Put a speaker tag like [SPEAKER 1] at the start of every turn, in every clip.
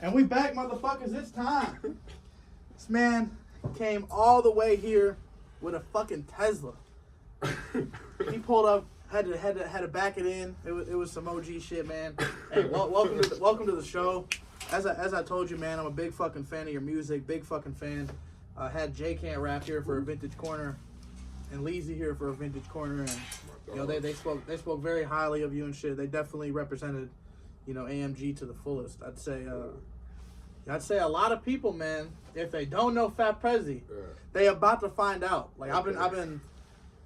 [SPEAKER 1] And we back, motherfuckers. It's time. This man came all the way here with a fucking Tesla. He pulled up, had to back it in. It was some OG shit, man. Hey, welcome to the show. As I told you, man, I'm a big fucking fan of your music. Big fucking fan. Had JaycantRap here for a vintage corner, and Leezy here for a vintage corner, and you know they spoke very highly of you and shit. They definitely represented, you know, AMG to the fullest. I'd say a lot of people, man, if they don't know Fat Prezzi, they about to find out. Like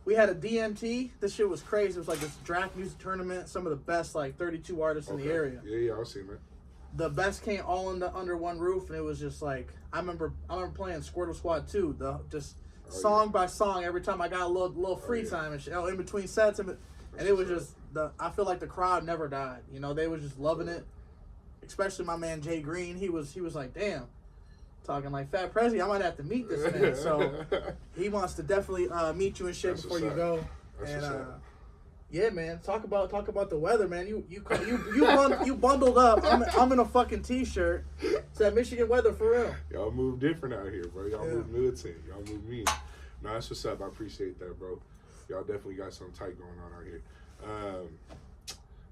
[SPEAKER 1] we had a DMT. This shit was crazy. It was like this draft music tournament. Some of the best like 32 artists in the area.
[SPEAKER 2] Yeah, I've seen that. The
[SPEAKER 1] best came all under one roof, and it was just like I remember playing Squirtle Squad too. Song by song every time I got a little free time and shit. In between sets, and it was just I feel like the crowd never died. You know, they was just loving it. Especially my man Jay Green, he was like, damn, talking like Fat Prezzi, I might have to meet this man. So he wants to definitely meet you and shit before you go. And yeah, man, talk about the weather, man. You bundled up. I'm in a fucking t-shirt. It's that Michigan weather for real.
[SPEAKER 2] Y'all move different out here, bro. Y'all move militant. Y'all move mean. No, that's what's up. I appreciate that, bro. Y'all definitely got something tight going on out here.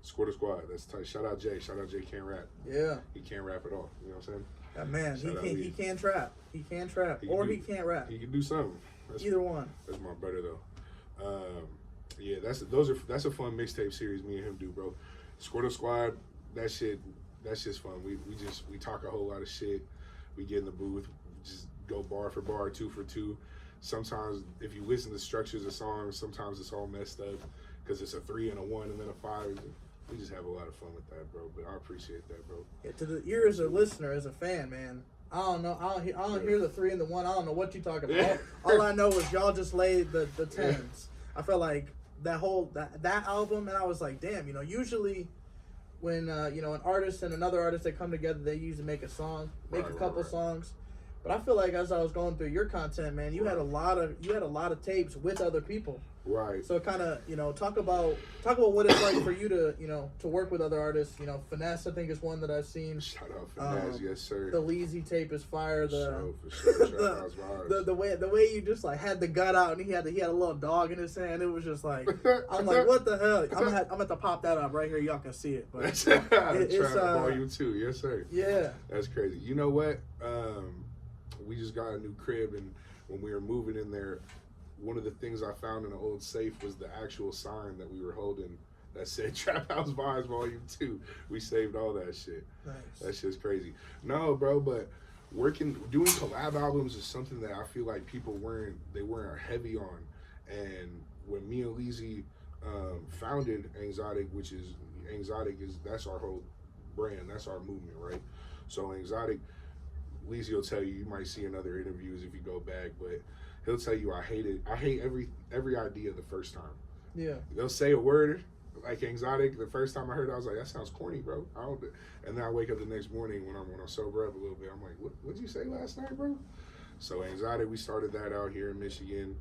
[SPEAKER 2] Squirtle Squad, that's tight. Shout out Jay. Shout out JaycantRap.
[SPEAKER 1] Yeah.
[SPEAKER 2] He can't rap at all. You know what I'm saying?
[SPEAKER 1] That man, he can't trap. He can't trap. He can't rap.
[SPEAKER 2] He can do something.
[SPEAKER 1] Either one.
[SPEAKER 2] That's my brother though. Yeah, that's a fun mixtape series me and him do, bro. Squirtle Squad, that's just fun. We talk a whole lot of shit. We get in the booth, just go bar for bar, 2 for 2. Sometimes if you listen to structures of songs, sometimes it's all messed up because it's a 3 and a 1 and then a 5. We just have a lot of fun with that, bro. But I appreciate that, bro.
[SPEAKER 1] Yeah, to the ears of a listener, as a fan, man, I don't know. I don't hear the 3 and the 1. I don't know what you talking about. All I know is y'all just laid the 10s. I felt like that album, and I was like, damn, you know, usually when you know, an artist and another artist, they come together, they usually make a song, a couple songs. But I feel like as I was going through your content, man, you had a lot of tapes with other people.
[SPEAKER 2] Right.
[SPEAKER 1] So kind of, you know, talk about what it's like for you to, you know, to work with other artists. You know, Finesse, I think, is one that I've seen.
[SPEAKER 2] Shout out Finesse, yes sir.
[SPEAKER 1] The Leezy tape is fire.
[SPEAKER 2] For sure.
[SPEAKER 1] the way you just like had the gut out, and he had a little dog in his hand. It was just like, I'm like, what the hell? I'm gonna have to pop that up right here. Y'all can see it. But it's
[SPEAKER 2] volume 2, yes sir.
[SPEAKER 1] Yeah.
[SPEAKER 2] That's crazy. You know what? We just got a new crib, and when we were moving in there, one of the things I found in an old safe was the actual sign that we were holding that said Trap House Vibes Volume 2. We saved all that shit.
[SPEAKER 1] Nice.
[SPEAKER 2] That shit's crazy. No, bro, but doing collab albums is something that I feel like people weren't heavy on. And when me and Leezy founded Exotic, that's our whole brand, that's our movement, right? So Exotic, Leezy will tell you might see in other interviews if you go back, but he'll tell you I hate every idea the first time.
[SPEAKER 1] Yeah.
[SPEAKER 2] They'll say a word like Exotic. The first time I heard it, I was like, that sounds corny, bro. And then I wake up the next morning when I'm sober up a little bit, I'm like, what'd you say last night, bro? So Exotic, we started that out here in Michigan.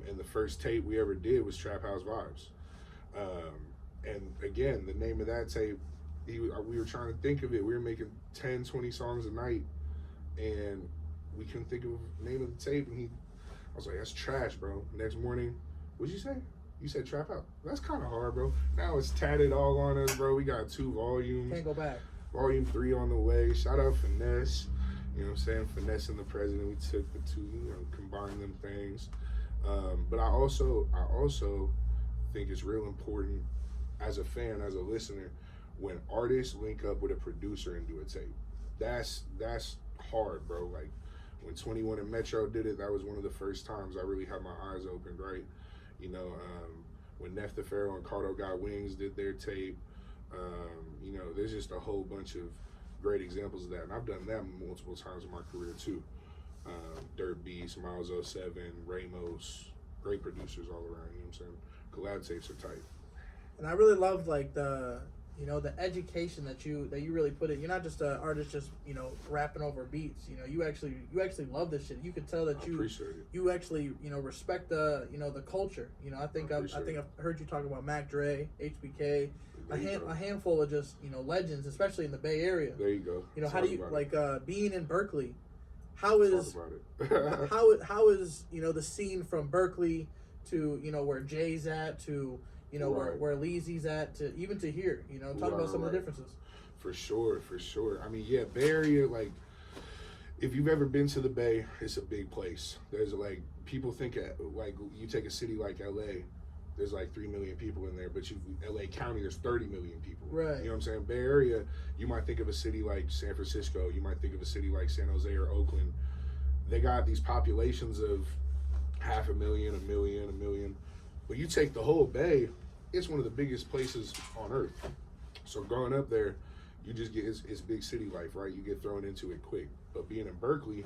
[SPEAKER 2] And the first tape we ever did was Trap House Vibes. And again, the name of that tape, we were trying to think of it. We were making 10, 20 songs a night, and we couldn't think of the name of the tape. And I was like, that's trash, bro. Next morning, what'd you say? You said Trap House. That's kind of hard, bro. Now it's tatted all on us, bro. We got 2 volumes.
[SPEAKER 1] Can't go back.
[SPEAKER 2] Volume 3 on the way. Shout out Finesse. You know what I'm saying? Finesse and the President. We took the 2, you know, combined them things. But I also think it's real important as a fan, as a listener, when artists link up with a producer and do a tape. That's hard, bro. Like when 21 and Metro did it, that was one of the first times I really had my eyes opened, right? You know, when Nef the Pharaoh and Cardo Got Wings did their tape, you know, there's just a whole bunch of great examples of that. And I've done that multiple times in my career too. Dirt Beast, Miles.07, Ramos, great producers all around, you know what I'm saying? Collab tapes are tight.
[SPEAKER 1] And I really love like the education that you really put in. You're not just an artist just, you know, rapping over beats. You know, you actually love this shit. You could tell that you actually, you know, respect the, you know, the culture. You know, I think I've heard you talk about Mac Dre, HBK, a handful of just, you know, legends, especially in the Bay Area.
[SPEAKER 2] There you go.
[SPEAKER 1] You know, how do you like being in Berkeley? How
[SPEAKER 2] Talk
[SPEAKER 1] is
[SPEAKER 2] about it.
[SPEAKER 1] how is, you know, the scene from Berkeley to, you know, where Jay's at, to, you know, where Leezy's at, to even to here, you know, talk about some of the differences.
[SPEAKER 2] For sure. I mean, yeah, Bay Area, like, if you've ever been to the Bay, it's a big place. There's like, people think like you take a city like LA, there's like 3 million people in there, but LA County, there's 30 million people.
[SPEAKER 1] Right.
[SPEAKER 2] You know what I'm saying? Bay Area, you might think of a city like San Francisco, you might think of a city like San Jose or Oakland. They got these populations of 500,000, 1 million, 1 million. But you take the whole Bay, it's one of the biggest places on earth. So growing up there, you just get, it's big city life, right? You get thrown into it quick. But being in Berkeley,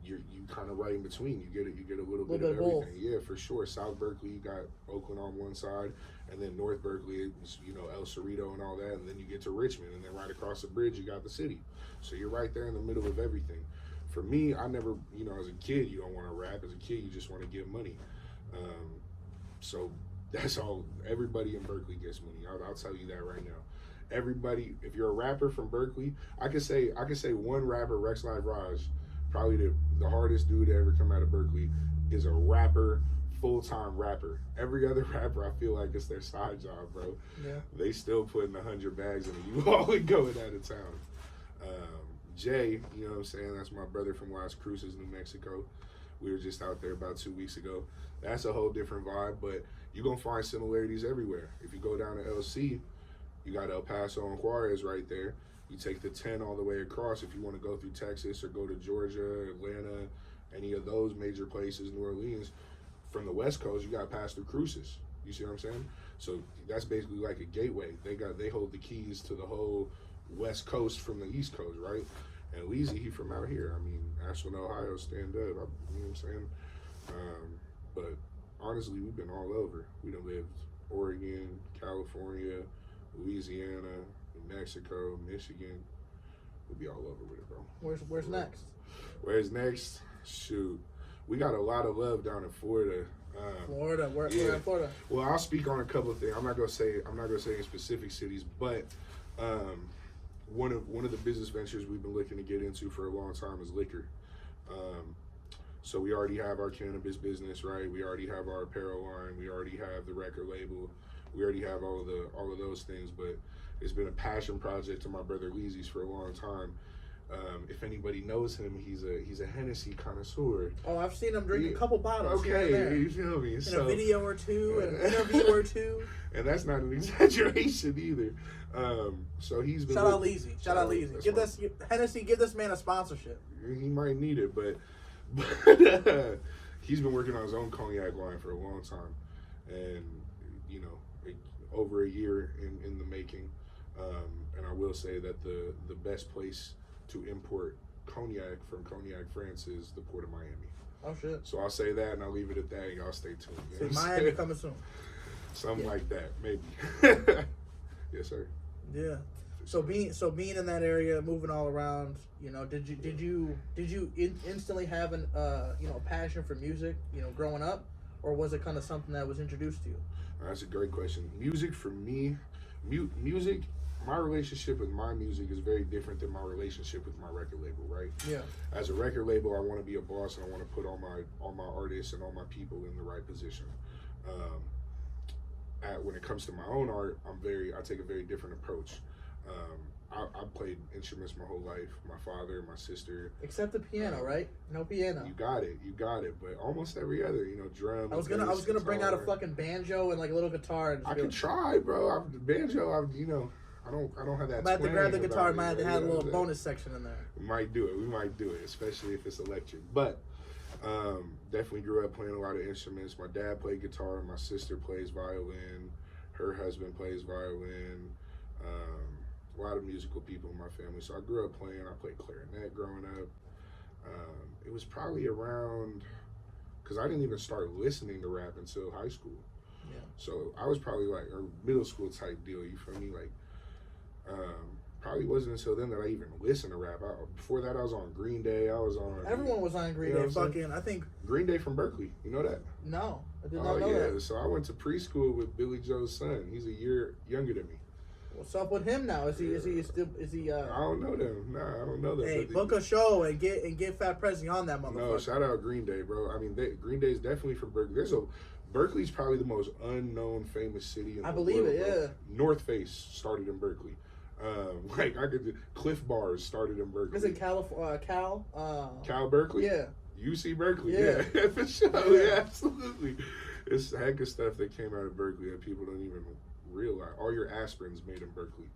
[SPEAKER 2] you kind of right in between. You get a little bit of everything. Yeah, for sure. South Berkeley, you got Oakland on one side, and then North Berkeley, it's, you know, El Cerrito and all that, and then you get to Richmond, and then right across the bridge, you got the city. So you're right there in the middle of everything. For me, I never, you know, as a kid, you don't want to rap. As a kid, you just want to give money. So that's all. Everybody in Berkeley gets money. I'll tell you that right now. Everybody, if you're a rapper from Berkeley, I could say one rapper, Rex Live Raj, probably the hardest dude to ever come out of Berkeley, is a rapper, full-time rapper. Every other rapper, I feel like it's their side job, bro.
[SPEAKER 1] Yeah. They
[SPEAKER 2] still putting 100 bags in a U-Haul and going out of town. Jay, you know what I'm saying? That's my brother from Las Cruces, New Mexico. We were just out there about 2 weeks ago. That's a whole different vibe, but you're going to find similarities everywhere. If you go down to LC, you got El Paso and Juarez right there. You take the 10 all the way across if you want to go through Texas or go to Georgia, Atlanta, any of those major places, New Orleans. From the West Coast, you got past the Cruces. You see what I'm saying? So that's basically like a gateway. They hold the keys to the whole West Coast from the East Coast, right? And Leezy, he from out here. I mean, Ashland, Ohio, stand up. You know what I'm saying? But honestly, we've been all over. We done lived Oregon, California, Louisiana, New Mexico, Michigan. We'll be all over with it, bro.
[SPEAKER 1] Where's next?
[SPEAKER 2] Where's next? Shoot. We got a lot of love down in Florida.
[SPEAKER 1] Florida? Where in Florida?
[SPEAKER 2] Well, I'll speak on a couple of things. I'm not gonna say in specific cities, but one of the business ventures we've been looking to get into for a long time is liquor. So we already have our cannabis business, right? We already have our apparel line. We already have the record label. We already have all of those things. But it's been a passion project to my brother Leezy's for a long time. If anybody knows him, he's a Hennessy connoisseur.
[SPEAKER 1] Oh, I've seen him drink a couple bottles.
[SPEAKER 2] Okay,
[SPEAKER 1] here and there.
[SPEAKER 2] You feel me?
[SPEAKER 1] In a video or two, an interview or two.
[SPEAKER 2] And that's not an exaggeration either. So he's been.
[SPEAKER 1] Shout out Leezy. Shout out Leezy. Give this Hennessy. Give this man a sponsorship.
[SPEAKER 2] He might need it, but he's been working on his own cognac line for a long time, and you know, over a year in the making. And I will say that the best place to import cognac from Cognac, France is the Port of Miami.
[SPEAKER 1] Oh shit.
[SPEAKER 2] So I'll say that and I'll leave it at that. Y'all stay tuned.
[SPEAKER 1] You know Miami coming soon.
[SPEAKER 2] Something like that, maybe. Yes, sir.
[SPEAKER 1] Yeah. So being in that area, moving all around, you know, did you instantly have an passion for music, you know, growing up, or was it kind of something that was introduced to you?
[SPEAKER 2] That's a great question. Music for me, music. My relationship with my music is very different than my relationship with my record label, right?
[SPEAKER 1] Yeah. As
[SPEAKER 2] a record label, I want to be a boss and I want to put all my artists and all my people in the right position. When it comes to my own art, I take a very different approach. I played instruments my whole life. My father, my sister.
[SPEAKER 1] Except the piano, right? No piano.
[SPEAKER 2] You got it. But almost every other, you know, drum.
[SPEAKER 1] I was gonna bring out a fucking banjo and like a little guitar. And
[SPEAKER 2] I could try, bro. Banjo, you know. I don't have that.
[SPEAKER 1] I'm about to grab the guitar. I might have to have a little bonus section in there.
[SPEAKER 2] We might do it, especially if it's electric. But definitely grew up playing a lot of instruments. My dad played guitar. My sister plays violin. Her husband plays violin. A lot of musical people in my family. So I grew up playing. I played clarinet growing up. It was probably around, because I didn't even start listening to rap until high school.
[SPEAKER 1] Yeah.
[SPEAKER 2] So I was probably like a middle school type deal. You feel me? Like. Probably wasn't until then that I even listened to rap. Before that, I was on Green Day.
[SPEAKER 1] Everyone was on Green Day. Fucking, I think
[SPEAKER 2] Green Day from Berkeley. You know that?
[SPEAKER 1] No, I did not know that.
[SPEAKER 2] So I went to preschool with Billy Joe's son. He's a year younger than me.
[SPEAKER 1] What's up with him now? Is he
[SPEAKER 2] I don't know them. Nah, I don't know them.
[SPEAKER 1] Hey, book a show and get Fat Prezzi on that motherfucker.
[SPEAKER 2] No, shout out Green Day, bro. I mean, Green Day is definitely from Berkeley. Berkeley's probably the most unknown famous city in the world. I believe it, yeah. North Face started in Berkeley. Cliff Bars started in Berkeley.
[SPEAKER 1] Is it Cal
[SPEAKER 2] Berkeley?
[SPEAKER 1] Yeah.
[SPEAKER 2] UC Berkeley, yeah. For sure, yeah, absolutely. It's a heck of stuff that came out of Berkeley that people don't even realize. All your aspirins made in Berkeley.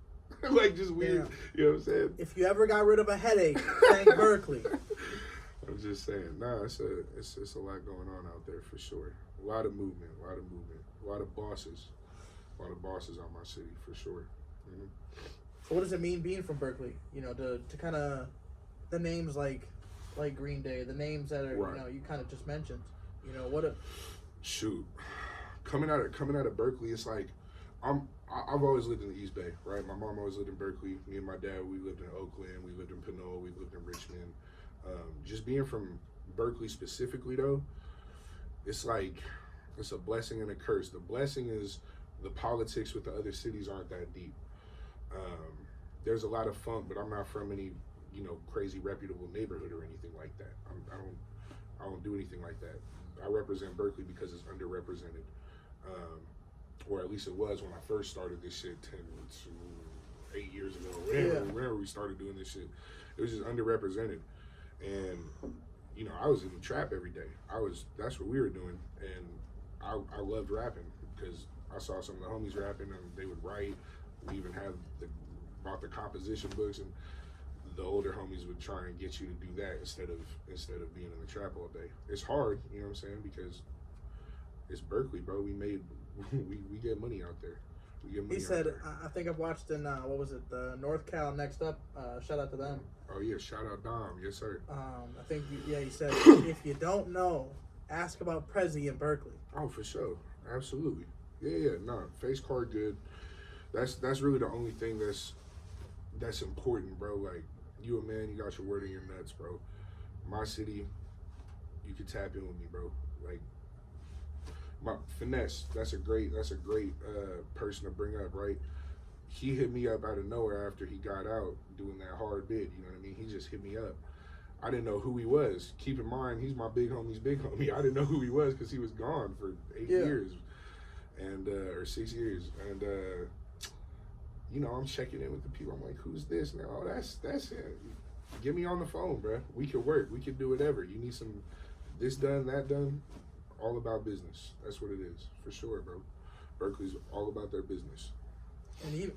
[SPEAKER 2] Like, just weird, you know what I'm saying?
[SPEAKER 1] If you ever got rid of a headache, thank Berkeley.
[SPEAKER 2] I'm just saying, it's a lot going on out there for sure. A lot of movement, a lot of bosses on my city for sure. Mm-hmm.
[SPEAKER 1] So what does it mean being from Berkeley? You know, to kind of the names like Green Day, the names that are you know you kind of just mentioned. You know
[SPEAKER 2] shoot, coming out of Berkeley, it's like I've always lived in the East Bay, right? My mom always lived in Berkeley. Me and my dad, we lived in Oakland, we lived in Pinole, we lived in Richmond. Just being from Berkeley specifically, though, it's like it's a blessing and a curse. The blessing is the politics with the other cities aren't that deep. There's a lot of funk, but I'm not from any, crazy reputable neighborhood or anything like that. I don't do anything like that. I represent Berkeley because it's underrepresented, or at least it was when I first started this shit 8 years ago. Whenever we started doing this shit, it was just underrepresented, and I was in the trap every day. That's what we were doing, and I loved rapping because I saw some of the homies rapping and they would write. We even bought the composition books, and the older homies would try and get you to do that instead of being in the trap all day. It's hard, you know what I'm saying, because it's Berkeley, bro. We get money out there.
[SPEAKER 1] He said, I think I've watched in what was it, the North Cal Next Up. Shout out to them.
[SPEAKER 2] Oh yeah, shout out Dom, yes sir.
[SPEAKER 1] I think he said if you don't know, ask about Prezzi in Berkeley.
[SPEAKER 2] Oh, for sure, absolutely. Yeah, face card good. That's really the only thing that's important, bro. Like, you a man, you got your word in your nuts, bro. My city, you can tap in with me, bro. Like, my Finesse, that's a great person to bring up, right? He hit me up out of nowhere after he got out doing that hard bid, you know what I mean? He just hit me up. I didn't know who he was. Keep in mind, he's my big homie's big homie. I didn't know who he was because he was gone for 8 years, and or 6 years, and I'm checking in with the people. I'm like, who's this? Now, oh, that's it. Get me on the phone, bro. We could work. We could do whatever. You need some this done, that done. All about business. That's what it is, for sure, bro. Berkeley's all about their business.
[SPEAKER 1] And even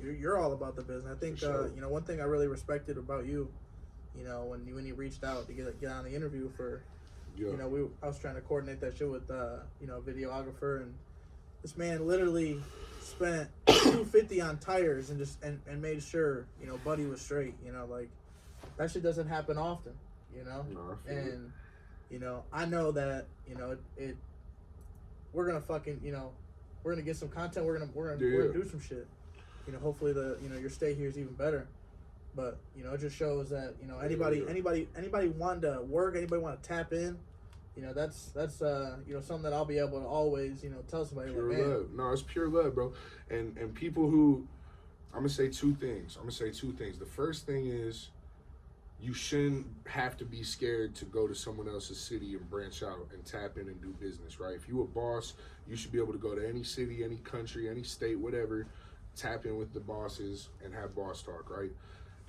[SPEAKER 1] you're all about the business. I think
[SPEAKER 2] sure.
[SPEAKER 1] One thing I really respected about you, when you reached out to get on the interview for, I was trying to coordinate that shit with a videographer, and this man literally spent $250 on tires and made sure Buddy was straight. Like, that shit doesn't happen often.
[SPEAKER 2] No,
[SPEAKER 1] and I know that we're gonna fucking we're gonna get some content. We're gonna do some shit. Hopefully your stay here is even better. But it just shows that anybody wanting to work, anybody want to tap in. That's something that I'll be able to always tell somebody.
[SPEAKER 2] Pure
[SPEAKER 1] like, man.
[SPEAKER 2] love. No, it's pure love, bro. And people who, I'm gonna say two things. The first thing is, you shouldn't have to be scared to go to someone else's city and branch out and tap in and do business, right? If you a boss, you should be able to go to any city, any country, any state, whatever, tap in with the bosses and have boss talk, right?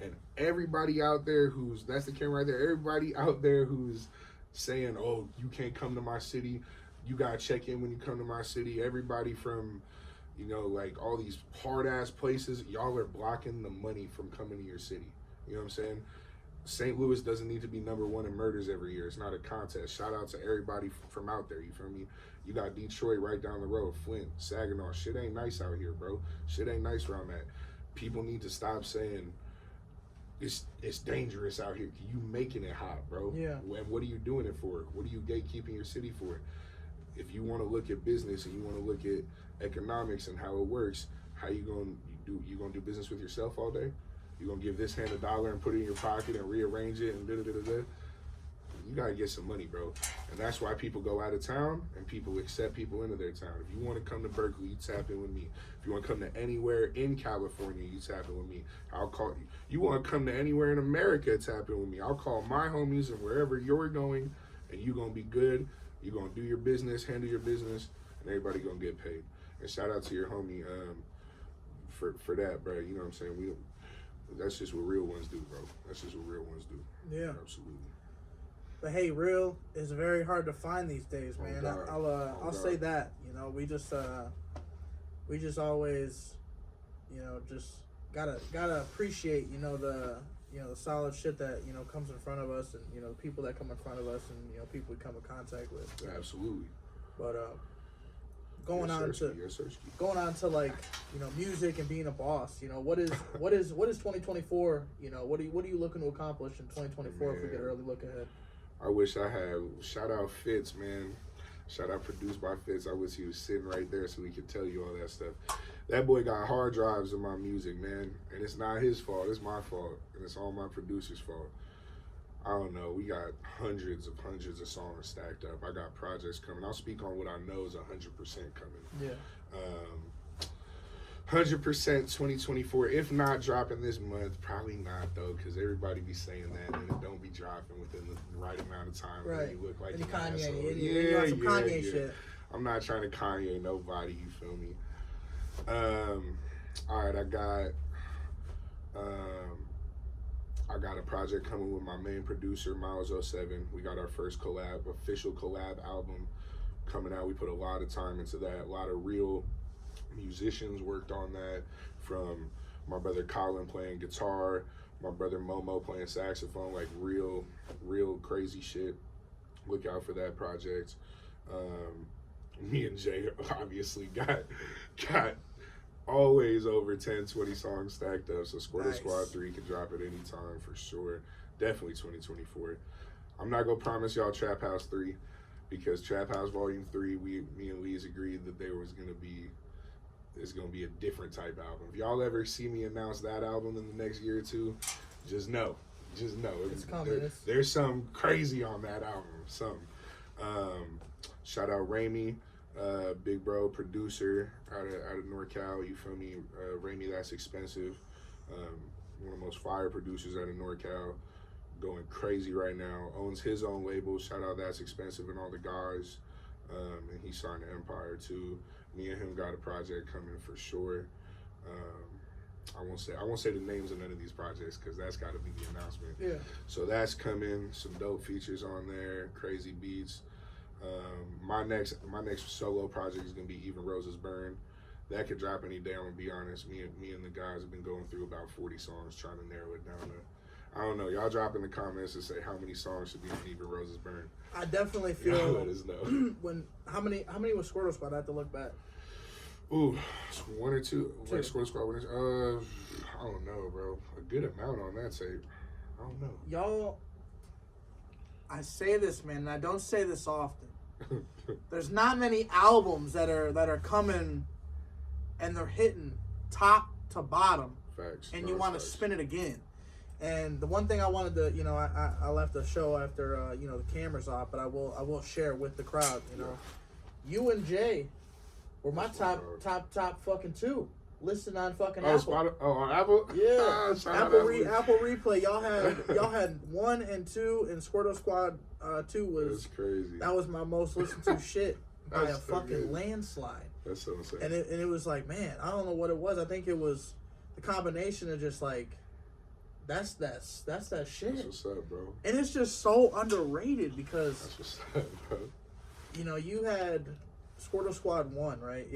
[SPEAKER 2] And everybody out there that's the camera right there, everybody out there who's saying, oh, you can't come to my city, you gotta check in when you come to my city, everybody from, like all these hard-ass places, y'all are blocking the money from coming to your city. You know what I'm saying? St. Louis doesn't need to be #1 in murders every year. It's not a contest. Shout out to everybody from out there, you feel me? You got Detroit right down the road, Flint, Saginaw. Shit ain't nice out here, bro. Shit ain't nice where I'm at. People need to stop saying it's dangerous out here. You making it hot, bro.
[SPEAKER 1] Yeah.
[SPEAKER 2] And what are you doing it for? What are you gatekeeping your city for? If you want to look at business and you want to look at economics and how it works, how you gonna do business with yourself all day? You gonna give this hand $1 and put it in your pocket and rearrange it and da-da-da-da-da? you gotta get some money, bro. And that's why people go out of town and people accept people into their town. If you want to come to Berkeley, you tap in with me. If you want to come to anywhere in California, you tap in with me. I'll call you. You want to come to anywhere in America, tap in with me. I'll call my homies, and wherever you're going, and you gonna be good. You're gonna do your business, handle your business, and everybody gonna get paid. And shout out to your homie for that, bro. You know what I'm saying? That's just what real ones do, bro. That's just what real ones do.
[SPEAKER 1] Yeah,
[SPEAKER 2] absolutely.
[SPEAKER 1] But hey, real is very hard to find these days, man. I'll say that. You know, we just always, you know, just gotta appreciate, you know, the solid shit that, you know, comes in front of us, and, you know, the people that come in front of us, and, you know, people we come in contact with.
[SPEAKER 2] Absolutely.
[SPEAKER 1] But going on to like, you know, music and being a boss, you know, what is 2024, you know, what are you looking to accomplish in 2024, if we get an early look ahead?
[SPEAKER 2] I wish I had. Shout out Fitz, man. Shout out Produced by Fitz. I wish he was sitting right there so he could tell you all that stuff. That boy got hard drives in my music, man. And it's not his fault. It's my fault. And it's all my producer's fault. I don't know. We got hundreds of songs stacked up. I got projects coming. I'll speak on what I know is 100% coming.
[SPEAKER 1] Yeah.
[SPEAKER 2] 100% 2024. If not dropping this month, probably not though, because everybody be saying that and it don't be dropping within the right amount of time.
[SPEAKER 1] Right.
[SPEAKER 2] And you look like
[SPEAKER 1] and
[SPEAKER 2] Kanye.
[SPEAKER 1] You want some Kanye shit.
[SPEAKER 2] I'm not trying to Kanye nobody. You feel me? All right. I got a project coming with my main producer, Miles.07. We got our first official collab album coming out. We put a lot of time into that. A lot of real musicians worked on that, from my brother Colin playing guitar, my brother Momo playing saxophone, like real crazy shit. Look out for that project. Me and Jay obviously got always over 10, 20 songs stacked up, so Squirtle Squad 3 can drop at any time for sure. Definitely 2024. I'm not gonna promise y'all Trap House 3, because Trap House Volume 3, me and Leezy agreed that it's gonna be a different type album. If y'all ever see me announce that album in the next year or two, just know.
[SPEAKER 1] It's coming.
[SPEAKER 2] There's something crazy on that album. Shout out Ramy. Big bro, producer out of NorCal, you feel me? Ramy, that's expensive. One of the most fire producers out of NorCal, going crazy right now. Owns his own label. Shout out That's Expensive and all the guys. And he signed to Empire too. Me and him got a project coming for sure. I won't say the names of none of these projects, because that's got to be the announcement.
[SPEAKER 1] Yeah.
[SPEAKER 2] So that's coming. Some dope features on there. Crazy beats. My next solo project is gonna be Even Roses Burn. That could drop any day. I'm gonna be honest. Me and the guys have been going through about 40 songs, trying to narrow it down to. I don't know. Y'all drop in the comments and say how many songs should be on Even Roses Burn.
[SPEAKER 1] I definitely feel.
[SPEAKER 2] Y'all let us know.
[SPEAKER 1] How many was Squirtle Squad? I have to look back.
[SPEAKER 2] Ooh, one or two. Like Squirtle Squad winners. I don't know, bro. A good amount on that tape. I don't know.
[SPEAKER 1] Y'all, I say this, man, and I don't say this often. There's not many albums that are coming and they're hitting top to bottom.
[SPEAKER 2] Facts.
[SPEAKER 1] And you want to spin it again. And the one thing I wanted to, you know, I left the show after you know, the camera's off, but I will share with the crowd. You know, you and Jay were my top fucking two. Listed on fucking Apple.
[SPEAKER 2] On Apple?
[SPEAKER 1] Yeah. Apple Replay. Y'all had 1 and 2, and Squirtle Squad 2 was
[SPEAKER 2] crazy.
[SPEAKER 1] That was my most listened to shit by a fucking landslide.
[SPEAKER 2] That's so insane.
[SPEAKER 1] And it was like, man, I don't know what it was. I think it was the combination of just like, that's that shit.
[SPEAKER 2] That's what's up, bro.
[SPEAKER 1] And it's just so underrated, because
[SPEAKER 2] that's what's up, bro.
[SPEAKER 1] You know, you had Squirtle Squad 1, right?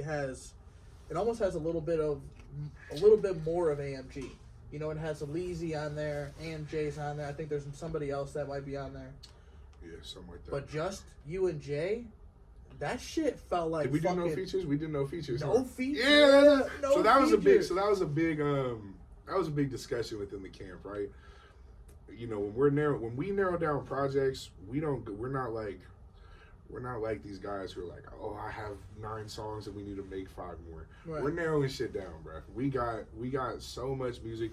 [SPEAKER 1] It almost has a little bit more of AMG. You know, it has a Leezy on there, AMJ's on there. I think there's somebody else that might be on there.
[SPEAKER 2] Yeah, something like that.
[SPEAKER 1] But just you and Jay, that shit felt like.
[SPEAKER 2] Did we do no features? We did no features.
[SPEAKER 1] No features.
[SPEAKER 2] Yeah.
[SPEAKER 1] No
[SPEAKER 2] so that
[SPEAKER 1] features.
[SPEAKER 2] was a big discussion within the camp, right? You know, when we narrow down projects, we're not like these guys who are like, oh, I have 9 songs and we need to make 5 more. Right. We're narrowing shit down, bro. We got so much music,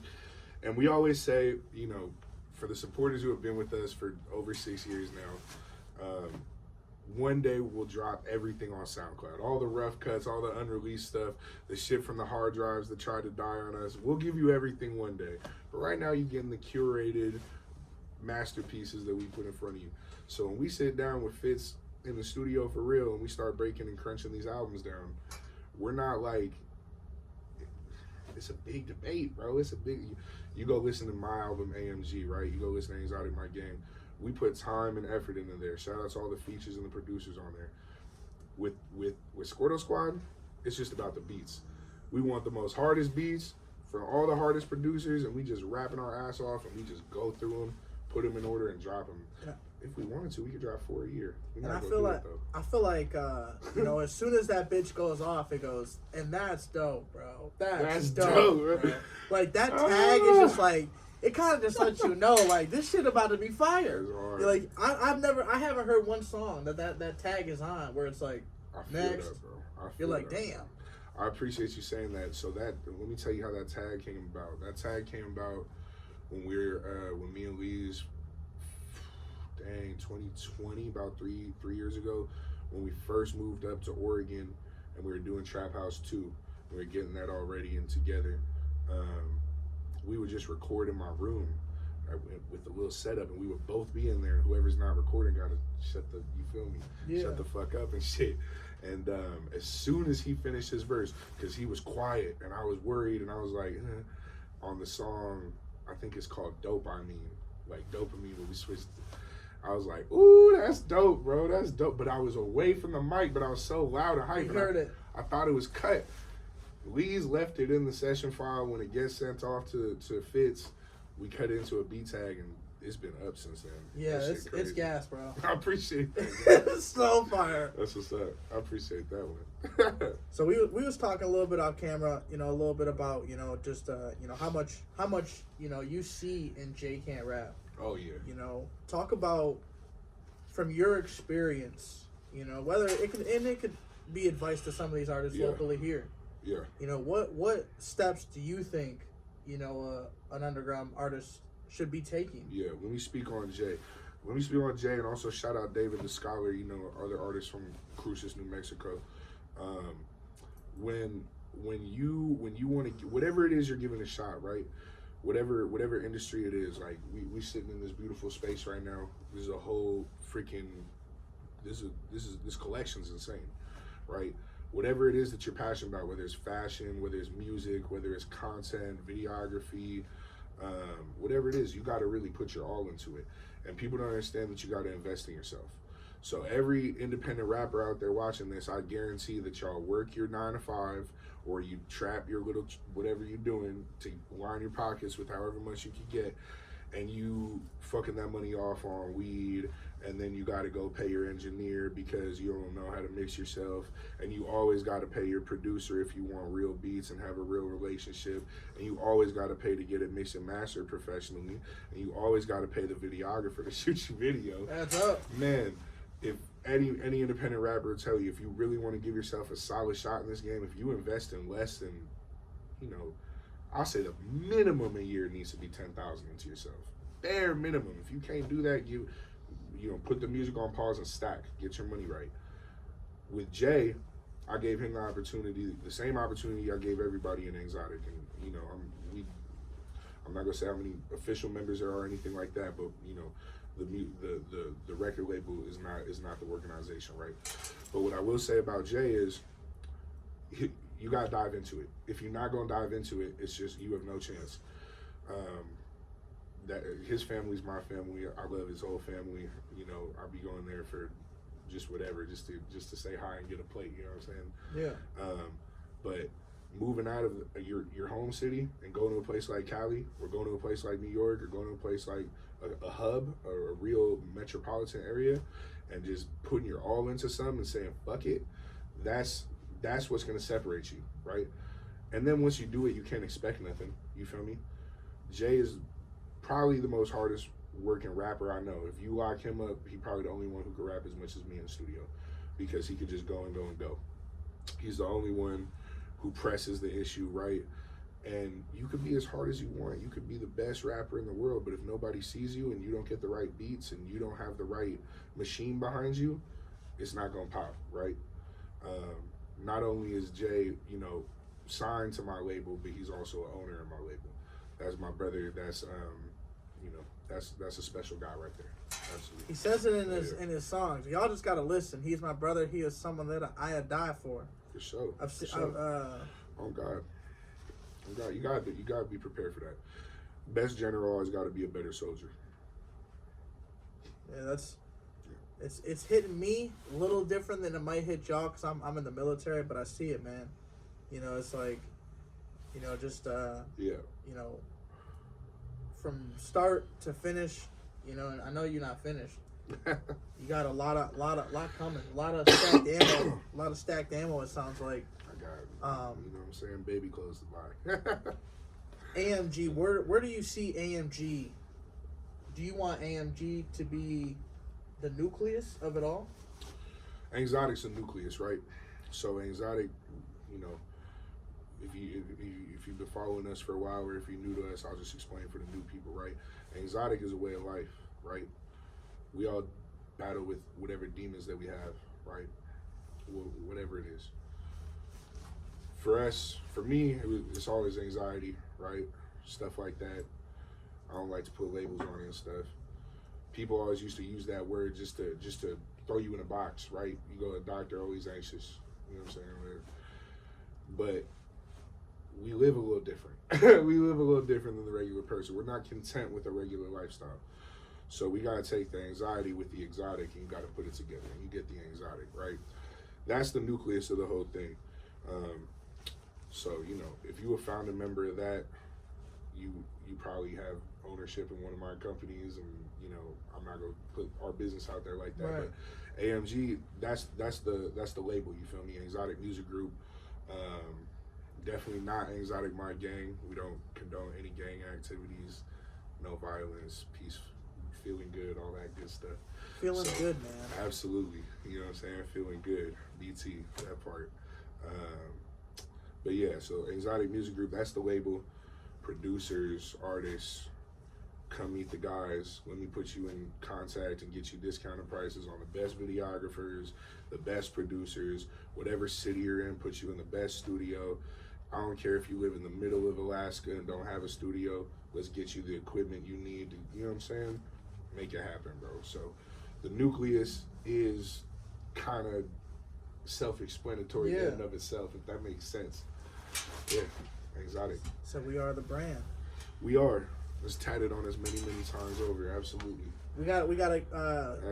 [SPEAKER 2] and we always say, you know, for the supporters who have been with us for over 6 years now, one day we'll drop everything on SoundCloud. All the rough cuts, all the unreleased stuff, the shit from the hard drives that tried to die on us. We'll give you everything one day. But right now you're getting the curated masterpieces that we put in front of you. So when we sit down with Fitz in the studio for real and we start breaking and crunching these albums down, we're not like, it's a big debate, bro. It's a big, you go listen to my album AMG, right? You go listen to Anxiety My Gang. We put time and effort into there. Shout out to all the features and the producers on there. With Squirtle Squad, it's just about the beats. We want the most hardest beats for all the hardest producers, and we just rapping our ass off, and we just go through them, put them in order, and drop them. Yeah. If we wanted to, we could drop 4 a year.
[SPEAKER 1] And I feel like, you know, as soon as that bitch goes off, it goes, and that's dope, bro. That's dope, bro. Like, that tag is just like, it kind of just lets you know, like, this shit about to be fire. Like, I haven't heard one song that tag is on where it's like, next.
[SPEAKER 2] That, bro.
[SPEAKER 1] You're like, damn.
[SPEAKER 2] I appreciate you saying that. So that, let me tell you how that tag came about. That tag came about when when me and Lee's, 2020, about three years ago, when we first moved up to Oregon and we were doing Trap House 2. We were getting that all ready and together. We would just record in my room with a little setup, and we would both be in there. Whoever's not recording gotta you feel me? Yeah. Shut the fuck up and shit. And as soon as he finished his verse, because he was quiet and I was worried, and I was like, on the song, I think it's called Dope, like Dopamine, when we switched. I was like, ooh, that's dope, bro. That's dope. But I was away from the mic, but I was so loud and hype.
[SPEAKER 1] You heard it.
[SPEAKER 2] I thought it was cut. Lee's left it in the session file. When it gets sent off to Fitz, we cut it into a beat tag, and it's been up since then.
[SPEAKER 1] Yeah, it's gas, bro.
[SPEAKER 2] I appreciate that.
[SPEAKER 1] It's so fire.
[SPEAKER 2] That's what's up. I appreciate that one.
[SPEAKER 1] So we was talking a little bit off camera, you know, a little bit about, you know, just you know, how much you know you see in JaycantRap.
[SPEAKER 2] Oh yeah.
[SPEAKER 1] You know, talk about from your experience, you know, whether it could be advice to some of these artists locally here.
[SPEAKER 2] Yeah.
[SPEAKER 1] You know, what steps do you think, you know, an underground artist should be taking?
[SPEAKER 2] Yeah, let me speak on Jay. And also shout out David the Scholar, you know, other artists from Cruces, New Mexico. When you want to, whatever it is you're giving a shot, right? Whatever industry it is, like we sitting in this beautiful space right now. There's a whole freaking this collection's insane, right? Whatever it is that you're passionate about, whether it's fashion, whether it's music, whether it's content, videography, whatever it is, you got to really put your all into it. And people don't understand that you got to invest in yourself. So every independent rapper out there watching this, I guarantee that y'all work your 9 to 5, or you trap your little whatever you're doing to line your pockets with however much you can get, and you fucking that money off on weed, and then you got to go pay your engineer because you don't know how to mix yourself, and you always got to pay your producer if you want real beats and have a real relationship, and you always got to pay to get it mixed and mastered professionally, and you always got to pay the videographer to shoot your video.
[SPEAKER 1] That's up.
[SPEAKER 2] Man, if any independent rapper will tell you, if you really want to give yourself a solid shot in this game, if you invest in less than, you know, I'll say the minimum a year needs to be $10,000 into yourself. Bare minimum. If you can't do that, you know, put the music on pause and stack. Get your money right. With Jay, I gave him the opportunity, the same opportunity I gave everybody in Exotic. And, you know, I'm not gonna say how many official members there are or anything like that, but you know, the record label is not the organization, right? But what I will say about Jay is, you gotta dive into it. If you're not gonna dive into it, it's just you have no chance. That his family's my family. I love his whole family. You know, I'll be going there for just whatever, just to say hi and get a plate. You know what I'm saying?
[SPEAKER 1] Yeah.
[SPEAKER 2] But moving out of your home city and going to a place like Cali, or going to a place like New York, or going to a place like a hub or a real metropolitan area, and just putting your all into something and saying fuck it, that's what's gonna separate you, right? And then once you do it, you can't expect nothing. You feel me? Jay is probably the most hardest working rapper I know. If you lock him up, he's probably the only one who can rap as much as me in the studio, because he could just go and go and go. He's the only one who presses the issue, right? And you could be as hard as you want. You could be the best rapper in the world, but if nobody sees you and you don't get the right beats and you don't have the right machine behind you, it's not gonna pop, right? Not only is Jay, you know, signed to my label, but he's also an owner of my label. That's my brother. That's you know, that's a special guy right there. Absolutely.
[SPEAKER 1] He says it in his songs. Y'all just gotta listen. He's my brother. He is someone that I die for.
[SPEAKER 2] For sure. Oh God. You gotta be prepared for that. Best general always got to be a better soldier.
[SPEAKER 1] Yeah, it's hitting me a little different than it might hit y'all because I'm in the military, but I see it, man. You know, it's like, you know, just you know, from start to finish. You know, and I know you're not finished. You got a lot coming, a lot of stacked ammo. It sounds like.
[SPEAKER 2] I got, you know what I'm saying, baby clothes to buy.
[SPEAKER 1] AMG, where do you see AMG? Do you want AMG to be the nucleus of it all?
[SPEAKER 2] Exotic's a nucleus, right? So exotic, you know, if you've been following us for a while, or if you're new to us, I'll just explain for the new people, right? Exotic is a way of life, right? We all battle with whatever demons that we have, right? Whatever it is. For us, for me, it's always anxiety, right? Stuff like that. I don't like to put labels on it and stuff. People always used to use that word just to throw you in a box, right? You go to a doctor, always anxious. You know what I'm saying? But we live a little different. We live a little different than the regular person. We're not content with a regular lifestyle. So we gotta take the anxiety with the exotic and you gotta put it together and you get the exotic, right? That's the nucleus of the whole thing. So, you know, if you a founding member of that, you probably have ownership in one of my companies, and you know, I'm not gonna put our business out there like that.
[SPEAKER 1] Right.
[SPEAKER 2] But AMG, that's the label, you feel me? Exotic Music Group. Definitely not Exotic My Gang. We don't condone any gang activities, no violence, peace, feeling good, all that good stuff.
[SPEAKER 1] Feeling good, man.
[SPEAKER 2] Absolutely. You know what I'm saying? Feeling good. BT, that part. But yeah, so Exotic Music Group, that's the label. Producers, artists, come meet the guys. Let me put you in contact and get you discounted prices on the best videographers, the best producers, whatever city you're in, put you in the best studio. I don't care if you live in the middle of Alaska and don't have a studio. Let's get you the equipment you need to, you know what I'm saying? Make it happen, bro. So the nucleus is kind of self-explanatory in and of itself, if that makes sense. Yeah, Exotic.
[SPEAKER 1] So we are the brand.
[SPEAKER 2] We are. It's tatted on us many times over. Absolutely.
[SPEAKER 1] We gotta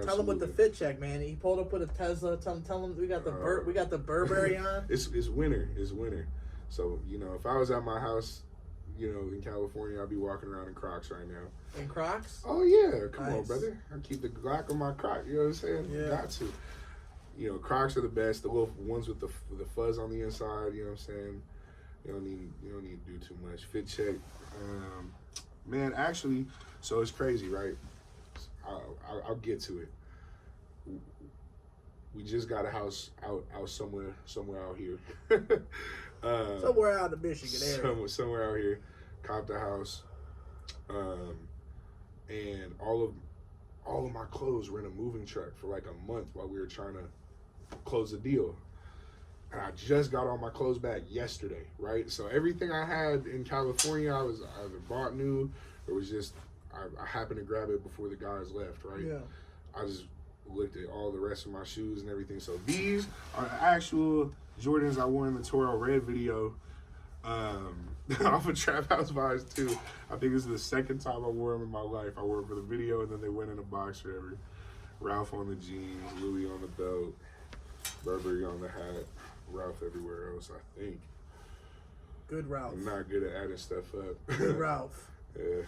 [SPEAKER 1] tell him with the fit check, man. He pulled up with a Tesla. Tell him we got the Burberry on.
[SPEAKER 2] It's winter. It's winter. So, you know, if I was at my house, you know, in California, I'd be walking around in Crocs right now.
[SPEAKER 1] In Crocs?
[SPEAKER 2] Oh yeah, come on, brother. I keep the Glock on my Croc. You know what I'm saying?
[SPEAKER 1] Yeah.
[SPEAKER 2] Got to. You know, Crocs are the best. The little ones with the fuzz on the inside. You know what I'm saying? You don't need to do too much. Fit check. Man, actually, so it's crazy, right? I'll get to it. We just got a house out somewhere out here.
[SPEAKER 1] Somewhere out of the Michigan area.
[SPEAKER 2] Somewhere out here. Copped a house. And all of my clothes were in a moving truck for like a month while we were trying to close the deal. And I just got all my clothes back yesterday, right? So everything I had in California, I either bought new, or was just, I happened to grab it before the guys left, right? Yeah. I just looked at all the rest of my shoes and everything. So these are actual Jordans I wore in the Toro Red video, off of Trap House Vibes too. I think this is the second time I wore them in my life. I wore them for the video, and then they went in a box forever. Ralph on the jeans, Louis on the belt, Burberry on the hat, Ralph everywhere else, I think.
[SPEAKER 1] Good Ralph.
[SPEAKER 2] I'm not good at adding stuff up.
[SPEAKER 1] Good Ralph.
[SPEAKER 2] Yeah.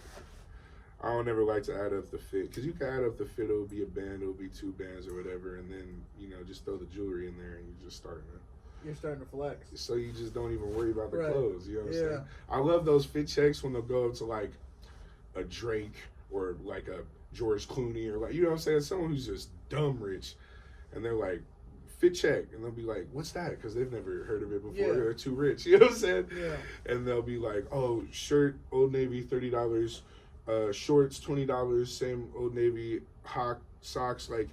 [SPEAKER 2] I don't ever like to add up the fit, because you can add up the fit, it'll be a band, it'll be 2 bands or whatever, and then, you know, just throw the jewelry in there and you're just starting
[SPEAKER 1] to flex.
[SPEAKER 2] So you just don't even worry about the
[SPEAKER 1] right.
[SPEAKER 2] clothes, you know what I'm saying? I love those fit checks when they'll go up to like a Drake or like a George Clooney or like, you know what I'm saying? Someone who's just dumb rich, and they're like fit check, and they'll be like, what's that? Because they've never heard of it before.
[SPEAKER 1] Yeah.
[SPEAKER 2] They're too rich. You know what I'm saying?
[SPEAKER 1] Yeah.
[SPEAKER 2] And they'll be like, oh, shirt, Old Navy, $30. Shorts, $20. Same Old Navy. Hawk socks, like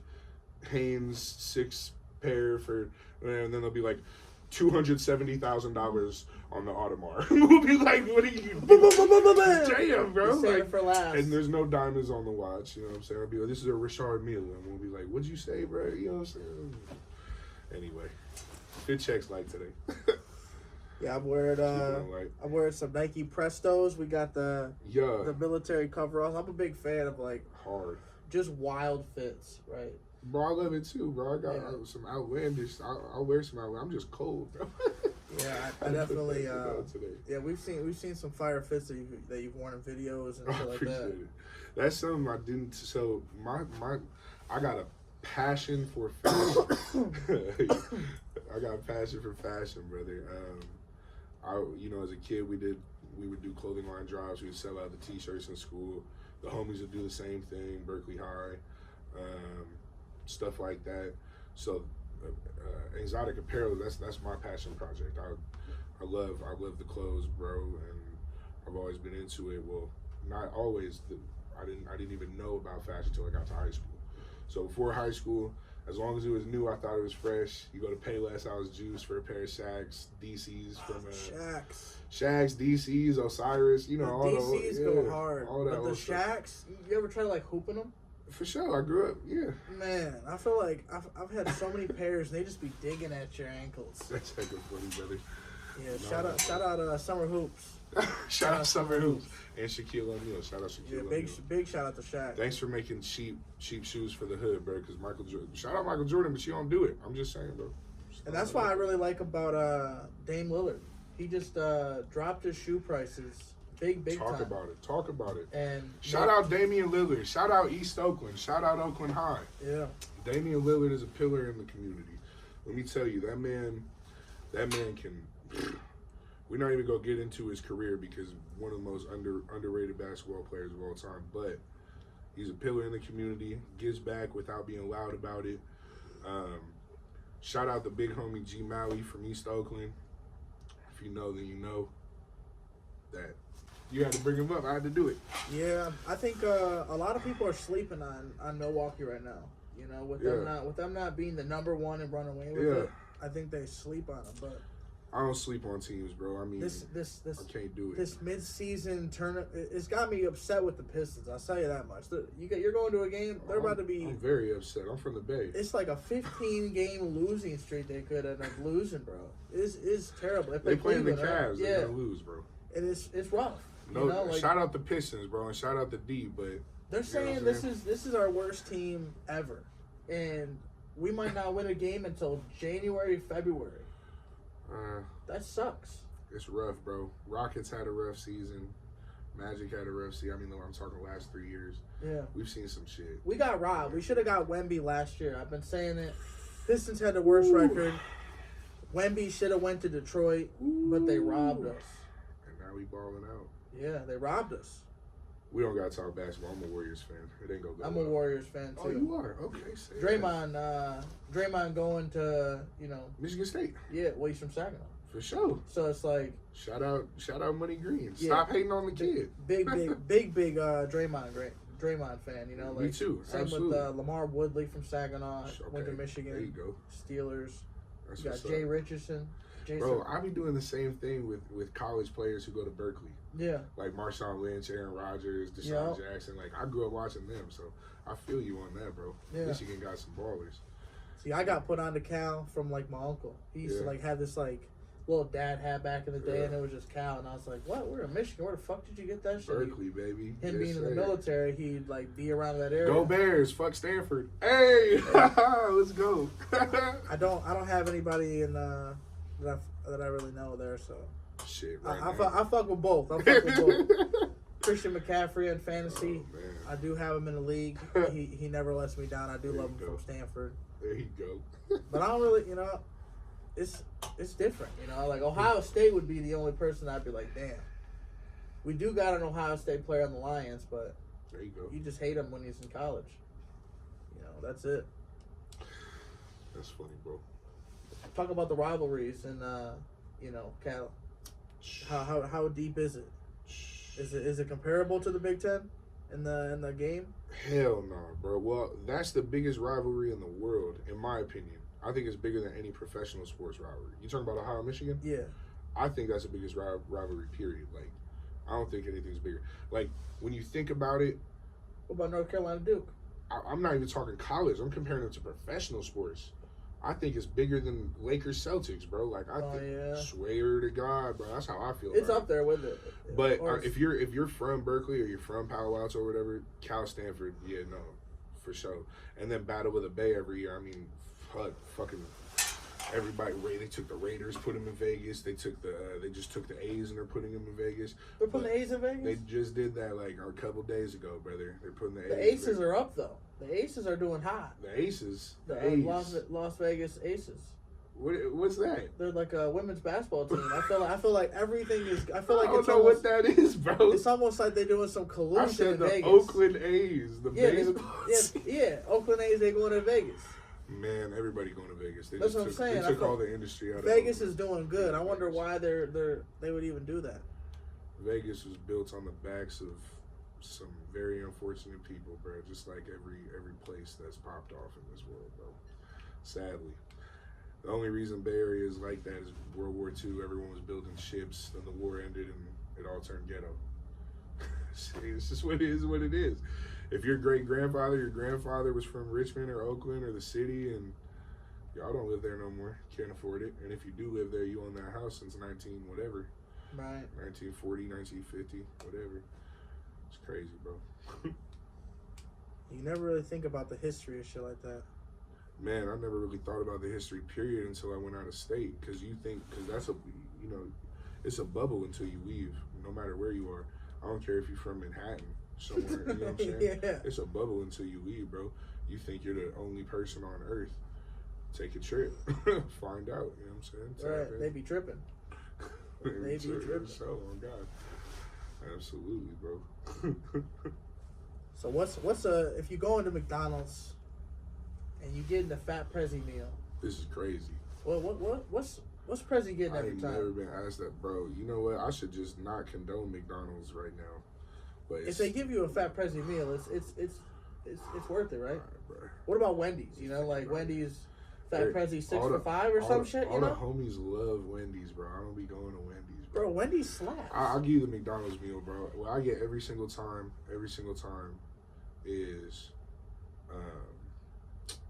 [SPEAKER 2] Hanes, 6 pair for, and then they'll be like, $270,000 on the Audemars. We'll be like, what are you damn, bro?
[SPEAKER 1] Save
[SPEAKER 2] Like,
[SPEAKER 1] it for last.
[SPEAKER 2] and there's no diamonds on the watch. You know what I'm saying? I'll be like, this is a Richard Mille. And we'll be like, what'd you say, bro? You know what I'm saying? Anyway, fit checks like today.
[SPEAKER 1] Yeah, I've wearing some Nike Prestos. We got the military coveralls. I'm a big fan of like
[SPEAKER 2] hard,
[SPEAKER 1] just wild fits, right?
[SPEAKER 2] Bro, I love it too, bro. I got some outlandish. I'll wear some outlandish. I'm just cold, bro.
[SPEAKER 1] Yeah, I definitely. Yeah, we've seen some fire fits that you've worn in videos and shit like that.
[SPEAKER 2] It. That's something I didn't. So I got a passion for fashion. I got a passion for fashion, brother. As a kid, we would do clothing line drives. We'd sell out the T-shirts in school. The homies would do the same thing. Berkeley High. Stuff like that. So exotic apparel, that's my passion project. I love the clothes, bro, and I've always been into it. Well, not always. I didn't even know about fashion until I got to high school. So before high school, as long as it was new, I thought it was fresh. You go to Payless, I was juiced for a pair of Shags, DCs from Shags, DCs, Osiris, all
[SPEAKER 1] DCs go hard.
[SPEAKER 2] All that
[SPEAKER 1] but the Shags, you ever try like hooping them?
[SPEAKER 2] For sure, I grew up, yeah.
[SPEAKER 1] Man, I feel like I've had so many pairs, and they just be digging at your ankles.
[SPEAKER 2] That's like a funny, brother.
[SPEAKER 1] Yeah, shout out Summer Hoops.
[SPEAKER 2] shout out Summer Hoops. And Shaquille O'Neal. Shout out Shaquille O'Neal.
[SPEAKER 1] Big shout out to Shaq.
[SPEAKER 2] Thanks for making cheap shoes for the hood, bro, because Michael Jordan. Shout out Michael Jordan, but you don't do it. I'm just saying, bro.
[SPEAKER 1] And that's why I really like about Dame Lillard. He just dropped his shoe prices. Big
[SPEAKER 2] Talk
[SPEAKER 1] time.
[SPEAKER 2] Talk about it.
[SPEAKER 1] And
[SPEAKER 2] shout out Damian Lillard. Shout out East Oakland. Shout out Oakland High.
[SPEAKER 1] Yeah. Damian
[SPEAKER 2] Lillard is a pillar in the community. Let me tell you, that man can. We're not even gonna get into his career because one of the most underrated basketball players of all time. But he's a pillar in the community. Gives back without being loud about it. Shout out the big homie G Maui from East Oakland. If you know, then you know that. You had to bring him up. I had to do it.
[SPEAKER 1] Yeah, I think a lot of people are sleeping on Milwaukee right now. With them not being the number one and running away with it. I think they sleep on them. But
[SPEAKER 2] I don't sleep on teams, bro. I mean,
[SPEAKER 1] this
[SPEAKER 2] I can't do it.
[SPEAKER 1] This mid-season tournament, it's got me upset with the Pistons. I'll tell you that much. You're going to a game. They're about to be.
[SPEAKER 2] I'm very upset. I'm from the Bay.
[SPEAKER 1] It's like a 15-game losing streak they could end up losing, bro. It's terrible.
[SPEAKER 2] They play the Cavs. They're gonna lose, bro.
[SPEAKER 1] And it's rough.
[SPEAKER 2] No, shout out the Pistons, bro, and shout out the D. But
[SPEAKER 1] they're saying this is our worst team ever, and we might not win a game until January, February. That sucks.
[SPEAKER 2] It's rough, bro. Rockets had a rough season. Magic had a rough season. I mean, I'm talking the last 3 years.
[SPEAKER 1] Yeah.
[SPEAKER 2] We've seen some shit.
[SPEAKER 1] We got robbed. We should have got Wemby last year. I've been saying it. Pistons had the worst record. Wemby should have went to Detroit, but they robbed us.
[SPEAKER 2] And now we balling out.
[SPEAKER 1] Yeah, they robbed us.
[SPEAKER 2] We don't gotta talk basketball. I'm a Warriors fan. It ain't gonna go.
[SPEAKER 1] I'm a Warriors fan too.
[SPEAKER 2] Oh, you are? Okay.
[SPEAKER 1] Draymond going to
[SPEAKER 2] Michigan State.
[SPEAKER 1] Yeah, well, he's from Saginaw.
[SPEAKER 2] For sure.
[SPEAKER 1] So it's like
[SPEAKER 2] shout out Money Green. Stop hating on the kid.
[SPEAKER 1] Big Draymond fan. Like,
[SPEAKER 2] me too.
[SPEAKER 1] Same
[SPEAKER 2] Absolutely.
[SPEAKER 1] with Lamar Woodley from Saginaw. Went to Michigan.
[SPEAKER 2] There you go.
[SPEAKER 1] Steelers.
[SPEAKER 2] That's
[SPEAKER 1] you got Jay Richardson.
[SPEAKER 2] Bro, I be doing the same thing with college players who go to Berkeley.
[SPEAKER 1] Yeah.
[SPEAKER 2] Like Marshawn Lynch, Aaron Rodgers, Deshaun Jackson. Like, I grew up watching them, so I feel you on that, bro.
[SPEAKER 1] Yeah.
[SPEAKER 2] Michigan got some ballers.
[SPEAKER 1] See, I got put on to Cal from, like, my uncle. He used to, have this, little dad hat back in the day, and it was just Cal. And I was like, what? We're in Michigan. Where the fuck did you get that shit?
[SPEAKER 2] Berkeley, baby.
[SPEAKER 1] Him being in the military, he'd, be around that area.
[SPEAKER 2] Go Bears. Fuck Stanford. Hey! Let's go.
[SPEAKER 1] I don't have anybody in that I really know there, so
[SPEAKER 2] shit.
[SPEAKER 1] I fuck with both. Christian McCaffrey in fantasy.
[SPEAKER 2] Oh, man.
[SPEAKER 1] I do have him in the league. He never lets me down. I do love him from Stanford.
[SPEAKER 2] There you go.
[SPEAKER 1] But I don't really, it's different. Like Ohio State would be the only person I'd be like, damn. We do got an Ohio State player on the Lions, but
[SPEAKER 2] there you go.
[SPEAKER 1] You just hate him when he's in college. That's it.
[SPEAKER 2] That's funny, bro.
[SPEAKER 1] Talk about the rivalries in Cali. How deep is it? Is it comparable to the Big Ten in the game?
[SPEAKER 2] Hell no, bro. Well, that's the biggest rivalry in the world, in my opinion. I think it's bigger than any professional sports rivalry. You talking about Ohio, Michigan?
[SPEAKER 1] Yeah.
[SPEAKER 2] I think that's the biggest rivalry, period. Like, I don't think anything's bigger. Like, when you think about it.
[SPEAKER 1] What about North Carolina Duke?
[SPEAKER 2] I'm not even talking college. I'm comparing it to professional sports. I think it's bigger than Lakers Celtics, bro. Like, swear to God, bro. That's how I feel.
[SPEAKER 1] It's up there with it.
[SPEAKER 2] But if you're from Berkeley or you're from Palo Alto or whatever, Cal, Stanford, yeah, no, for sure. And then Battle of the Bay every year. I mean, fucking everybody. They took the Raiders, put them in Vegas. They just took the A's and they're putting them in Vegas.
[SPEAKER 1] They're putting the A's in Vegas?
[SPEAKER 2] They just did that like a couple days ago, brother. They're putting the A's.
[SPEAKER 1] The Aces are up though. The Aces are doing hot.
[SPEAKER 2] The Aces.
[SPEAKER 1] The
[SPEAKER 2] A's.
[SPEAKER 1] Las Vegas Aces.
[SPEAKER 2] What's that?
[SPEAKER 1] They're like a women's basketball team. I feel like everything is. I feel like
[SPEAKER 2] I don't know what that is, bro.
[SPEAKER 1] It's almost like they're doing some collusion
[SPEAKER 2] I said
[SPEAKER 1] in
[SPEAKER 2] the
[SPEAKER 1] Vegas.
[SPEAKER 2] Oakland A's, the baseball.
[SPEAKER 1] Yeah, Oakland A's. They going to Vegas.
[SPEAKER 2] Man, everybody going to Vegas.
[SPEAKER 1] That's what I'm saying.
[SPEAKER 2] They took all the industry out of
[SPEAKER 1] Vegas is doing good. I wonder why they would even do that.
[SPEAKER 2] Vegas was built on the backs of some very unfortunate people, bro. Just like every place that's popped off in this world, bro. Sadly. The only reason Bay Area is like that is World War II. Everyone was building ships. Then the war ended and it all turned ghetto. It's just what it is, what it is. If your grandfather was from Richmond or Oakland or the city and y'all don't live there no more, can't afford it. And if you do live there, you own that house since 1940, 1950, whatever. It's crazy, bro.
[SPEAKER 1] You never really think about the history of shit like that.
[SPEAKER 2] Man, I never really thought about the history, period, until I went out of state. Because that's it's a bubble until you leave, no matter where you are. I don't care if you're from Manhattan, somewhere, you know what I'm saying?
[SPEAKER 1] Yeah.
[SPEAKER 2] It's a bubble until you leave, bro. You think you're the only person on earth. Take a trip. Find out, you know what I'm saying?
[SPEAKER 1] Right, they be tripping. They be tripping.
[SPEAKER 2] So, oh God. Absolutely, bro.
[SPEAKER 1] So what's if you go into McDonald's and you get in the Fat Prezzi meal?
[SPEAKER 2] This is crazy.
[SPEAKER 1] What's Prezzi getting every time?
[SPEAKER 2] I've never been asked that, bro. You know what? I should just not condone McDonald's right now. But
[SPEAKER 1] if they give you a Fat Prezzi meal, it's worth it, right?
[SPEAKER 2] Bro.
[SPEAKER 1] What about Wendy's? You know, like Wendy's Fat Prezzi 6 for $5 or some shit.
[SPEAKER 2] All the homies love Wendy's, bro. I don't be going to Wendy's,
[SPEAKER 1] bro. Wendy's slaps.
[SPEAKER 2] I'll give you the McDonald's meal, bro. What I get every single time is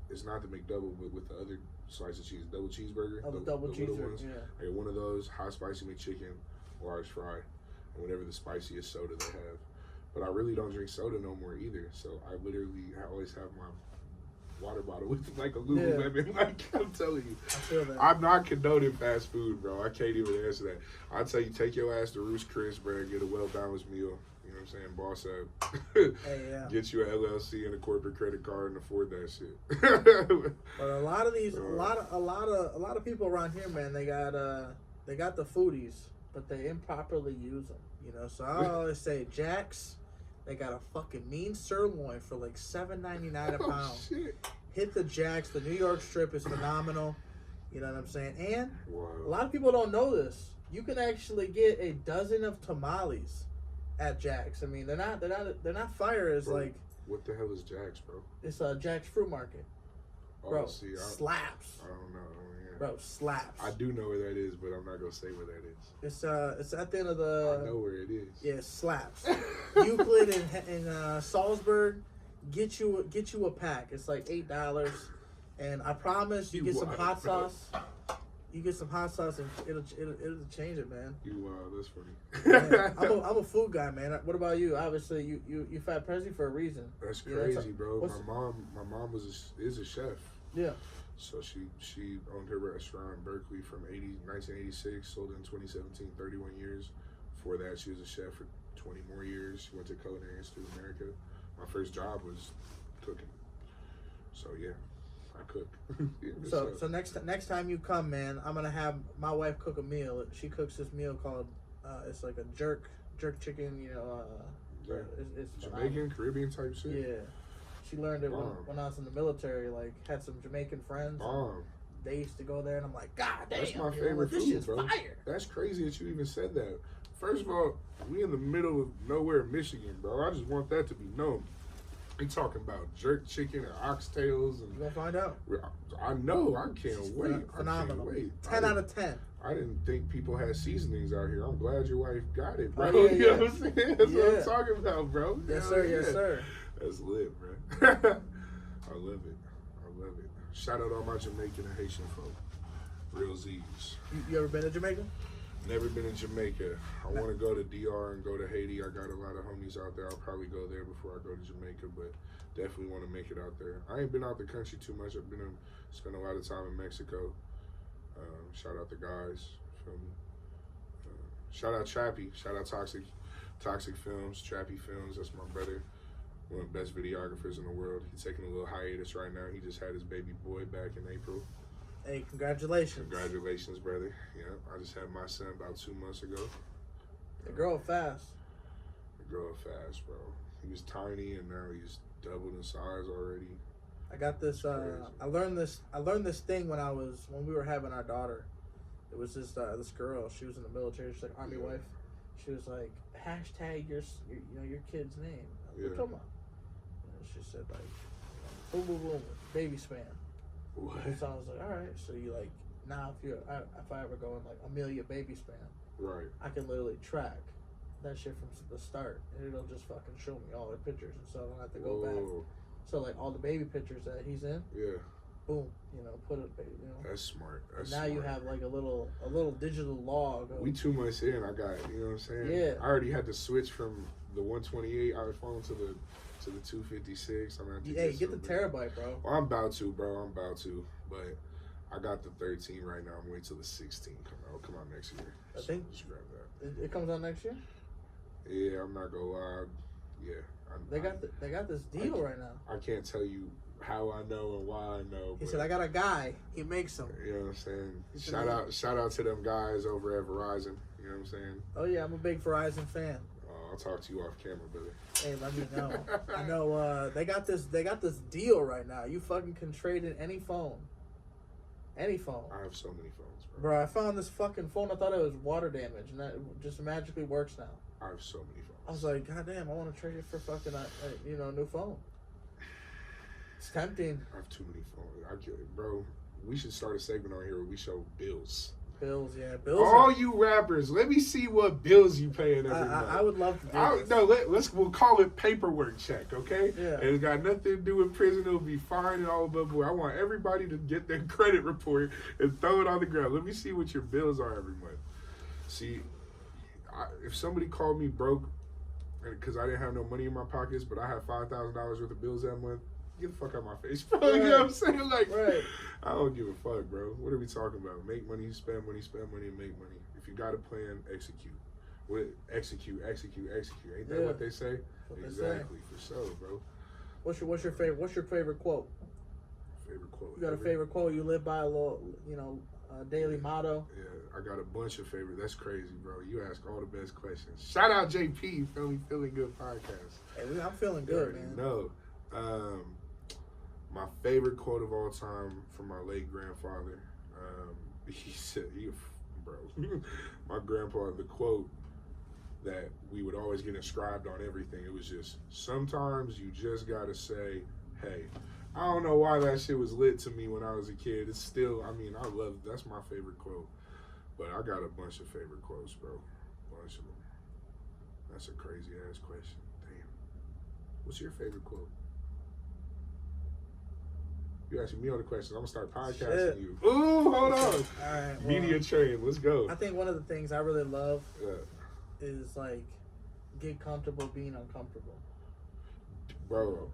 [SPEAKER 2] it's not the McDouble, but with the other slice of cheese, double cheeseburger.
[SPEAKER 1] Oh, the double cheeseburger, yeah.
[SPEAKER 2] I get one of those, hot spicy McChicken, large fry, and whatever the spiciest soda they have. But I really don't drink soda no more either, so I always have my water bottle with like a Lululemon. Yeah. Like, I'm telling you,
[SPEAKER 1] I feel that.
[SPEAKER 2] I'm not condoning fast food, bro. I can't even answer that. I'd tell you, take your ass to Roost Chris, bro, and get a well-balanced meal. You know what I'm saying? Boss up.
[SPEAKER 1] Hey, yeah.
[SPEAKER 2] Get you an LLC and a corporate credit card and afford that shit.
[SPEAKER 1] But a lot of these, a lot of people around here, man, they got the foodies, but they improperly use them. You know, so I always say Jack's. They got a fucking mean sirloin for like $7.99 a pound.
[SPEAKER 2] Shit.
[SPEAKER 1] Hit the Jack's. The New York strip is phenomenal. You know what I'm saying? And
[SPEAKER 2] wow.
[SPEAKER 1] A lot of people don't know this. You can actually get a dozen of tamales at Jack's. I mean, they're not fire as like.
[SPEAKER 2] What the hell is Jack's, bro?
[SPEAKER 1] It's a Jack's Fruit Market. Bro, slaps.
[SPEAKER 2] I don't know. Yeah.
[SPEAKER 1] Bro, slaps.
[SPEAKER 2] I do know where that is, but I'm not gonna say where that is.
[SPEAKER 1] It's at the end of the.
[SPEAKER 2] I know where it is.
[SPEAKER 1] Yeah, slaps. Euclid in Salzburg, get you a pack. It's like $8, and I promise you get some hot sauce. You get some hot sauce and it'll change it, man.
[SPEAKER 2] That's funny.
[SPEAKER 1] Yeah, I'm a food guy, man. What about you? Obviously, you Fat Prezzi for a reason.
[SPEAKER 2] That's crazy, bro. My mom is a chef.
[SPEAKER 1] Yeah.
[SPEAKER 2] So she owned her restaurant in Berkeley from 1986, sold it in 2017, 31 years. Before that, she was a chef for 20 more years. She went to Culinary Institute of America. My first job was cooking. So yeah, I cook. Yeah,
[SPEAKER 1] so next time you come, man, I'm gonna have my wife cook a meal. She cooks this meal called it's like a jerk chicken. You know, it's
[SPEAKER 2] Jamaican, Caribbean type shit.
[SPEAKER 1] Yeah. She learned it when I was in the military. Like, had some Jamaican friends. they used to go there, and I'm like, God damn,
[SPEAKER 2] That's my
[SPEAKER 1] you know,
[SPEAKER 2] favorite
[SPEAKER 1] this
[SPEAKER 2] food,
[SPEAKER 1] shit's
[SPEAKER 2] bro.
[SPEAKER 1] fire.
[SPEAKER 2] That's crazy that you even said that. First of all, we in the middle of nowhere, Michigan, bro. I just want that to be known. We talking about jerk chicken and oxtails, and
[SPEAKER 1] You gonna find out.
[SPEAKER 2] I know. I can't wait.
[SPEAKER 1] Phenomenal.
[SPEAKER 2] I can't wait.
[SPEAKER 1] 10 out of 10.
[SPEAKER 2] I didn't think people had seasonings out here. I'm glad your wife got it, bro.
[SPEAKER 1] Oh, yeah,
[SPEAKER 2] You know what I'm saying? That's what I'm talking about, bro.
[SPEAKER 1] Yes,
[SPEAKER 2] Hell
[SPEAKER 1] sir.
[SPEAKER 2] yeah.
[SPEAKER 1] Yes, sir.
[SPEAKER 2] That's lit, bro. I love it. I love it. Shout out all my Jamaican and Haitian folk. Real Z's.
[SPEAKER 1] You ever been to Jamaica?
[SPEAKER 2] Never been in Jamaica. I want to go to DR and go to Haiti. I got a lot of homies out there. I'll probably go there before I go to Jamaica, but definitely want to make it out there. I ain't been out the country too much. I've been spent a lot of time in Mexico. Shout out the guys. Shout out Trappy. Shout out Toxic Films, Trappy Films. That's my brother. One of the best videographers in the world. He's taking a little hiatus right now. He just had his baby boy back in April.
[SPEAKER 1] Hey, congratulations.
[SPEAKER 2] Congratulations, brother. Yeah, I just had my son about 2 months ago.
[SPEAKER 1] They grow fast.
[SPEAKER 2] They grow fast, bro. He was tiny and now he's doubled in size already.
[SPEAKER 1] I got this. I learned this thing when we were having our daughter. It was this girl. She was in the military. She's like Army wife. She was like hashtag your kid's name. What talking about? She said like boom boom boom Babyspam.
[SPEAKER 2] What?
[SPEAKER 1] So I was like, all right. So you like now if I ever go in like Amelia Babyspam,
[SPEAKER 2] right?
[SPEAKER 1] I can literally track that shit from the start, and it'll just fucking show me all the pictures, and so I don't have to go back. So like all the baby pictures that he's in, boom, put it,
[SPEAKER 2] That's smart. That's
[SPEAKER 1] now
[SPEAKER 2] smart.
[SPEAKER 1] you have like a little digital log.
[SPEAKER 2] We 2 months in, I got, you know what I'm saying?
[SPEAKER 1] Yeah.
[SPEAKER 2] I already had to switch from the 128 iPhone to the 256. I'm gonna have to
[SPEAKER 1] get the terabyte, bro.
[SPEAKER 2] Well, I'm about to, but I got the 13 right now. I'm waiting till the 16 come out next year.
[SPEAKER 1] I think
[SPEAKER 2] just grab that.
[SPEAKER 1] It comes out next year.
[SPEAKER 2] Yeah, I'm not gonna lie. Yeah.
[SPEAKER 1] They got this deal right now.
[SPEAKER 2] I can't tell you how I know and why I know.
[SPEAKER 1] He said, I got a guy. He makes them.
[SPEAKER 2] You know what I'm saying? Shout out to them guys over at Verizon. You know what I'm saying?
[SPEAKER 1] Oh, yeah. I'm a big Verizon fan.
[SPEAKER 2] I'll talk to you off camera, brother.
[SPEAKER 1] Hey, let me know. I know they got this deal right now. You fucking can trade in any phone. Any phone.
[SPEAKER 2] I have so many phones, bro.
[SPEAKER 1] Bro, I found this fucking phone. I thought it was water damage, and that just magically works now.
[SPEAKER 2] I have so many phones.
[SPEAKER 1] I was like, God damn, I want to trade it for fucking, a new phone. It's tempting.
[SPEAKER 2] I have too many phones. Bro, we should start a segment on here where we show bills.
[SPEAKER 1] Bills, yeah. Bills.
[SPEAKER 2] All you rappers, let me see what bills you paying every month.
[SPEAKER 1] I would love to do this.
[SPEAKER 2] No, we'll call it paperwork check, okay?
[SPEAKER 1] Yeah.
[SPEAKER 2] And it's got nothing to do with prison. It'll be fine and all above board. I want everybody to get their credit report and throw it on the ground. Let me see what your bills are every month. See, if somebody called me broke because I didn't have no money in my pockets, but I had $5,000 worth of bills that month, get the fuck out of my face, bro. Right. You know what I'm saying? Like, right. I don't give a fuck, bro. What are we talking about? Make money, spend money, and make money. If you got a plan, execute. Execute. Ain't that what they say? Exactly, for sure, bro.
[SPEAKER 1] What's your favorite quote?
[SPEAKER 2] Favorite quote.
[SPEAKER 1] You got a favorite quote you live by, a little, daily motto?
[SPEAKER 2] Yeah, I got a bunch of favorites. That's crazy, bro. You ask all the best questions. Shout out JP, Feeling Good podcast.
[SPEAKER 1] Hey, I'm feeling good, man.
[SPEAKER 2] No. My favorite quote of all time from my late grandfather. He said, bro, my grandpa, the quote that we would always get inscribed on everything, it was just, sometimes you just gotta say, hey. I don't know why that shit was lit to me when I was a kid. It's still, that's my favorite quote. But I got a bunch of favorite quotes, bro. Bunch of them. That's a crazy ass question. Damn. What's your favorite quote? You asking me all the questions. I'm gonna start podcasting you. Ooh, hold on. All right. Well, media train. Let's go.
[SPEAKER 1] I think one of the things I really love is like get comfortable being uncomfortable.
[SPEAKER 2] Bro,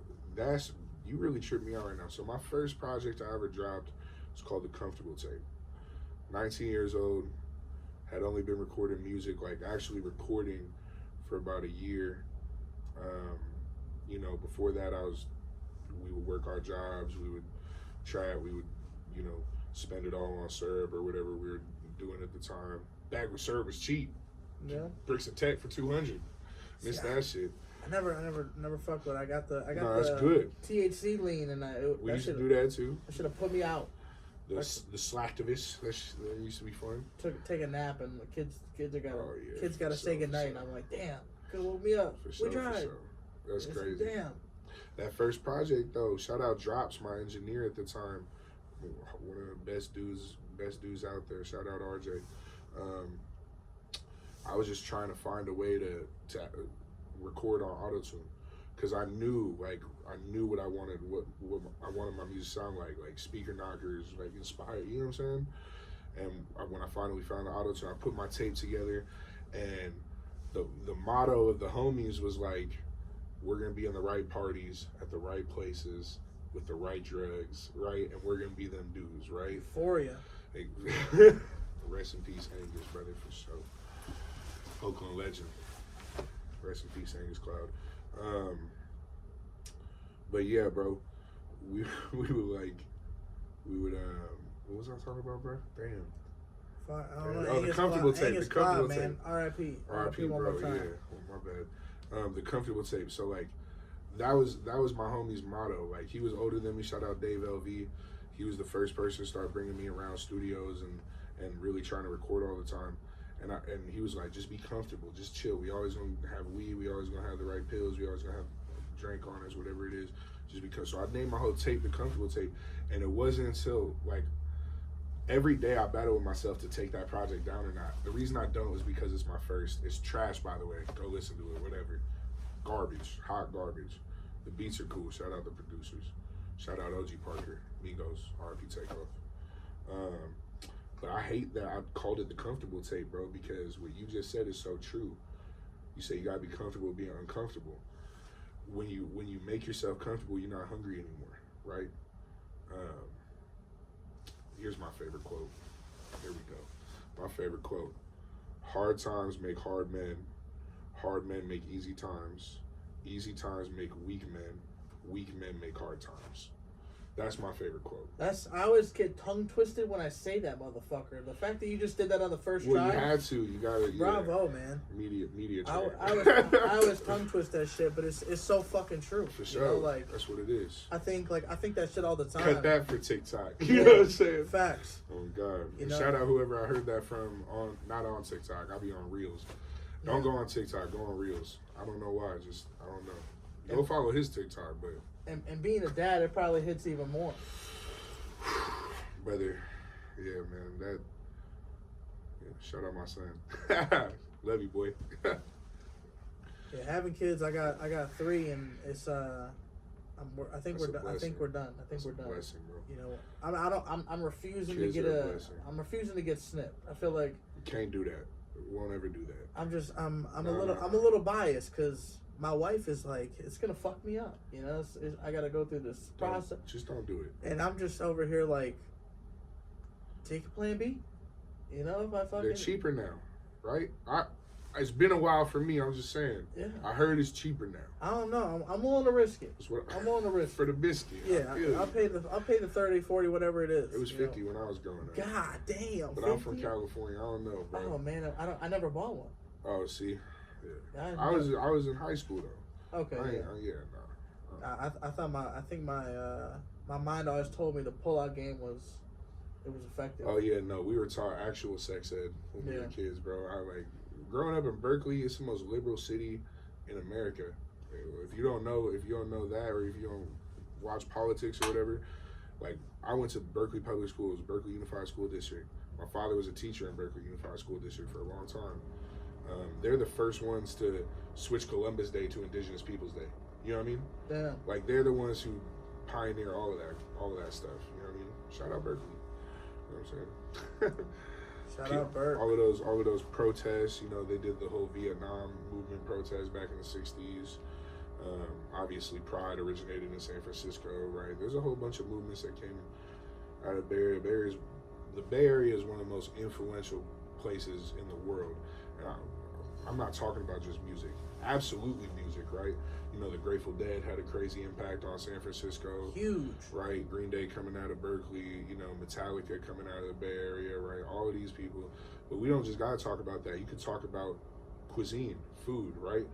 [SPEAKER 2] you really tripped me out right now. So my first project I ever dropped was called The Comfortable Tape. 19 years old, had only been recording music, like actually recording for about a year. Before that we would work our jobs, we would trap, we would, spend it all on syrup or whatever we were doing at the time. Back when syrup was cheap.
[SPEAKER 1] Yeah.
[SPEAKER 2] Bricks and Tech for 200. Missed that shit.
[SPEAKER 1] I never fucked with it. I got
[SPEAKER 2] that's good.
[SPEAKER 1] THC lean, and
[SPEAKER 2] we used to do that too.
[SPEAKER 1] It should have put me out.
[SPEAKER 2] The slacktivists that used to be fun.
[SPEAKER 1] Take a nap and the kids got to say
[SPEAKER 2] sure,
[SPEAKER 1] goodnight. And I'm like, damn, could woke me up.
[SPEAKER 2] For sure,
[SPEAKER 1] we tried.
[SPEAKER 2] for sure. That's crazy.
[SPEAKER 1] Damn.
[SPEAKER 2] That first project though, shout out Drops, my engineer at the time, one of the best dudes out there. Shout out RJ. I was just trying to find a way to record on auto-tune, because I knew what I wanted, what I wanted my music to sound like speaker knockers, like inspired, you know what I'm saying? And when I finally found the auto-tune, I put my tape together, and the motto of the homies was like, we're gonna be in the right parties at the right places with the right drugs, right? And we're gonna be them dudes, right?
[SPEAKER 1] Euphoria.
[SPEAKER 2] Rest in peace, Angus, brother, for sure. Oakland legend. Rest in peace, Angus Cloud. But yeah, bro, we would what was I talking about, bro? Damn.
[SPEAKER 1] Oh,
[SPEAKER 2] the comfortable tape.
[SPEAKER 1] Angus
[SPEAKER 2] The comfortable
[SPEAKER 1] Cloud,
[SPEAKER 2] tape.
[SPEAKER 1] Man. R.I.P.
[SPEAKER 2] R.I.P.
[SPEAKER 1] one
[SPEAKER 2] bro.
[SPEAKER 1] more time.
[SPEAKER 2] Yeah, my bad. The comfortable tape. So like, that was my homie's motto. Like, he was older than me. Shout out Dave LV. He was the first person to start bringing me around studios and really trying to record all the time. And he was like, just be comfortable, just chill. We always gonna have weed. We always gonna have the right pills. We always gonna have drink on us, whatever it is. Just because. So I named my whole tape the comfortable tape. And it wasn't until like every day I battle with myself to take that project down or not. The reason I don't is because it's my first. It's trash, by the way. Go listen to it, whatever. Garbage, hot garbage. The beats are cool. Shout out the producers. Shout out OG Parker, Migos, RP Takeoff. But I hate that I called it the comfortable tape, bro, because what you just said is so true. You say you gotta be comfortable being uncomfortable. When you make yourself comfortable, you're not hungry anymore, right? Here's my favorite quote. Here we go. My favorite quote. Hard times make hard men. Hard men make easy times. Easy times make weak men. Weak men make hard times. That's my favorite quote.
[SPEAKER 1] I always get tongue twisted when I say that, motherfucker. The fact that you just did that on the first try.
[SPEAKER 2] Well, you had to. You gotta.
[SPEAKER 1] Bravo, man.
[SPEAKER 2] Media.
[SPEAKER 1] I always tongue twist that shit, but it's so fucking true.
[SPEAKER 2] For sure.
[SPEAKER 1] You know, like,
[SPEAKER 2] that's what it is.
[SPEAKER 1] I think that shit all the time.
[SPEAKER 2] Cut that for TikTok. You know what I'm saying?
[SPEAKER 1] Facts.
[SPEAKER 2] Oh God.
[SPEAKER 1] You know?
[SPEAKER 2] Shout out whoever I heard that from not on TikTok. I'll be on Reels. Don't go on TikTok. Go on Reels. I don't know why. I don't know. Go follow his TikTok, but.
[SPEAKER 1] And being a dad, it probably hits even more.
[SPEAKER 2] Brother, yeah, man, shout out my son. Love you, boy.
[SPEAKER 1] Yeah, having kids, I got 3, and it's I think we're done. I think we're done.
[SPEAKER 2] Blessing, bro.
[SPEAKER 1] You know, I'm refusing to get I'm refusing to get snipped. I feel like
[SPEAKER 2] you can't do that. We won't ever do that.
[SPEAKER 1] I'm a little biased because my wife is like, it's gonna fuck me up, you know. I gotta go through this process.
[SPEAKER 2] Just don't do it.
[SPEAKER 1] And I'm just over here like, take a plan B. You know, if I fucking.
[SPEAKER 2] They're cheaper now, right? It's been a while for me. I'm just saying.
[SPEAKER 1] Yeah.
[SPEAKER 2] I heard it's cheaper now.
[SPEAKER 1] I don't know. I'm willing to risk it. I'm willing to risk
[SPEAKER 2] for the biscuit.
[SPEAKER 1] Yeah, I'll pay the 30, 40, whatever it is.
[SPEAKER 2] It was 50 when I was growing up.
[SPEAKER 1] God damn.
[SPEAKER 2] But
[SPEAKER 1] 50?
[SPEAKER 2] I'm from California. I don't know, bro.
[SPEAKER 1] Oh man, I never bought one.
[SPEAKER 2] Oh, see. Yeah. I was in high school though.
[SPEAKER 1] Okay. I think my mind always told me the pullout game was effective.
[SPEAKER 2] Oh yeah, no, we were taught actual sex ed when we were kids, bro. Growing up in Berkeley, it's the most liberal city in America. If you don't know that, or if you don't watch politics or whatever, like, I went to Berkeley Public Schools, Berkeley Unified School District. My father was a teacher in Berkeley Unified School District for a long time. They're the first ones to switch Columbus Day to Indigenous Peoples Day. You know what I mean?
[SPEAKER 1] Damn.
[SPEAKER 2] Like, they're the ones who pioneer all of that stuff. You know what I mean? Shout out Berkeley. You know what I'm saying?
[SPEAKER 1] Shout out Berk.
[SPEAKER 2] All of those protests. You know, they did the whole Vietnam movement protest back in the '60s. Obviously, Pride originated in San Francisco, right? There's a whole bunch of movements that came out of Bay Area. The Bay Area is one of the most influential places in the world. And I'm not talking about just music. Absolutely music, right? You know, the Grateful Dead had a crazy impact on San Francisco.
[SPEAKER 1] Huge.
[SPEAKER 2] Right? Green Day coming out of Berkeley, you know, Metallica coming out of the Bay Area, right? All of these people. But we don't just gotta talk about that. You could talk about cuisine, food, right?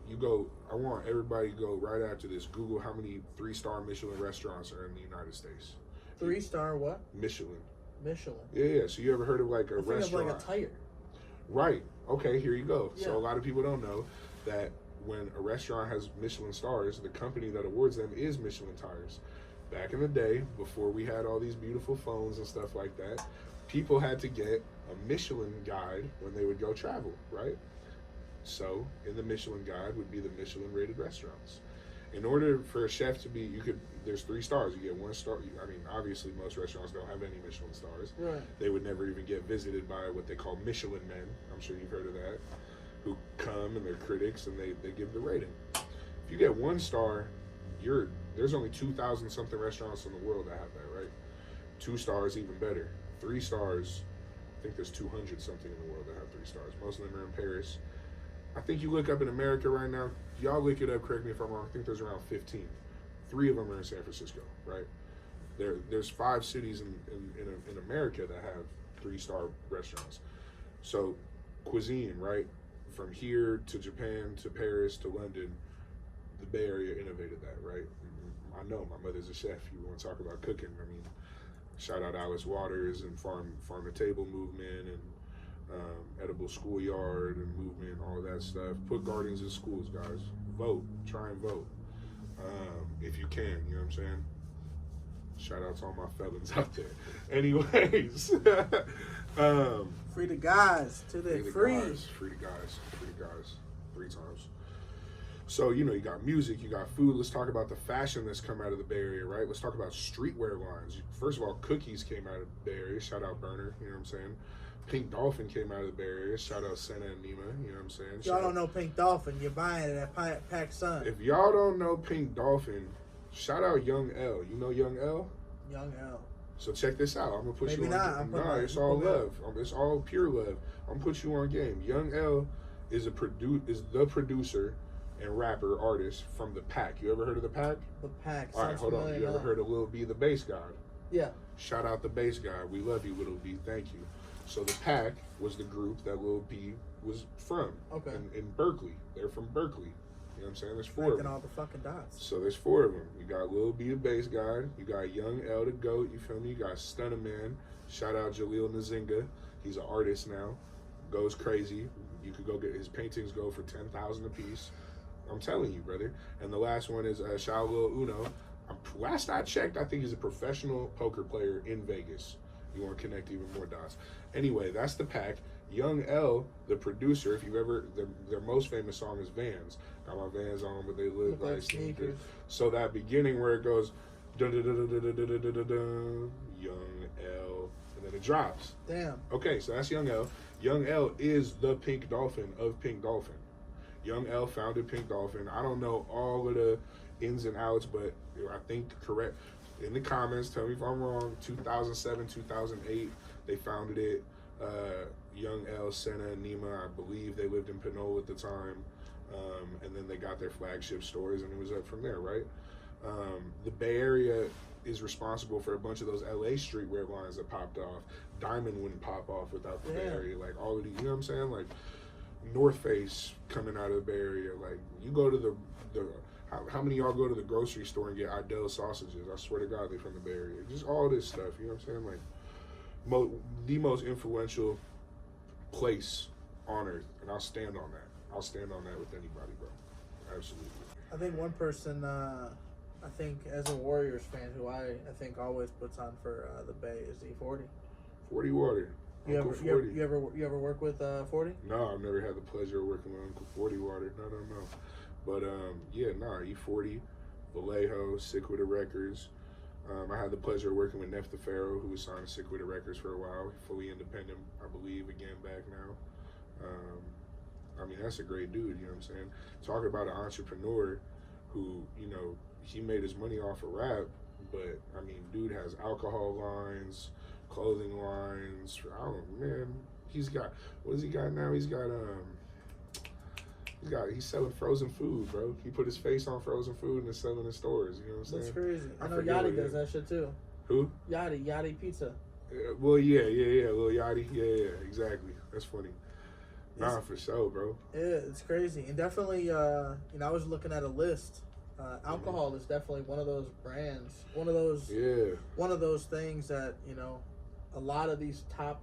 [SPEAKER 2] I want everybody to go right after this, Google how many 3-star Michelin restaurants are in the United States.
[SPEAKER 1] 3-star what?
[SPEAKER 2] Michelin.
[SPEAKER 1] Michelin.
[SPEAKER 2] Yeah. So you ever heard of like a
[SPEAKER 1] Think
[SPEAKER 2] restaurant?
[SPEAKER 1] of like a tire.
[SPEAKER 2] Right. Okay, here you go.
[SPEAKER 1] Yeah.
[SPEAKER 2] So a lot of people don't know that when a restaurant has Michelin stars, the company that awards them is Michelin Tires. Back in the day, before we had all these beautiful phones and stuff like that, people had to get a Michelin guide when they would go travel, right? So in the Michelin guide would be the Michelin rated restaurants. In order for a chef to be, there's 3 stars. You get 1 star. I mean, obviously most restaurants don't have any Michelin stars.
[SPEAKER 1] Right.
[SPEAKER 2] They would never even get visited by what they call Michelin men. I'm sure you've heard of that. Who come and they're critics and they give the rating. If you get 1 star, there's only 2,000 something restaurants in the world that have that, right? 2 stars, even better. 3 stars, I think there's 200 something in the world that have 3 stars. Most of them are in Paris. I think you look up in America right now, y'all look it up, correct me if I'm wrong, I think there's around 15. 3 of them are in San Francisco, right? There's 5 cities in America that have 3-star restaurants. So cuisine, right? From here to Japan to Paris to London, the Bay Area innovated that, right? I know my mother's a chef. You want to talk about cooking? I mean, shout out Alice Waters and farm to table movement and edible schoolyard and movement, all that stuff. Put gardens in schools, guys. Vote. Try and vote if you can. You know what I'm saying? Shout out to all my felons out there. Anyways,
[SPEAKER 1] free the guys till they're free.
[SPEAKER 2] Free the guys. 3 times. So, you got music, you got food. Let's talk about the fashion that's come out of the Bay Area, right? Let's talk about streetwear lines. First of all, cookies came out of the Bay Area. Shout out Burner, you know what I'm saying? Pink Dolphin came out of the Bay Area. Shout out Senna and Nima, you know what I'm saying?
[SPEAKER 1] Y'all don't know Pink Dolphin, you're buying it at Pac Sun.
[SPEAKER 2] If y'all don't know Pink Dolphin, shout out Young L. You know Young L?
[SPEAKER 1] Young L.
[SPEAKER 2] So check this out. I'm gonna put
[SPEAKER 1] Maybe
[SPEAKER 2] you on.
[SPEAKER 1] not.
[SPEAKER 2] Nah, it's all love. It's all pure love. I'm gonna put you on game. Young L is the producer and rapper artist from the Pack. You ever heard of the Pack?
[SPEAKER 1] The Pack.
[SPEAKER 2] All right, hold on. You ever heard of Lil B, the bass guy?
[SPEAKER 1] Yeah.
[SPEAKER 2] Shout out the bass guy. We love you, Lil B. Thank you. So the Pack was the group that Lil B was from.
[SPEAKER 1] Okay.
[SPEAKER 2] In Berkeley. They're from Berkeley. You know what I'm saying? There's 4 of them.
[SPEAKER 1] All the fucking dots.
[SPEAKER 2] So there's 4 of them. You got Lil B, the bass guy. You got Young L, the GOAT. You feel me? You got Stunner Man. Shout out Jaleel Nzinga. He's an artist now. Goes crazy. You could go get his paintings. Go for $10,000 a piece. I'm telling you, brother. And the last one is shout out Lil Uno. Last I checked, I think he's a professional poker player in Vegas. You want to connect even more dots. Anyway, that's the Pack. Young L, the producer, if you've ever, their most famous song is Vans. Got my Vans on, but they look like sneakers. So that beginning where it goes, dun dun dun dun dun dun dun dun dun, Young L, and then it drops.
[SPEAKER 1] Damn.
[SPEAKER 2] Okay, so that's Young L. Young L is the Pink Dolphin of Pink Dolphin. Young L founded Pink Dolphin. I don't know all of the ins and outs, but I think correct. In the comments, tell me if I'm wrong. 2007, 2008, they founded it. Young L, Senna, and Nima, I believe they lived in Pinole at the time. And then they got their flagship stores, and it was up from there, right? The Bay Area is responsible for a bunch of those LA streetwear lines that popped off. Diamond wouldn't pop off without the Bay Area. Like all of these, you know what I'm saying? Like North Face coming out of the Bay Area. Like you go to the how many of y'all go to the grocery store and get Idell sausages? I swear to God, they're from the Bay Area. Just all this stuff, you know what I'm saying? Like the most influential place on earth, and I'll stand on that. I'll stand on that with anybody, bro. Absolutely.
[SPEAKER 1] I think one person, I think as a Warriors fan, who I think always puts on for the Bay is E40.
[SPEAKER 2] 40 Water.
[SPEAKER 1] You ever work with 40?
[SPEAKER 2] No, I've never had the pleasure of working with Uncle 40 Water. No. But E40, Vallejo, Sick With It Records. I had the pleasure of working with Neff the Pharaoh, who was signed to Sick With It Records for a while, fully independent, I believe, again back now. I mean, that's a great dude, you know what I'm saying? Talking about an entrepreneur who, you know, he made his money off of rap, but, I mean, dude has alcohol lines, clothing lines, man, he's got, what does he got now? He's selling frozen food, bro. He put his face on frozen food and is selling in stores, you know what I'm saying?
[SPEAKER 1] That's crazy. I know Yachty does that shit too.
[SPEAKER 2] Who?
[SPEAKER 1] Yachty Pizza.
[SPEAKER 2] Well, yeah, Lil Yachty, yeah, exactly. That's funny. Nah, for sure, bro.
[SPEAKER 1] Yeah, it's crazy. And definitely, I was looking at a list alcohol is definitely one of those brands, one of those things that, you know, a lot of these top,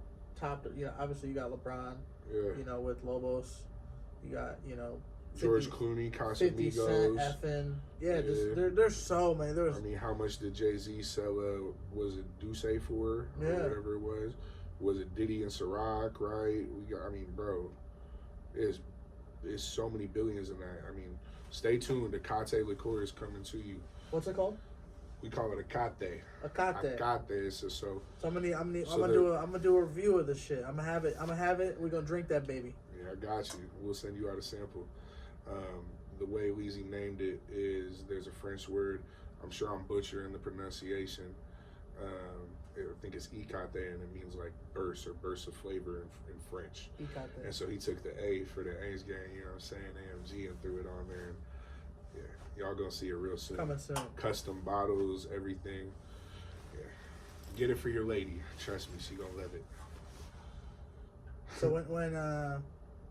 [SPEAKER 1] you know, obviously you got LeBron, you know, with Lobos, you got, you know,
[SPEAKER 2] George Clooney,
[SPEAKER 1] 50 Cent,
[SPEAKER 2] Casamigos.
[SPEAKER 1] effing, just there's so many.
[SPEAKER 2] I mean, how much did Jay-Z sell? Was it Duce for? Or whatever it was. Was it Diddy and Ciroc? Right? We got. I mean, bro, it's so many billions in that. I mean, stay tuned. The Cate liqueur is coming to you.
[SPEAKER 1] What's it called?
[SPEAKER 2] We call it a Cate.
[SPEAKER 1] A Cate.
[SPEAKER 2] So I'm
[SPEAKER 1] gonna do a review of this shit. I'm gonna have it. We're gonna drink that baby.
[SPEAKER 2] Yeah, I got you. We'll send you out a sample. The way Leezy named it is there's a French word. I'm sure I'm butchering the pronunciation. I think it's Icate, and it means like burst or burst of flavor in French.
[SPEAKER 1] Icate. And
[SPEAKER 2] so he took the A for the A's gang, you know what I'm saying, AMG, and threw it on there. And yeah, y'all gonna see it real soon.
[SPEAKER 1] Coming soon.
[SPEAKER 2] Custom bottles, everything. Yeah, get it for your lady. Trust me, she gonna love it.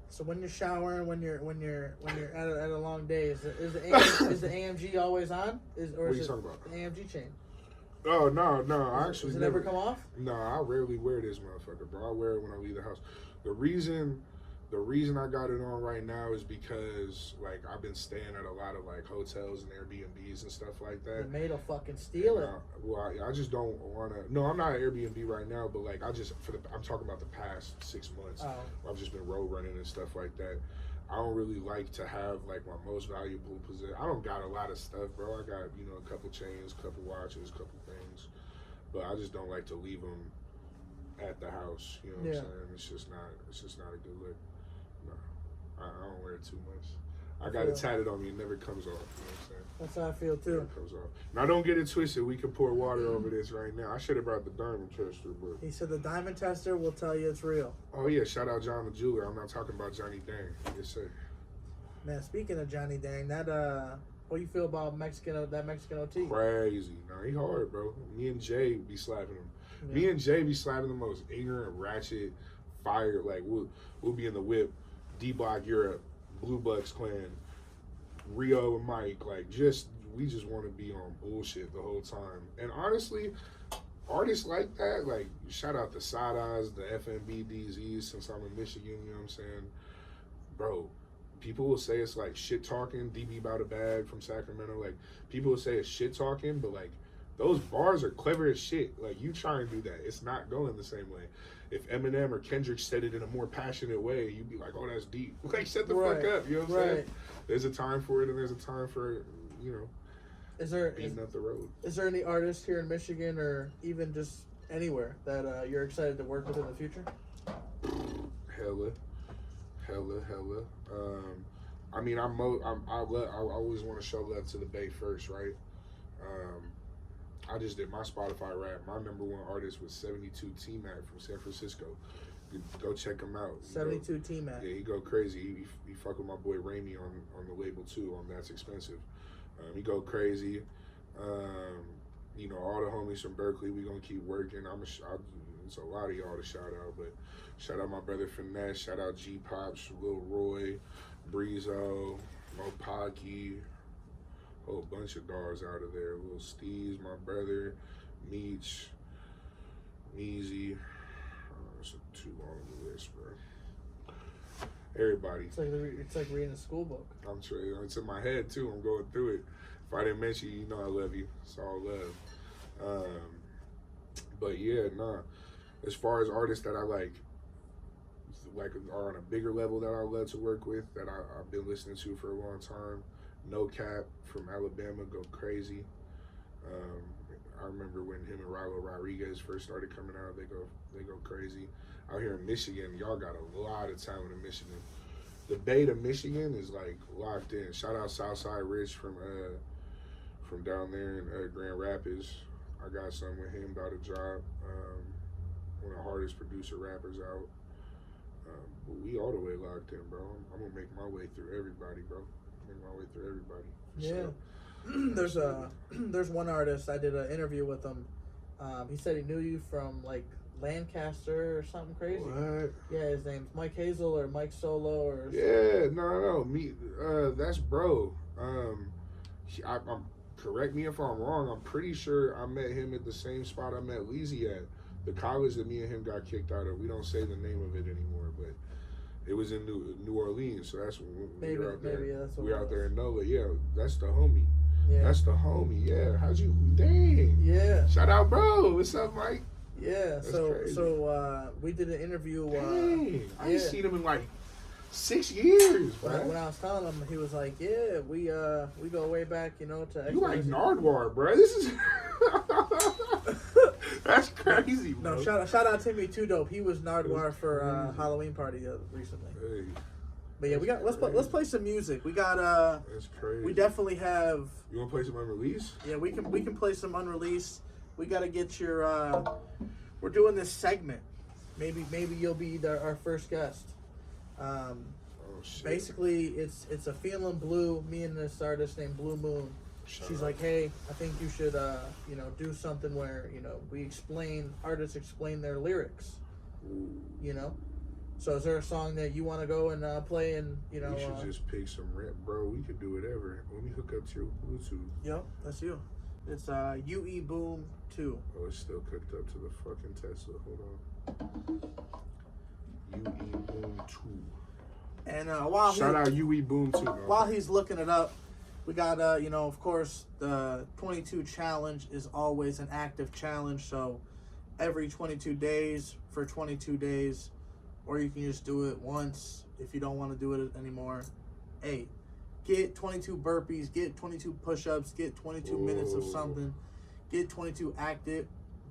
[SPEAKER 1] So when you're showering, when you're at a long day, is the AMG always on?
[SPEAKER 2] What are you talking about?
[SPEAKER 1] The AMG chain.
[SPEAKER 2] Oh no! I actually
[SPEAKER 1] does it never come off?
[SPEAKER 2] No, I rarely wear this motherfucker, bro. I wear it when I leave the house. The reason I got it on right now is because like I've been staying at a lot of like hotels and Airbnbs and stuff like that.
[SPEAKER 1] The maid will fucking steal it.
[SPEAKER 2] I just don't want to. No, I'm not at Airbnb right now, but like I'm talking about the past 6 months. I've just been road running and stuff like that. I don't really like to have like my most valuable possession. I don't got a lot of stuff, bro. I got, you know, a couple chains, a couple watches, a couple things, but I just don't like to leave them at the house. You know what I'm saying? It's just not a good look. No, I don't wear it too much. I got it tatted on me. It never comes off. You know what I'm saying?
[SPEAKER 1] That's how I feel too.
[SPEAKER 2] It comes off. Now don't get it twisted. We can pour water over this right now. I should have brought the diamond tester, but
[SPEAKER 1] he said the diamond tester will tell you it's real.
[SPEAKER 2] Oh yeah, shout out John the jeweler. I'm not talking about Johnny Dang. Yes sir.
[SPEAKER 1] Man, speaking of Johnny Dang, what do you feel about that Mexican OT?
[SPEAKER 2] Crazy. Nah, he hard, bro. Me and Jay be slapping him. Yeah. Me and Jay be slapping the most ignorant, ratchet, fire. Like we'll be in the whip, D-Block Europe, Blue Bucks Clan, Rio and Mike, like we just want to be on bullshit the whole time. And honestly, artists like that, like shout out the Side-Eyes, the FNB DZs, since I'm in Michigan, you know what I'm saying? Bro, people will say it's like shit talking, DB about a bag from Sacramento, like people will say it's shit talking, but like those bars are clever as shit. Like you try and do that, it's not going the same way. If Eminem or Kendrick said it in a more passionate way, you'd be like, oh, that's deep. Like, shut the fuck up, you know what I'm saying? There's a time for it, and there's a time for, you know, beating up the road.
[SPEAKER 1] Is there any artists here in Michigan or even just anywhere that you're excited to work with in the future?
[SPEAKER 2] Hella. I mean, I always want to show love to the Bay first, right? I just did my Spotify rap. My #1 artist was 72 T-Mac from San Francisco. Go check him out.
[SPEAKER 1] 72 T-Mac.
[SPEAKER 2] Yeah, he go crazy. He fuck with my boy Raimi on the label too. On That's Expensive. He go crazy. You know, all the homies from Berkeley, we gonna keep working. It's a lot of y'all to shout out, but shout out my brother Finesse. Shout out G Pops, Lil Roy, Breezo, Mopaki. Whole bunch of dogs out of there. Little Steez, my brother, Meech, Meezy. It's too long of a list, bro. Everybody.
[SPEAKER 1] It's like reading a school book.
[SPEAKER 2] I'm sure it's in my head too. I'm going through it. If I didn't mention you, you know I love you. It's all love. But yeah, nah. As far as artists that I like are on a bigger level that I love to work with, that I've been listening to for a long time. No Cap from Alabama, go crazy. I remember when him and Rilo Rodriguez first started coming out, they go crazy. Out here in Michigan, y'all got a lot of talent in Michigan. The Bay to Michigan is like locked in. Shout out Southside Rich from down there in Grand Rapids. I got something with him about a job. One of the hardest producer rappers out. But we all the way locked in, bro. I'm gonna make my way through everybody, bro.
[SPEAKER 1] Yeah. There's one artist, I did an interview with him. He said he knew you from like Lancaster or something crazy.
[SPEAKER 2] What?
[SPEAKER 1] Yeah, his name's Mike Hazel or Mike Solo or something.
[SPEAKER 2] Yeah, no, me. That's bro. I'm correct me if I'm wrong. I'm pretty sure I met him at the same spot I met Leezy at. The college that me and him got kicked out of. We don't say the name of it anymore, but it was in New Orleans. So that's when we were out there.
[SPEAKER 1] Maybe, yeah, that's what
[SPEAKER 2] we
[SPEAKER 1] it
[SPEAKER 2] were out
[SPEAKER 1] was.
[SPEAKER 2] there in NOLA. Yeah, that's the homie.
[SPEAKER 1] Yeah.
[SPEAKER 2] That's the homie. Yeah. How'd you? Dang.
[SPEAKER 1] Yeah.
[SPEAKER 2] Shout out, bro. What's up, Mike?
[SPEAKER 1] Yeah.
[SPEAKER 2] That's
[SPEAKER 1] So
[SPEAKER 2] crazy.
[SPEAKER 1] we did an interview.
[SPEAKER 2] Dang. I ain't
[SPEAKER 1] yeah.
[SPEAKER 2] seen him in like 6 years, bro.
[SPEAKER 1] When I was telling him, he was like, "Yeah, we go way back, you know, to."
[SPEAKER 2] You like Narduar, bro? This is that's crazy, bro.
[SPEAKER 1] No, shout out Timmy Too Dope. He was Narduar for Halloween party recently.
[SPEAKER 2] Hey,
[SPEAKER 1] But yeah, we got let's play some music. We got
[SPEAKER 2] that's crazy.
[SPEAKER 1] we definitely have.
[SPEAKER 2] You want to play some unreleased?
[SPEAKER 1] Yeah, we can play some unreleased. We gotta get your. We're doing this segment. Maybe you'll be our first guest.
[SPEAKER 2] Oh shit.
[SPEAKER 1] Basically, it's a Feelin Blue. Me and this artist named Blumoon. She's like, hey, I think you should do something where artists explain their lyrics.
[SPEAKER 2] Ooh.
[SPEAKER 1] You know. So is there a song that you want to go and play and
[SPEAKER 2] We should just pick some rap, bro. We could do whatever. Let me hook up to your Bluetooth.
[SPEAKER 1] Yep, that's you. It's UE Boom 2.
[SPEAKER 2] Oh, it's still hooked up to the fucking Tesla. Hold on. UE Boom 2.
[SPEAKER 1] And
[SPEAKER 2] Shout out UE Boom 2.
[SPEAKER 1] while he's looking it up, we got of course the 22 challenge is always an active challenge. So every 22 days for 22 days, or you can just do it once if you don't want to do it anymore. Hey, get 22 burpees, get 22 push-ups, get 22 minutes of something, get 22 active.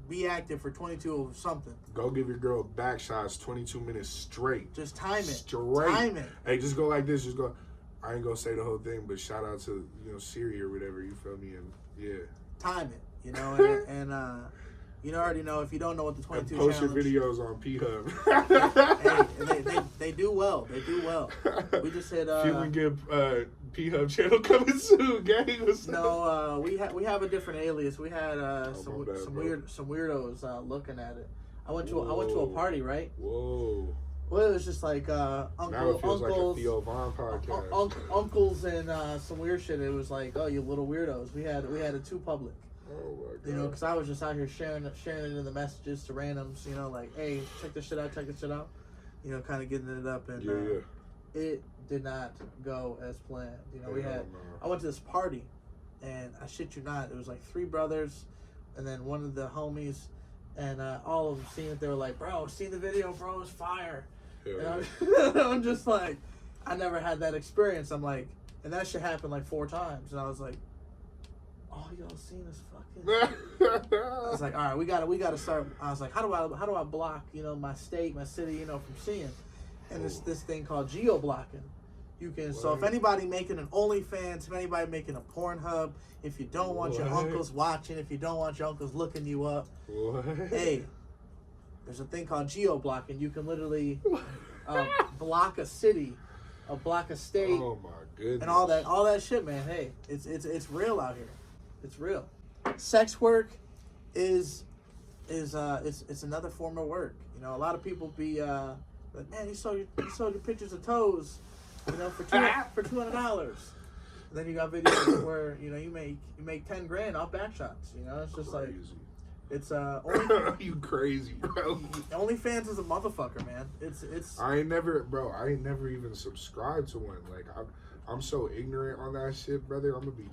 [SPEAKER 1] Be active for 22 of something.
[SPEAKER 2] Go give your girl back shots 22 minutes straight.
[SPEAKER 1] Just time it.
[SPEAKER 2] Straight.
[SPEAKER 1] Time it.
[SPEAKER 2] Hey, just go like this. Just go. I ain't gonna say the whole thing, but shout out to Siri or whatever. You feel me? And yeah.
[SPEAKER 1] Time it. And you already know if you don't know what the 22
[SPEAKER 2] and post
[SPEAKER 1] challenge.
[SPEAKER 2] your videos on P-Hub.
[SPEAKER 1] Hey, they do well. They do well. We just hit
[SPEAKER 2] Feeling good. P-Hub channel coming soon, gang. What's up?
[SPEAKER 1] No, we have a different alias. We had some
[SPEAKER 2] bad,
[SPEAKER 1] some weirdos looking at it. I went to a party, right?
[SPEAKER 2] Whoa.
[SPEAKER 1] Well, it was just like
[SPEAKER 2] Now it feels like a Theo Von podcast.
[SPEAKER 1] Uncles and some weird shit. It was like, oh, you little weirdos. We had it too public.
[SPEAKER 2] Oh my god.
[SPEAKER 1] Because I was just out here sharing it in the messages to randoms. Like, hey, check this shit out. Kind of getting it up, and it did not go as planned. I went to this party, and I shit you not, it was like 3 brothers, and then one of the homies, and all of them seen it. They were like, bro, seen the video, bro, it's fire. And I'm just like, I never had that experience. I'm like, and that shit happened like 4 times, and I was like, all y'all seen is fucking. I was like, all right, we gotta start. I was like, how do I block my state, my city, from seeing? And it's this thing called geo blocking. You can. So if anybody making an OnlyFans, if anybody making a Pornhub, if you don't want your uncles watching, if you don't want your uncles looking you up, hey, there's a thing called geo blocking. You can literally block a city, block a state.
[SPEAKER 2] Oh my goodness.
[SPEAKER 1] And all that shit, man. Hey, it's real out here. It's real. Sex work is it's another form of work. A lot of people be like, man, you sold your pictures of toes, for $200. And then you got videos where you make 10 grand off back shots. It's just
[SPEAKER 2] crazy.
[SPEAKER 1] Like it's only
[SPEAKER 2] you crazy, bro.
[SPEAKER 1] OnlyFans is a motherfucker, man. It's
[SPEAKER 2] I ain't never even subscribed to one. Like I'm so ignorant on that shit, brother. I'm gonna be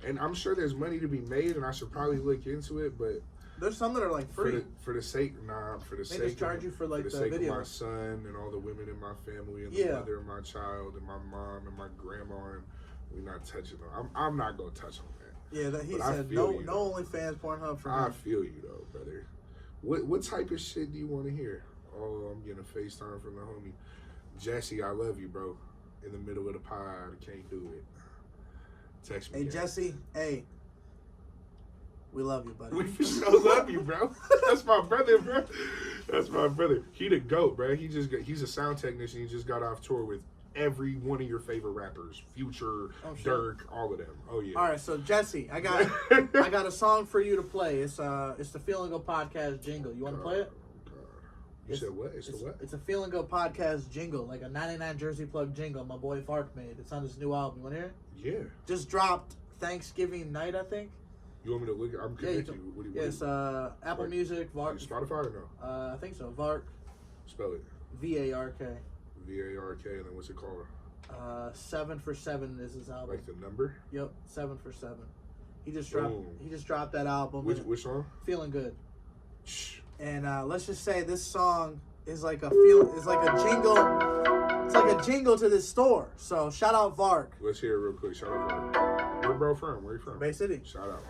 [SPEAKER 2] and I'm sure there's money to be made, and I should probably look into it, but
[SPEAKER 1] there's some that are like free.
[SPEAKER 2] For the sake
[SPEAKER 1] they just charge you for like
[SPEAKER 2] the
[SPEAKER 1] the
[SPEAKER 2] sake
[SPEAKER 1] video.
[SPEAKER 2] of my son and all the women in my family and the mother of my child and my mom and my grandma, and we're not touching them. I'm not gonna touch on that.
[SPEAKER 1] Yeah, he
[SPEAKER 2] but
[SPEAKER 1] said no OnlyFans, Pornhub for him.
[SPEAKER 2] I feel you though, brother. What type of shit do you want to hear? Oh, I'm getting a FaceTime from the homie. Jesse, I love you, bro. In the middle of the pod, I can't do it. Text me.
[SPEAKER 1] Hey, Jesse. Hey. We love you, buddy.
[SPEAKER 2] We for sure love you, bro. That's my brother, bro. That's my brother. He the GOAT, bro. He's a sound technician. He just got off tour with every one of your favorite rappers. Future, Berk, all of them. Oh yeah.
[SPEAKER 1] All right, so Jesse, I got a song for you to play. It's the Feelin Good podcast jingle. You want to play it?
[SPEAKER 2] You said what? It's the what?
[SPEAKER 1] It's a Feelin Good podcast jingle, like a 99 Jersey Plug jingle my boy Fark made. It's on his new album. You want to hear it?
[SPEAKER 2] Yeah.
[SPEAKER 1] Just dropped Thanksgiving night, I think.
[SPEAKER 2] You want me to look? I'm connecting you. What do you?
[SPEAKER 1] Yes, Apple Music, Vark.
[SPEAKER 2] Spotify or no?
[SPEAKER 1] I think so. Vark.
[SPEAKER 2] Spell it.
[SPEAKER 1] V-A-R-K.
[SPEAKER 2] V-A-R-K, and then what's it called?
[SPEAKER 1] 7 for 7 is his album.
[SPEAKER 2] Like the number?
[SPEAKER 1] Yep, 7 for 7. He just dropped that album.
[SPEAKER 2] Which song?
[SPEAKER 1] Feeling Good. Shh. And let's just say this song is like a jingle. It's like a jingle to this store. So shout out Vark.
[SPEAKER 2] Let's hear it real quick. Shout out Vark. Where bro from? Where you from?
[SPEAKER 1] Bay City.
[SPEAKER 2] Shout out.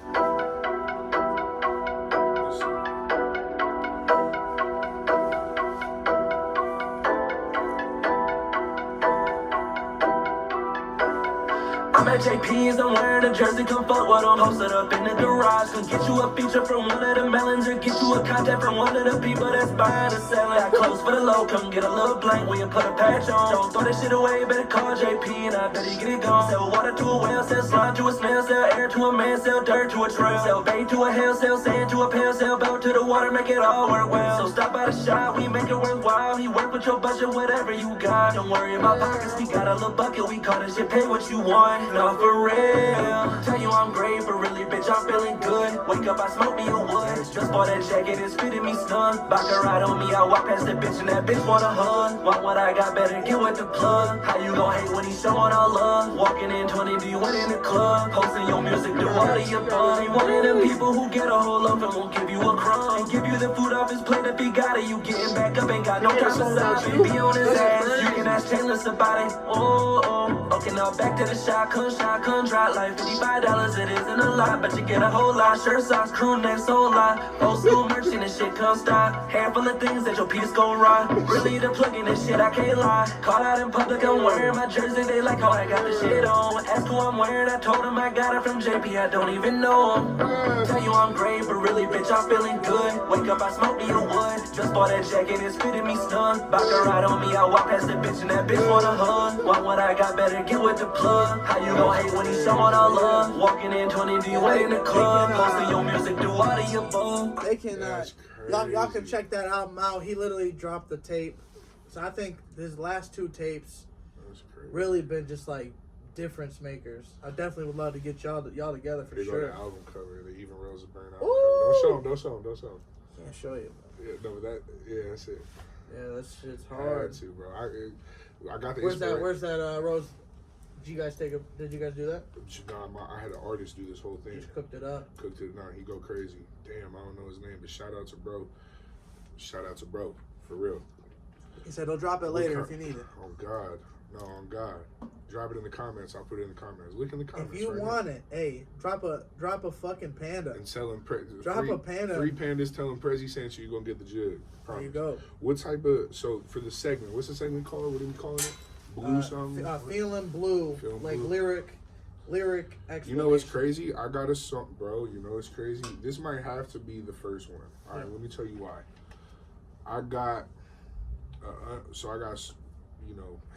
[SPEAKER 3] I'm at JP's, I'm wearing a jersey, come fuck what I'm posted up in the garage. Can get you a feature from one of the melons or get you a contact from one of the people that's buying or selling. Got clothes for the low, come get a little blank when you put a patch on. Don't throw that shit away, better call JP and I better get it gone. Sell water to a whale, sell slime to a snail, sell air to a man, sell dirt to a trail. Sell bait to a hell, sell sand to a pail, sell boat to the water, make it all work well. So stop by the shop, we make it worthwhile. We work with your budget, whatever you got. Don't worry about pockets, we got a little bucket, we call this shit pay what you want. No, for real. Tell you I'm great, but really, bitch, I'm feeling good. Wake up, I smoke me a wood. Just bought that jacket, it's fitting me snug. Baccarat on me, I walk past the bitch and that bitch wanna hug. Want what I got, better get with the plug. How you gon' hate when he showing all love? Walking in 20, do you win in the club? Posting your music, do all of your buzz. Ain't one of them people who get a whole loaf and won't give you a crumb. And give you the food off his plate if he got it. You getting back up, ain't got no time for side. Be on his ass, you can ask Taylor's about it. Oh, oh. Okay, now back to the shotgun drop like $55, it isn't a lot, but you get a whole lot. Shirt, socks, crew necks, whole lot. Old school merch and this shit can't stop. Handful of things that your piece gon' rock. Really the plug in this shit, I can't lie. Caught out in public, I'm wearing my jersey, they like how I got the shit on. Ask who I'm wearing, I told him I got it from JP, I don't even know him. Tell you I'm great, but really, bitch, I'm feeling good. Wake up, I smoke me a wood. Just bought that jacket, it's fitting me snug. Baccarat on me, I walk past the bitch and that bitch wanna hug. Want what I got, better get with the plug. How you gon' hate when he's showing all love? Walking in 20, do you wait in the club? Posting your music, do all of your bum.
[SPEAKER 1] They can, y'all can check that album out. He literally dropped the tape. So I think his last 2 tapes really been just like difference makers. I definitely would love to get y'all together for sure.
[SPEAKER 2] The album cover, the Even Roses Burn album
[SPEAKER 1] Ooh.
[SPEAKER 2] cover. Don't show him.
[SPEAKER 1] Can't show you.
[SPEAKER 2] Yeah, no, that's it.
[SPEAKER 1] Yeah, that shit's hard.
[SPEAKER 2] I had to, bro. I got the
[SPEAKER 1] Where's that rose? Did you guys do that?
[SPEAKER 2] Nah, I had an artist do this whole thing.
[SPEAKER 1] Just cooked it up.
[SPEAKER 2] Nah, he go crazy. Damn, I don't know his name, but shout out to bro. For real.
[SPEAKER 1] He said he'll drop it later if you need it.
[SPEAKER 2] Oh God. No, on God. Drop it in the comments. I'll put it in the comments. Look in the comments.
[SPEAKER 1] If you want it, hey, drop a fucking panda.
[SPEAKER 2] And tell him
[SPEAKER 1] drop a panda. 3
[SPEAKER 2] pandas tell him Prezzi sent you, you're gonna get the jug. Promise.
[SPEAKER 1] There you go.
[SPEAKER 2] What type of for the segment, what's the segment called? What are we calling it? Blue something?
[SPEAKER 1] Feeling blue. Like
[SPEAKER 2] blue.
[SPEAKER 1] lyric explanation.
[SPEAKER 2] You know what's crazy? I got a song, bro. You know what's crazy? This might have to be the first one. All right, let me tell you why. I got,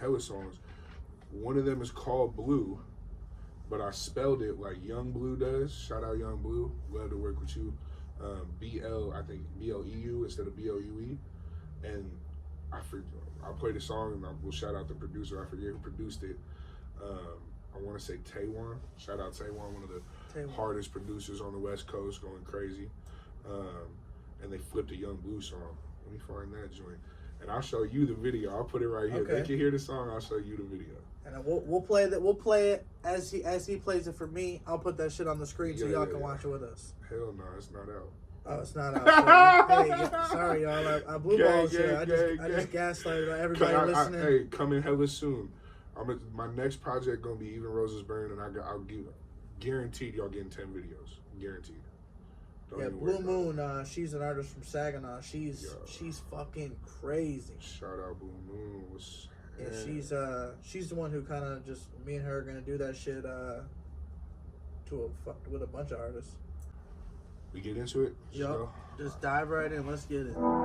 [SPEAKER 2] hella songs. One of them is called Blue, but I spelled it like Young Blue does. Shout out Young Blue. Glad to work with you. I think B-L-E-U instead of B-O-U-E. And I played the song and I will shout out the producer. I forget who produced it. I want to say Taiwan. Shout out Taiwan, one of the hardest producers on the West Coast, going crazy. And they flipped a Young Blue song. Let me find that joint. And I'll show you the video. I'll put it right here.
[SPEAKER 1] Okay.
[SPEAKER 2] They can hear the song. I'll show you the video.
[SPEAKER 1] And we'll play that. We'll play it as he plays it for me. I'll put that shit on the screen so y'all can watch it with us.
[SPEAKER 2] Hell no, it's not out.
[SPEAKER 1] Oh, it's not out. Hey, sorry y'all. I blew balls here. I just gaslighted everybody listening.
[SPEAKER 2] Hey, coming hella soon. My next project gonna be Even Roses Burn, and I'll give guaranteed y'all getting 10 videos. Guaranteed.
[SPEAKER 1] Blumoon, she's an artist from Saginaw. She's fucking crazy.
[SPEAKER 2] Shout out Blumoon.
[SPEAKER 1] Yeah, she's the one who kind of just, me and her are gonna do that shit with a bunch of artists.
[SPEAKER 2] We get into it?
[SPEAKER 1] Yup. Just dive right in. Let's get it. Y'all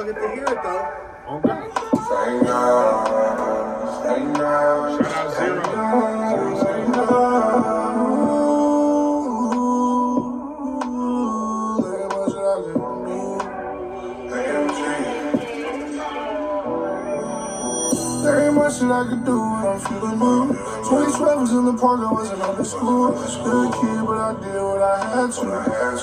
[SPEAKER 1] get to hear it though.
[SPEAKER 2] Oh God. Shout out Zero.
[SPEAKER 4] There ain't much that I could do when I'm feeling blue. 2012's in the park, I wasn't on the school. Good kid, but I did what I had to.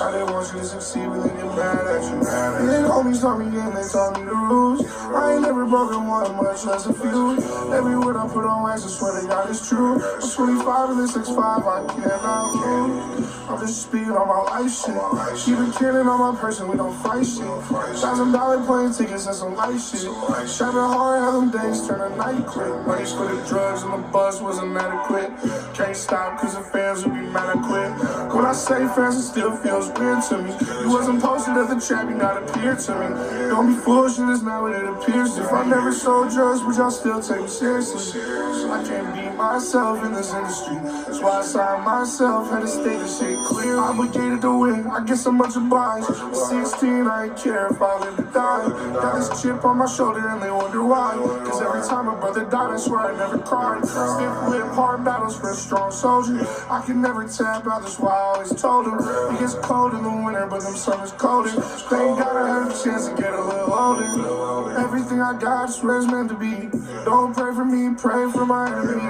[SPEAKER 4] I didn't want you to succeed, but they get mad at you. And then homies taught me game, they taught me the rules. I ain't never broken one, much less a few. Every word I put on wax, I swear to God it's true. I'm 25 and this 6'5", I cannot move. I'm just speaking on my life shit. Keep it killing on my person, we don't fight shit. $1,000 plane tickets and some light shit. Shopping hard, have them days turn a night quick. Money for the drugs and the bus wasn't adequate. Can't stop cause the fans would be mad I quit. When I say fans, it still feels weird to me. You wasn't posted at the trap, you not appear to me. Don't be foolish, it is not what it appears. If I never sold drugs, would y'all still take me seriously? I can't be myself in this industry. That's why I signed myself, had to state the shit clear. Obligated to win, I guess I'm much obliged. At 16, I ain't care if I live or die. Got this chip on my shoulder and they wonder why. Cause every time a brother died, I swear I never cried. Stiff whip, hard battles for a strong soldier. I can never tap out, that's why I always told him. It gets cold in the winter, but them summers colder. Thank God I had a chance to get a little older. Everything I got, swear it's meant to be. Don't pray for me, pray for my enemy.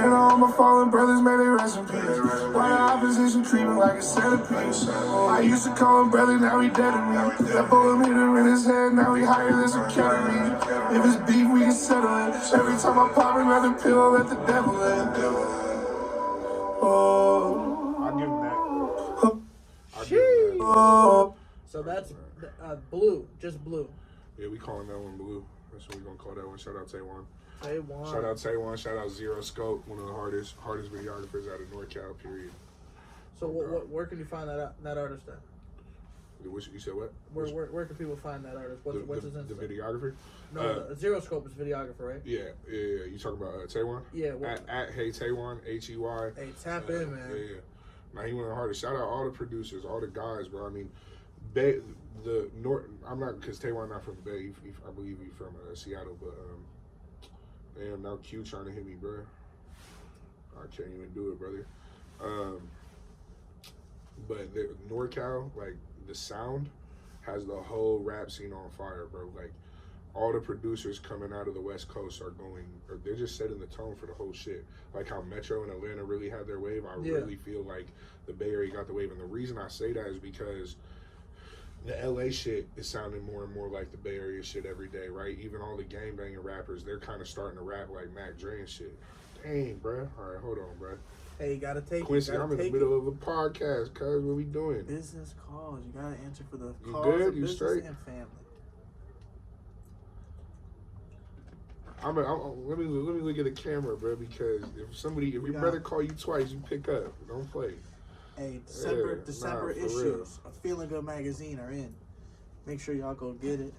[SPEAKER 4] And all my fallen brothers, may they rest in peace. Why the opposition treat me like a centerpiece? I used to call him brother, now he dead to me. That bullet hit him in his head, now he higher than some ketamine. If it's beef, we can settle it. Every time I pop another pill, let the devil in. Oh,
[SPEAKER 2] I'll give him that.
[SPEAKER 1] Oh. So that's blue, just blue.
[SPEAKER 2] Yeah, we calling that one blue. That's what we gonna call that one. Shout out Taiwan.
[SPEAKER 1] Taiwan.
[SPEAKER 2] Shout out Taiwan. Shout out Zero Scope, one of the hardest videographers out of NorCal. Period.
[SPEAKER 1] So where can you find that artist at?
[SPEAKER 2] You said what?
[SPEAKER 1] Where can people find that artist? What's his Insta?
[SPEAKER 2] The videographer?
[SPEAKER 1] No, Zero Scope is videographer, right?
[SPEAKER 2] Yeah. You talking about Taiwan?
[SPEAKER 1] Yeah.
[SPEAKER 2] At Hey Taiwan, HEY.
[SPEAKER 1] Hey, tap in, man.
[SPEAKER 2] Yeah. Now he went hardest. Shout out all the producers, all the guys, bro. I mean, I'm not, because Taiwan not from the Bay. I believe he's from Seattle, but damn, now Q trying to hit me, bro. I can't even do it, brother. But NorCal, like, the sound has the whole rap scene on fire, bro. Like, all the producers coming out of the West Coast they're just setting the tone for the whole shit. Like how Metro and Atlanta really had their wave, I really feel like the Bay Area got the wave. And the reason I say that is because the LA shit is sounding more and more like the Bay Area shit every day, right? Even all the gang-banging rappers, they're kind of starting to rap like Mac Dre and shit. Dang, bro. All right, hold on, bro.
[SPEAKER 1] Hey, you gotta take
[SPEAKER 2] Quincy,
[SPEAKER 1] it.
[SPEAKER 2] I'm in the middle of a podcast, cuz. What we doing?
[SPEAKER 1] Business calls. You gotta answer for the
[SPEAKER 2] You
[SPEAKER 1] calls
[SPEAKER 2] good?
[SPEAKER 1] of
[SPEAKER 2] You
[SPEAKER 1] business
[SPEAKER 2] straight?
[SPEAKER 1] and family.
[SPEAKER 2] Let me look at the camera, bro, because if your brother call you twice, you pick up. Don't play.
[SPEAKER 1] Hey, December issues of Feeling Good magazine are in. Make sure y'all go get it.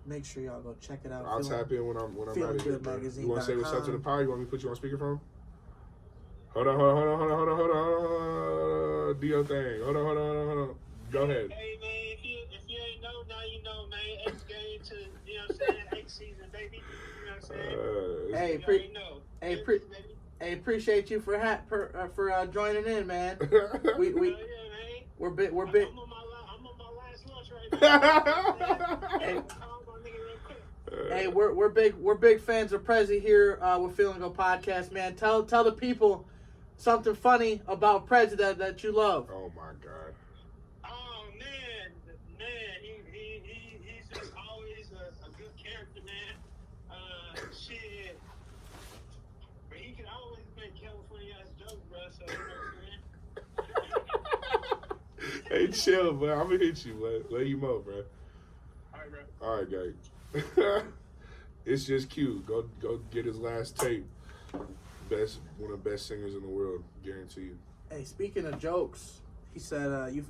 [SPEAKER 1] Make sure y'all go check it out.
[SPEAKER 2] I'll tap in when I'm out of here, bro. You want to say what's up to the pod? You want me to put you on speakerphone? Hold on. Do your thing. Hold on. Go ahead.
[SPEAKER 5] Hey, man, if you ain't know, now you know, man. X game to, you know what I'm saying, X season, baby. You know what I'm saying?
[SPEAKER 1] Hey, appreciate you for joining in, man. We're big.
[SPEAKER 5] I'm on my last lunch right now.
[SPEAKER 1] Hey, we're big fans of Prezzi here with Feeling Good Podcast, man. Tell the people something funny about Prezzi that you love.
[SPEAKER 2] Oh my God.
[SPEAKER 5] Oh man, he's just always a good character, man. Shit, but he can always make California ass jokes, bro. So you know what I'm saying.
[SPEAKER 2] Hey, chill, bro. I'm gonna hit you, bro. Let you know, bro. All right, guys. It's just cute. Go get his last tape. One of the best singers in the world, guarantee you.
[SPEAKER 1] Hey, speaking of jokes, he said you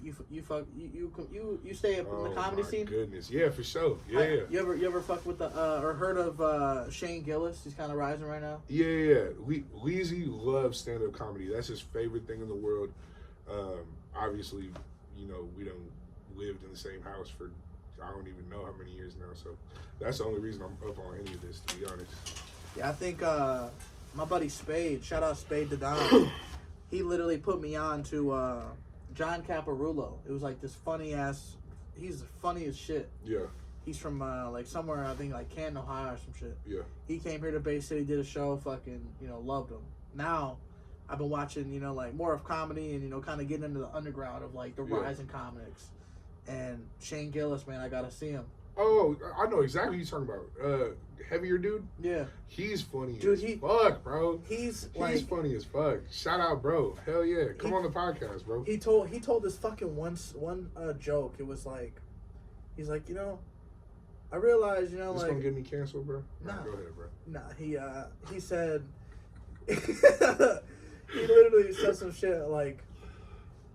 [SPEAKER 1] stay up in the comedy scene.
[SPEAKER 2] Oh my goodness, yeah, for sure. Yeah.
[SPEAKER 1] You ever fuck with or heard of Shane Gillis? He's kind of rising right now.
[SPEAKER 2] Yeah. Leezy loves stand-up comedy. That's his favorite thing in the world. Obviously, you know, we done lived in the same house for I don't even know how many years now. So that's the only reason I'm up on any of this, to be honest.
[SPEAKER 1] Yeah, I think my buddy Spade, shout out Spade to Don, he literally put me on to John Caparulo. It was like this funny ass, he's funny as shit.
[SPEAKER 2] Yeah.
[SPEAKER 1] He's from like somewhere, I think like Canton, Ohio or some shit.
[SPEAKER 2] Yeah.
[SPEAKER 1] He came here to Bay City, did a show, fucking, loved him. Now, I've been watching, you know, like more of comedy and, you know, kind of getting into the underground of like the rise in comics. And Shane Gillis, man, I gotta see him.
[SPEAKER 2] Oh, I know exactly what you're talking about. Heavier dude?
[SPEAKER 1] Yeah.
[SPEAKER 2] He's funny
[SPEAKER 1] Dude,
[SPEAKER 2] as fuck, bro.
[SPEAKER 1] He's
[SPEAKER 2] funny as fuck. Shout out, bro. Hell yeah. Come on the podcast, bro.
[SPEAKER 1] He told this fucking one joke. It was like, he's like, you know, I realized, you know,
[SPEAKER 2] this
[SPEAKER 1] like,
[SPEAKER 2] gonna get me canceled, bro?
[SPEAKER 1] Nah.
[SPEAKER 2] Go ahead, bro.
[SPEAKER 1] Nah, he said, he literally said some shit like,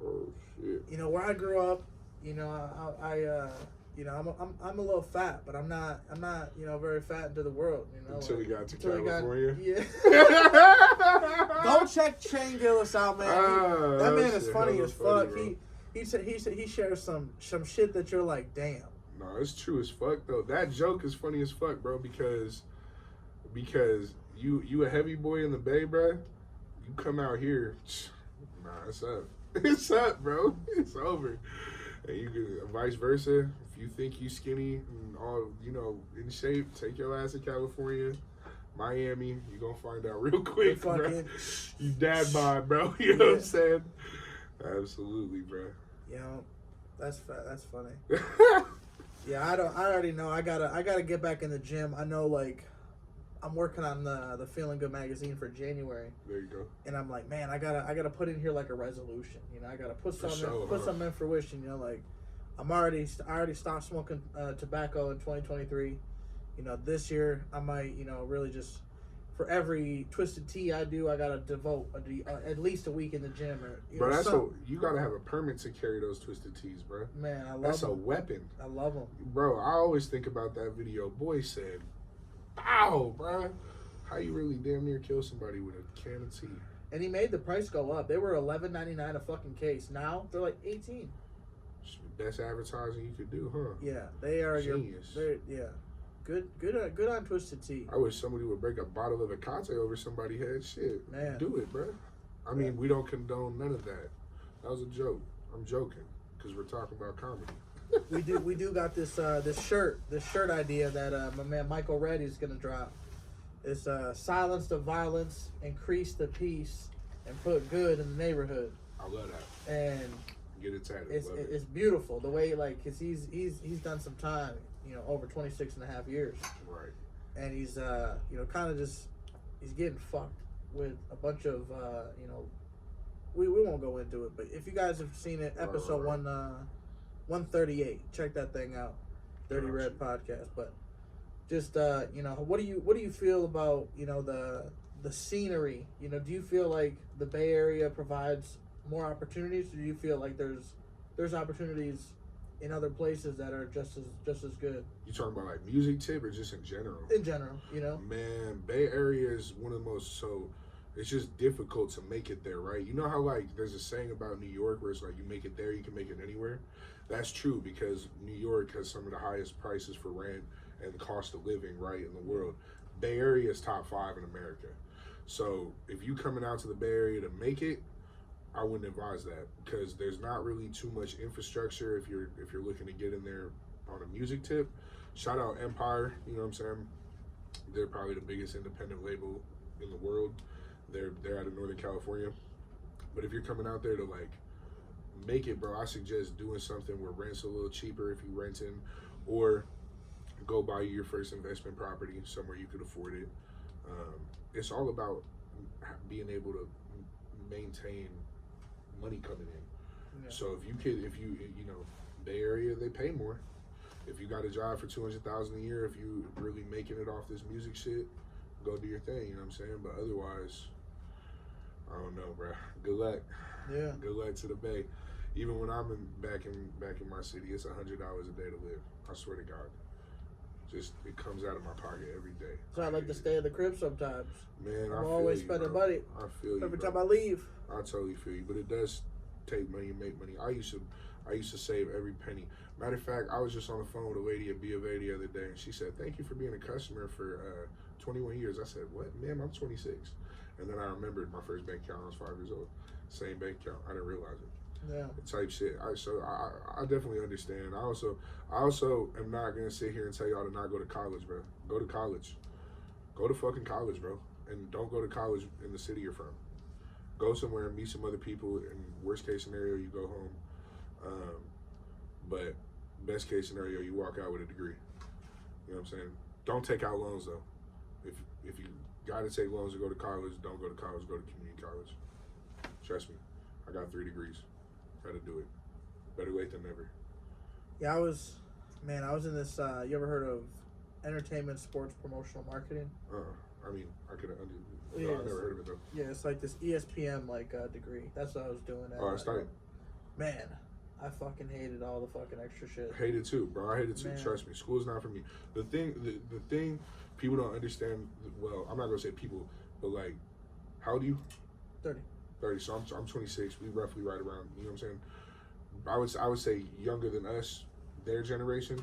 [SPEAKER 2] oh shit.
[SPEAKER 1] You know, where I grew up, you know, you know, I'm a little fat, but I'm not, you know, very fat into the world, you know.
[SPEAKER 2] Until he got to California.
[SPEAKER 1] Yeah. Go check Shane Gillis out, man. That man is funny as fuck.
[SPEAKER 2] Bro.
[SPEAKER 1] He shares some shit that you're like, damn.
[SPEAKER 2] No, it's true as fuck though. That joke is funny as fuck, bro, because you a heavy boy in the Bay, bro. You come out here, nah, it's up. It's up, bro. It's over. And you can vice versa. If you think you skinny and all, you know, in shape, take your ass to California, Miami. You gonna find out real quick, bro. You dad bod, bro. You know what I'm saying? Absolutely, bro.
[SPEAKER 1] You know, that's funny. Yeah, I already know. I gotta get back in the gym. I know, like, I'm working on the Feeling Good magazine for January.
[SPEAKER 2] There you go.
[SPEAKER 1] And I'm like, man, I gotta put in here like a resolution. You know, I gotta put some in fruition. You know, like I already stopped smoking tobacco in 2023. You know, this year I might, you know, really just for every twisted tea I do, I gotta devote at least a week in the gym. Or,
[SPEAKER 2] bro, you gotta have a permit to carry those twisted teas, bro.
[SPEAKER 1] Man, I love them.
[SPEAKER 2] That's a weapon.
[SPEAKER 1] I love them,
[SPEAKER 2] bro. I always think about that video. Boy said, "Ow, bro, how you really damn near kill somebody with a can of tea?"
[SPEAKER 1] And he made the price go up. They were $11.99 a fucking case. Now they're like $18.
[SPEAKER 2] Best advertising you could do, huh?
[SPEAKER 1] Yeah, they are
[SPEAKER 2] genius.
[SPEAKER 1] Yeah, good on twisted tea.
[SPEAKER 2] I wish somebody would break a bottle of Ecate over somebody's head. Shit,
[SPEAKER 1] man,
[SPEAKER 2] do it, bro. I mean, we don't condone none of that. That was a joke. I'm joking because we're talking about comedy.
[SPEAKER 1] we do got this shirt idea that my man Michael Reddy is gonna drop. It's silence the violence, increase the peace, and put good in the neighborhood.
[SPEAKER 2] I love that.
[SPEAKER 1] And
[SPEAKER 2] get it tatted.
[SPEAKER 1] It's beautiful the way, like, cause he's done some time, you know, over 26 and a half years.
[SPEAKER 2] Right.
[SPEAKER 1] And he's you know, kind of just he's getting fucked with a bunch of you know, we won't go into it, but if you guys have seen it, episode 138, check that thing out, Dirty Red Podcast. But just you know, what do you feel about, you know, the scenery? You know, do you feel like the Bay Area provides more opportunities, or do you feel like there's opportunities in other places that are just as good?
[SPEAKER 2] You talking about like music tip or just in general?
[SPEAKER 1] In general, you know.
[SPEAKER 2] Man, Bay Area is one of the most, so it's just difficult to make it there, right? You know how like there's a saying about New York where it's like you make it there, you can make it anywhere. That's true because New York has some of the highest prices for rent and cost of living, right, in the world. Bay Area is top 5 in America. So if you coming out to the Bay Area to make it, I wouldn't advise that because there's not really too much infrastructure if you're looking to get in there on a music tip. Shout out Empire, you know what I'm saying? They're probably the biggest independent label in the world. They're out of Northern California. But if you're coming out there to like make it, bro, I suggest doing something where rent's a little cheaper if you renting, or go buy your first investment property somewhere you could afford it. It's all about being able to maintain money coming in. Yeah. So if you know, Bay Area, they pay more. If you got a job for $200,000 a year, if you really making it off this music shit, go do your thing. You know what I'm saying? But otherwise, I don't know, bro. Good luck.
[SPEAKER 1] Yeah.
[SPEAKER 2] Good luck to the Bay. Even when I'm back in my city, it's $100 a day to live. I swear to God. Just it comes out of my pocket every day.
[SPEAKER 1] So I like to stay in the crib sometimes.
[SPEAKER 2] Man,
[SPEAKER 1] I'm always spending money.
[SPEAKER 2] I feel you.
[SPEAKER 1] Every time I leave.
[SPEAKER 2] I totally feel you, but it does take money and make money. I used to save every penny. Matter of fact, I was just on the phone with a lady at B of A the other day, and she said, "Thank you for being a customer for 21 years." I said, "What, ma'am? I'm 26." And then I remembered my first bank account. I was 5 years old. Same bank account. I didn't realize it.
[SPEAKER 1] Yeah.
[SPEAKER 2] Type shit. I definitely understand. I also am not gonna sit here and tell y'all to not go to college, bro. Go to college. Go to fucking college, bro. And don't go to college in the city you're from. go somewhere and meet some other people. And worst case scenario, you go home. But best case scenario, you walk out with a degree. You know what I'm saying? Don't take out loans though. If you gotta take loans to go to college, don't go to college. Go to community college. Trust me, I got 3 degrees. Gotta do it. Better late than never.
[SPEAKER 1] Yeah, I was in this. You ever heard of entertainment sports promotional marketing?
[SPEAKER 2] I mean, I could have.
[SPEAKER 1] Yeah,
[SPEAKER 2] I never heard of it though.
[SPEAKER 1] Yeah, it's like this ESPN degree. That's what I was doing.
[SPEAKER 2] It's tight.
[SPEAKER 1] Man, I fucking hated all the fucking extra shit.
[SPEAKER 2] Hated too, bro. I hated too.
[SPEAKER 1] Man.
[SPEAKER 2] Trust me, school's not for me. The thing people don't understand. Well, I'm not gonna say people, but like, how old are you?
[SPEAKER 1] 30.
[SPEAKER 2] 30. So I'm 26. We roughly right around. You know what I'm saying? I would say younger than us, their generation.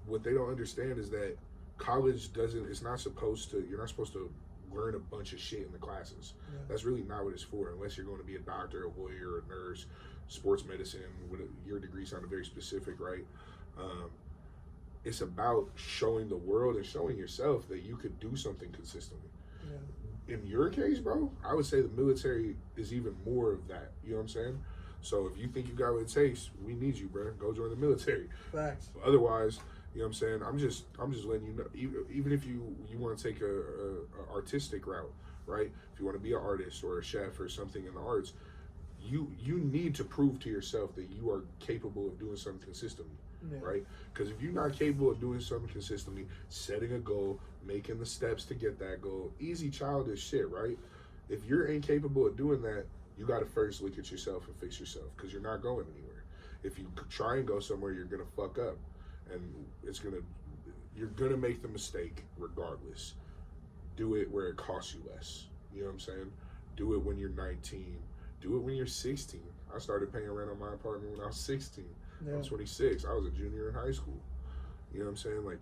[SPEAKER 2] What they don't understand is that college doesn't. It's not supposed to. You're not supposed to learn a bunch of shit in the classes.
[SPEAKER 1] Yeah.
[SPEAKER 2] That's really not what it's for, unless you're going to be a doctor, a lawyer, a nurse, sports medicine. Your degree sounded very specific, right? It's about showing the world and showing yourself that you could do something consistently.
[SPEAKER 1] Yeah.
[SPEAKER 2] In your case, bro, I would say the military is even more of that. You know what I'm saying? So if you think you got what it takes, we need you, bro. Go join the military.
[SPEAKER 1] Facts.
[SPEAKER 2] Otherwise, you know what I'm saying? I'm just letting you know. Even if you want to take a artistic route, right? If you want to be an artist or a chef or something in the arts, you need to prove to yourself that you are capable of doing something consistently.
[SPEAKER 1] Yeah.
[SPEAKER 2] Right? Because if you're not capable of doing something consistently, setting a goal, making the steps to get that goal, easy childish shit, right? If you're incapable of doing that, you got to first look at yourself and fix yourself, because you're not going anywhere. If you try and go somewhere, you're gonna fuck up, and you're gonna make the mistake regardless. Do it where it costs you less. You know what I'm saying? Do it when you're 19. Do it when you're 16. I started paying rent on my apartment when I was 16.
[SPEAKER 1] Yeah.
[SPEAKER 2] I'm 26. I was a junior in high school. You know what I'm saying? Like,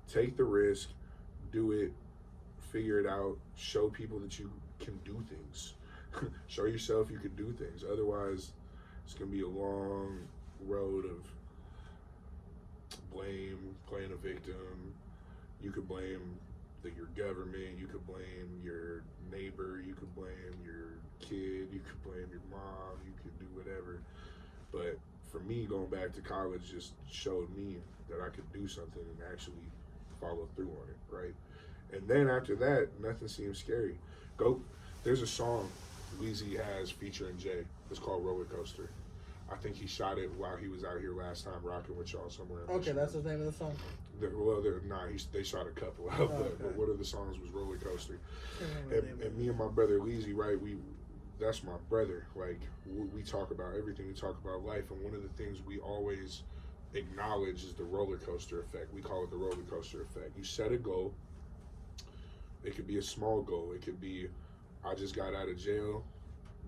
[SPEAKER 2] take the risk, do it, figure it out, show people that you can do things. Show yourself you can do things. Otherwise, it's going to be a long road of blame, playing a victim. You could blame your government, you could blame your neighbor, you could blame your kid, you could blame your mom, you could do whatever. But for me, going back to college just showed me that I could do something and actually follow through on it, right? And then after that, nothing seems scary. There's a song Leezy has featuring Jay. It's called Roller Coaster. I think he shot it while he was out here last time rocking with y'all somewhere.
[SPEAKER 1] Okay, that's the name of the song.
[SPEAKER 2] They shot a couple of them, but one of the songs was Roller Coaster. And me and my brother Leezy, right, that's my brother. Like, we talk about everything. We talk about life, and one of the things we always acknowledge is the roller coaster effect. We call it the roller coaster effect. You set a goal. It could be a small goal. It could be, I just got out of jail.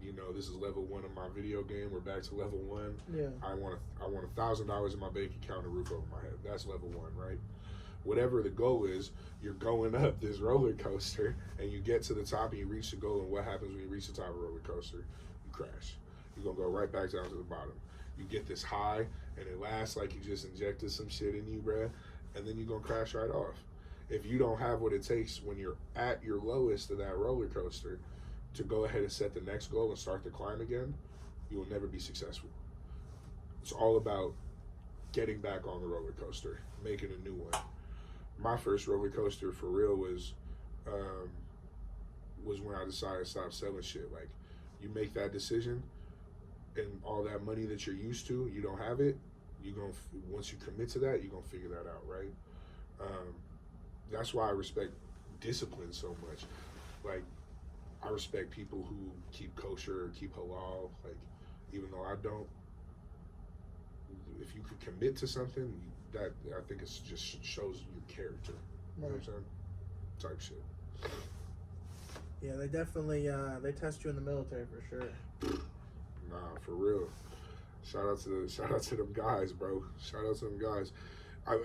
[SPEAKER 2] You know, this is level 1 of my video game. We're back to level 1.
[SPEAKER 1] Yeah.
[SPEAKER 2] I want $1,000 in my bank account, a roof over my head. That's level 1, right? Whatever the goal is, you're going up this roller coaster, and you get to the top and you reach the goal. And what happens when you reach the top of the roller coaster? You crash. You're gonna go right back down to the bottom. You get this high, and it lasts like you just injected some shit in you, bruh, and then you're gonna crash right off. If you don't have what it takes when you're at your lowest of that roller coaster to go ahead and set the next goal and start to climb again, you will never be successful. It's all about getting back on the roller coaster, making a new one. My first roller coaster for real was when I decided to stop selling shit. Like, you make that decision, and all that money that you're used to, you don't have it. Once you commit to that, you're gonna figure that out, right? That's why I respect discipline so much. Like, I respect people who keep kosher, keep halal. Like, even though I don't, if you could commit to something, that I think it just shows your character. You know what I'm saying? Type shit.
[SPEAKER 1] Yeah, they definitely they test you in the military for sure.
[SPEAKER 2] Nah, for real. Shout out to them guys, bro. Shout out to them guys. I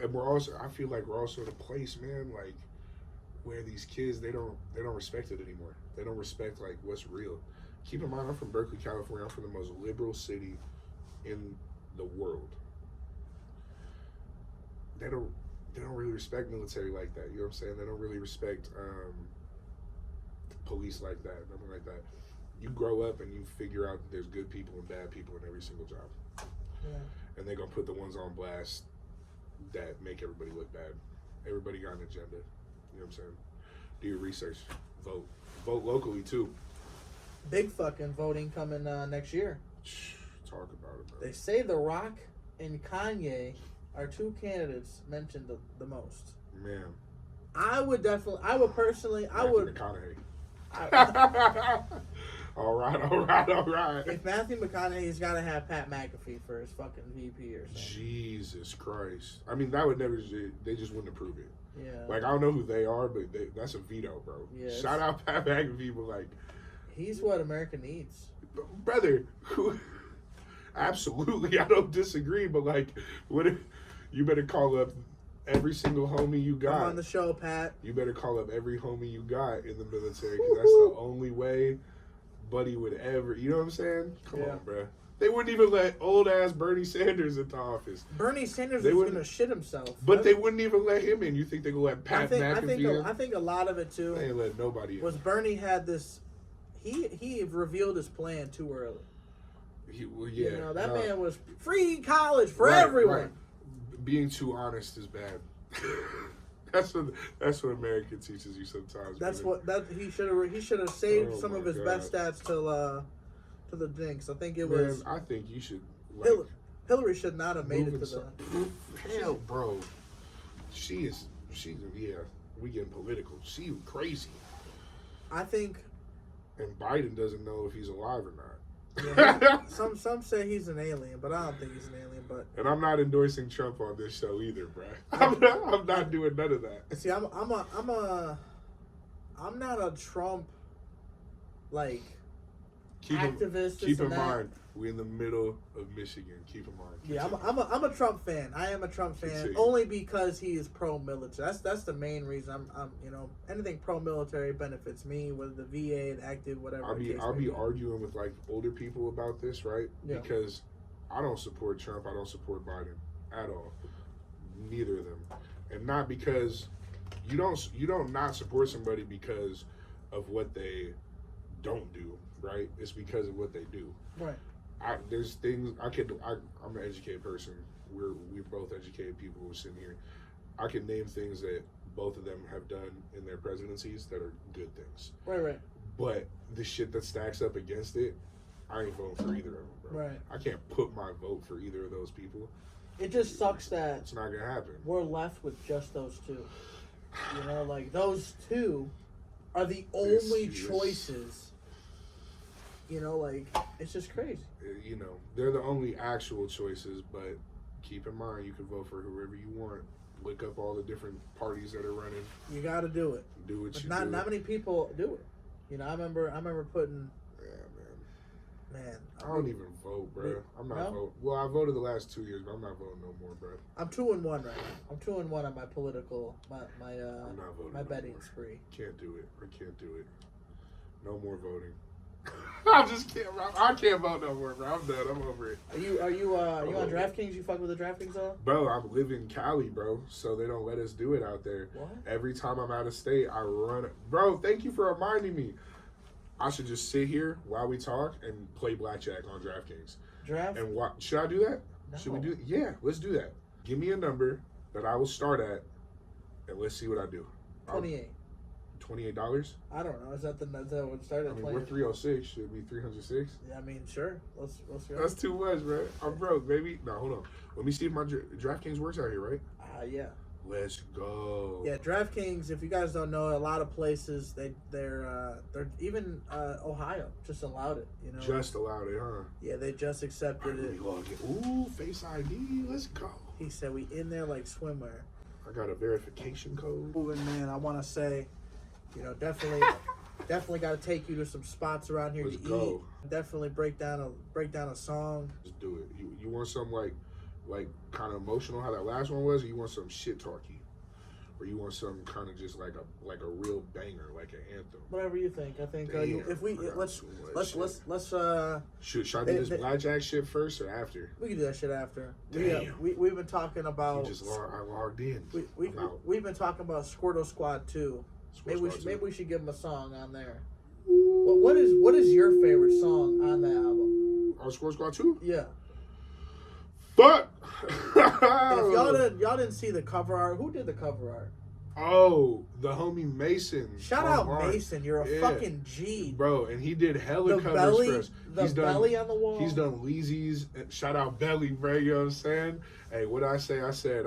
[SPEAKER 2] feel like we're also in a place, man, like, where these kids, they don't respect it anymore. They don't respect, like, what's real. Keep in mind, I'm from Berkeley, California. I'm from the most liberal city in the world. They don't really respect military like that. You know what I'm saying? They don't really respect police like that, nothing like that. you grow up and you figure out that there's good people and bad people in every single job.
[SPEAKER 1] Yeah.
[SPEAKER 2] And they're going to put the ones on blast that make everybody look bad. Everybody got an agenda. You know what I'm saying? Do your research. Vote. Vote locally, too.
[SPEAKER 1] Big fucking voting coming next year.
[SPEAKER 2] Talk about it, bro.
[SPEAKER 1] They say The Rock and Kanye are two candidates mentioned the most.
[SPEAKER 2] Man.
[SPEAKER 1] I would personally,
[SPEAKER 2] McConaughey. All right.
[SPEAKER 1] If Matthew McConaughey's got to have Pat McAfee for his fucking VP or something.
[SPEAKER 2] Jesus Christ. I mean, that would never, they just wouldn't approve it.
[SPEAKER 1] Yeah.
[SPEAKER 2] Like, I don't know who they are, but that's a veto, bro.
[SPEAKER 1] Yeah,
[SPEAKER 2] Shout out Pat McAfee, but like.
[SPEAKER 1] He's what America needs.
[SPEAKER 2] Brother, absolutely, I don't disagree, but like, what if you better call up every single homie you got.
[SPEAKER 1] Come on the show, Pat.
[SPEAKER 2] You better call up every homie you got in the military, because that's the only way Buddy would ever, you know what I'm saying? Come on, bro. They wouldn't even let old-ass Bernie Sanders into office.
[SPEAKER 1] Bernie Sanders was going to shit himself.
[SPEAKER 2] But they wouldn't even let him in. You think they could let Pat McAfee in?
[SPEAKER 1] I think a lot of it, too,
[SPEAKER 2] they ain't let nobody in.
[SPEAKER 1] Was Bernie had this, he revealed his plan too early.
[SPEAKER 2] Yeah.
[SPEAKER 1] You know, that man was free college for everyone.
[SPEAKER 2] Right. Being too honest is bad. That's what America teaches you sometimes.
[SPEAKER 1] He should have saved some of his best stats to the jinx. I think it was.
[SPEAKER 2] I think you should.
[SPEAKER 1] Hillary should not have made it to the.
[SPEAKER 2] Hell, bro. She's we getting political. She crazy.
[SPEAKER 1] I think.
[SPEAKER 2] And Biden doesn't know if he's alive or not.
[SPEAKER 1] Yeah, some say he's an alien, but I don't think he's an alien. But
[SPEAKER 2] and I'm not endorsing Trump on this show either, bro. I'm not doing none of that.
[SPEAKER 1] See, I'm not a Trump like activist.
[SPEAKER 2] Keep in mind, we're in the middle of Michigan. Keep in mind.
[SPEAKER 1] Yeah, I'm a Trump fan. I am a Trump fan only because he is pro-military. That's the main reason. I'm anything pro-military benefits me, whether the VA, and active, whatever.
[SPEAKER 2] I'll be arguing with like older people about this, right? Yeah. Because I don't support Trump. I don't support Biden at all. Neither of them, and not because you don't not support somebody because of what they don't do, right? It's because of what they do,
[SPEAKER 1] right?
[SPEAKER 2] There's things I'm an educated person. We're both educated people who are sitting here. I can name things that both of them have done in their presidencies that are good things.
[SPEAKER 1] Right.
[SPEAKER 2] But the shit that stacks up against it, I ain't voting for either of them, bro.
[SPEAKER 1] Right.
[SPEAKER 2] I can't put my vote for either of those people.
[SPEAKER 1] It just sucks that
[SPEAKER 2] it's not gonna happen.
[SPEAKER 1] We're left with just those two. You know, like those two are the only choices. You know, like, it's just crazy.
[SPEAKER 2] You know, they're the only actual choices, but keep in mind, you can vote for whoever you want. Look up all the different parties that are running.
[SPEAKER 1] You got to do it.
[SPEAKER 2] Do what you
[SPEAKER 1] do.
[SPEAKER 2] Not
[SPEAKER 1] many people do it. You know, I remember putting...
[SPEAKER 2] Yeah, man. I don't even vote, bro. I'm not voting. Well, I voted the last 2 years, but I'm not voting no more, bro.
[SPEAKER 1] I'm 2-1 right now. I'm 2-1 on my political, my betting spree.
[SPEAKER 2] Can't do it. I can't do it. No more voting. I'm just kidding. I can't vote no more, bro. I'm done. I'm over it.
[SPEAKER 1] Are you on DraftKings? You fuck with the DraftKings all?
[SPEAKER 2] Bro, I live in Cali, bro, so they don't let us do it out there.
[SPEAKER 1] What?
[SPEAKER 2] Every time I'm out of state, I run. Bro, thank you for reminding me. I should just sit here while we talk and play blackjack on DraftKings. And should I do that?
[SPEAKER 1] No.
[SPEAKER 2] Should we do? Yeah, let's do that. Give me a number that I will start at, and let's see what I do.
[SPEAKER 1] 28.
[SPEAKER 2] $28?
[SPEAKER 1] I don't know. Is that what it started?
[SPEAKER 2] I mean, we're 306. Should it be 306?
[SPEAKER 1] Yeah, I mean, sure. Let's go.
[SPEAKER 2] That's too much, bro. I'm broke, baby. No, hold on. Let me see if my DraftKings works out here, right?
[SPEAKER 1] Yeah.
[SPEAKER 2] Let's go.
[SPEAKER 1] Yeah, DraftKings. If you guys don't know, a lot of places they're even Ohio just allowed it. You know,
[SPEAKER 2] just allowed it, huh?
[SPEAKER 1] Yeah, they just accepted it.
[SPEAKER 2] Ooh, Face ID. Let's go.
[SPEAKER 1] He said we in there like swimwear.
[SPEAKER 2] I got a verification code.
[SPEAKER 1] Ooh, and man, I want to say, you know, definitely got to take you to some spots around here to eat. Definitely break down a song.
[SPEAKER 2] Just do it. You want something like kind of emotional, how that last one was, or you want some shit talky, or you want something kind of just like a real banger, like an anthem.
[SPEAKER 1] Whatever you think. I think if we let's
[SPEAKER 2] should I do this blackjack shit first or after?
[SPEAKER 1] We can do that shit after.
[SPEAKER 2] Damn.
[SPEAKER 1] We've been talking about.
[SPEAKER 2] I logged in.
[SPEAKER 1] We've been talking about Squirtle Squad too. Maybe we should give them a song on there.
[SPEAKER 2] Ooh.
[SPEAKER 1] What is your favorite song on that album?
[SPEAKER 2] On Squirtle Squad 2?
[SPEAKER 1] Yeah.
[SPEAKER 2] Fuck!
[SPEAKER 1] And if y'all didn't see the cover art, who did the cover art?
[SPEAKER 2] Oh, the homie Mason.
[SPEAKER 1] Shout out Mason, you're a fucking G.
[SPEAKER 2] Bro, and he did hella
[SPEAKER 1] the
[SPEAKER 2] covers
[SPEAKER 1] belly,
[SPEAKER 2] for us.
[SPEAKER 1] The belly on the wall.
[SPEAKER 2] He's done Leezy's. Shout out Belly, bro, you know what I'm saying? Hey, what I say? I said,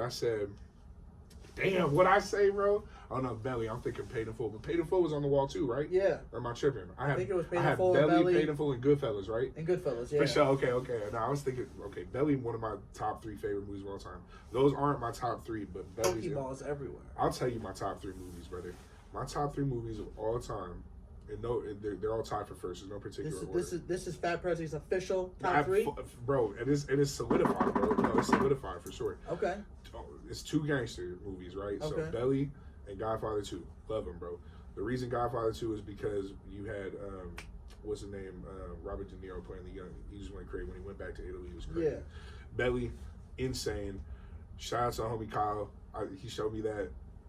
[SPEAKER 2] damn, what I say, bro? Oh no, Belly, I'm thinking Paid in Full. But Paid in Full was on the wall too, right?
[SPEAKER 1] Yeah.
[SPEAKER 2] Or am I tripping? I
[SPEAKER 1] think it was Paid
[SPEAKER 2] I
[SPEAKER 1] in
[SPEAKER 2] had
[SPEAKER 1] Full,
[SPEAKER 2] Belly, Paid in Full, and Goodfellas, right?
[SPEAKER 1] And Goodfellas, yeah.
[SPEAKER 2] For sure, okay. Now I was thinking, okay, Belly, one of my top 3 favorite movies of all time. Those aren't my top 3, but Belly's
[SPEAKER 1] Pokeballs everywhere.
[SPEAKER 2] I'll tell you my top 3 movies, brother. My top 3 movies of all time, and they're all tied for first. There's no particular order.
[SPEAKER 1] This is Fat Prezzi's official top 3?
[SPEAKER 2] Bro, it is solidified, bro. No, it's solidified for sure.
[SPEAKER 1] Okay.
[SPEAKER 2] It's 2 gangster movies, right?
[SPEAKER 1] Okay.
[SPEAKER 2] So Belly and Godfather 2. Love them, bro. The reason Godfather 2 is because you had, what's his name? Robert De Niro playing the young. He just went crazy. When he went back to Italy, he was crazy.
[SPEAKER 1] Yeah.
[SPEAKER 2] Belly, insane. Shout out to homie Kyle. He showed me that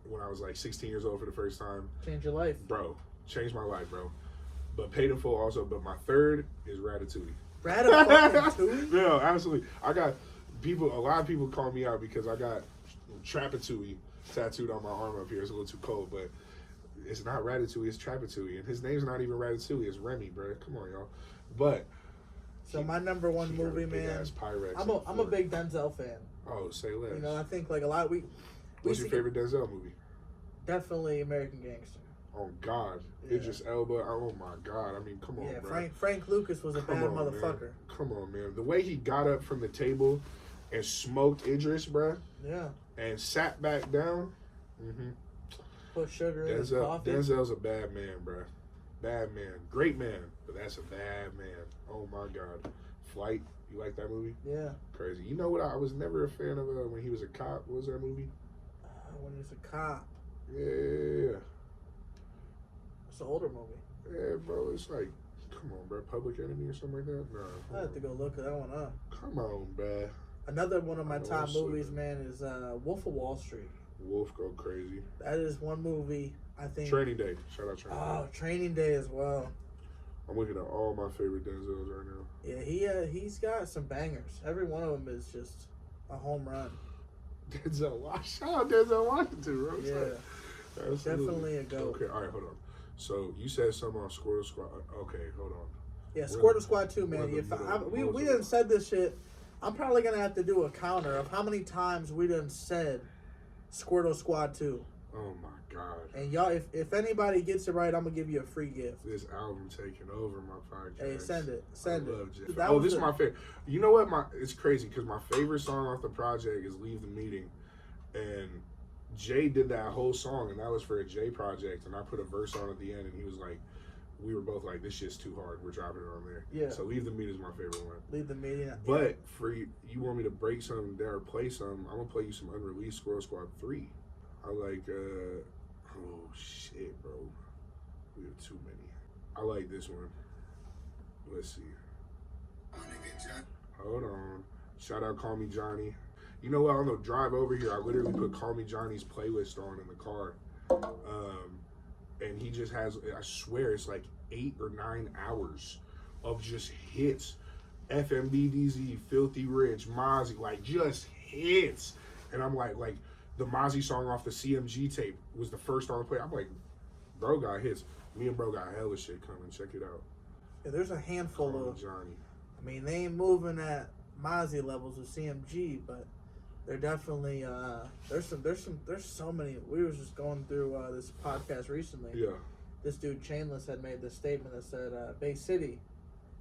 [SPEAKER 2] when I was like 16 years old for the first time.
[SPEAKER 1] Changed your life.
[SPEAKER 2] Bro, changed my life, bro. But Paid in Full also. But my third is Ratatouille.
[SPEAKER 1] Ratatouille?
[SPEAKER 2] No, absolutely. I got people, a lot of people call me out because I got Trapatouille tattooed on my arm up here. It's a little too cold, but it's not Ratatouille, it's Trapatouille. And his name's not even Ratatouille, it's Remy, bro. Come on, y'all. But
[SPEAKER 1] so my number one movie, man. I'm a big Denzel fan.
[SPEAKER 2] Oh, say less.
[SPEAKER 1] You know, I think like a lot.
[SPEAKER 2] What's your favorite Denzel movie?
[SPEAKER 1] Definitely American Gangster.
[SPEAKER 2] Oh God, yeah. Idris Elba. Oh my God. I mean, come on,
[SPEAKER 1] yeah,
[SPEAKER 2] bro.
[SPEAKER 1] Frank Lucas was a bad motherfucker.
[SPEAKER 2] Man. Come on, man. The way he got up from the table and smoked Idris, bro.
[SPEAKER 1] Yeah.
[SPEAKER 2] And sat back down. Mm-hmm.
[SPEAKER 1] Put sugar in his coffee.
[SPEAKER 2] Denzel's a bad man, bro. Bad man. Great man, but that's a bad man. Oh my God. Flight. You like that movie?
[SPEAKER 1] Yeah.
[SPEAKER 2] Crazy. You know what? I was never a fan of when he was a cop. What was that movie?
[SPEAKER 1] When he was a cop.
[SPEAKER 2] Yeah.
[SPEAKER 1] It's an older movie.
[SPEAKER 2] Yeah, bro. It's like, come on, bro. Public Enemy or something like that? No.
[SPEAKER 1] I have to go look that one up.
[SPEAKER 2] Come on, bro.
[SPEAKER 1] Another one of my top movies, man, is Wolf of Wall Street.
[SPEAKER 2] Wolf go crazy.
[SPEAKER 1] That is one movie, I think.
[SPEAKER 2] Training Day. Shout out Training Day.
[SPEAKER 1] Oh, Training Day as well.
[SPEAKER 2] I'm looking at all my favorite Denzels right now.
[SPEAKER 1] Yeah, he's got some bangers. Every one of them is just a home run.
[SPEAKER 2] Denzel, shout out Denzel Washington, bro.
[SPEAKER 1] Yeah, definitely a goat.
[SPEAKER 2] Okay, all right, hold on. So you said something on Squirtle Squad. Okay, hold on.
[SPEAKER 1] Yeah, Squirtle Squad 2, man. We done said this shit. I'm probably gonna have to do a counter of how many times we done said Squirtle Squad 2.
[SPEAKER 2] Oh my God.
[SPEAKER 1] And y'all, if anybody gets it right, I'm gonna give you a free gift.
[SPEAKER 2] This album taking over my podcast.
[SPEAKER 1] Hey, send it.
[SPEAKER 2] This is my favorite. You know what? It's crazy because my favorite song off the project is "Leave the Meeting," and Jay did that whole song, and that was for a Jay project, and I put a verse on at the end, and he was like, we were both like, this shit's too hard. We're dropping it on there. Yeah. So Leave the Meeting is my favorite one.
[SPEAKER 1] Leave the Meeting.
[SPEAKER 2] But for you want me to break some down or play some? I'm gonna play you some unreleased Squirtle Squad 3. I like. Oh shit, bro. We have too many. I like this one. Let's see. Hold on. Shout out Call Me Johnny. You know what? On the drive over here, I literally put Call Me Johnny's playlist on in the car. And he just has, I swear, it's like 8 or 9 hours of just hits. FMBDZ, Filthy Rich, Mozzie, like just hits. And I'm like the Mozzie song off the CMG tape was the first on the play. I'm like, bro got hits. Me and bro got hella shit coming. Check it out.
[SPEAKER 1] Yeah, there's a handful of
[SPEAKER 2] Johnny.
[SPEAKER 1] I mean, they ain't moving at Mozzie levels with CMG, but they're definitely there's so many. We were just going through this podcast recently.
[SPEAKER 2] Yeah.
[SPEAKER 1] This dude Chainless had made this statement that said Bay City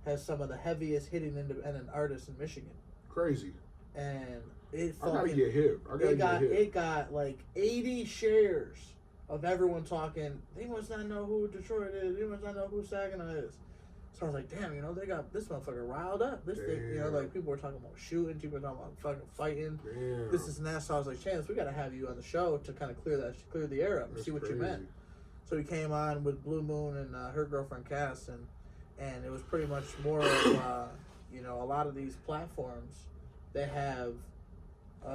[SPEAKER 1] has some of the heaviest hitting independent artists in Michigan.
[SPEAKER 2] Crazy.
[SPEAKER 1] And it
[SPEAKER 2] I gotta get hip.
[SPEAKER 1] It got like 80 shares of everyone talking. They must not know who Detroit is. They must not know who Saginaw is. So I was like, damn, they got this motherfucker riled up. This thing, like people were talking about shooting, people were talking about fucking fighting.
[SPEAKER 2] Damn.
[SPEAKER 1] This is and that. So I was like, Chance, we gotta have you on the show to kind of clear the air up and see what you meant. So he came on with Blumoon and her girlfriend Cass, and it was pretty much more of a lot of these platforms they have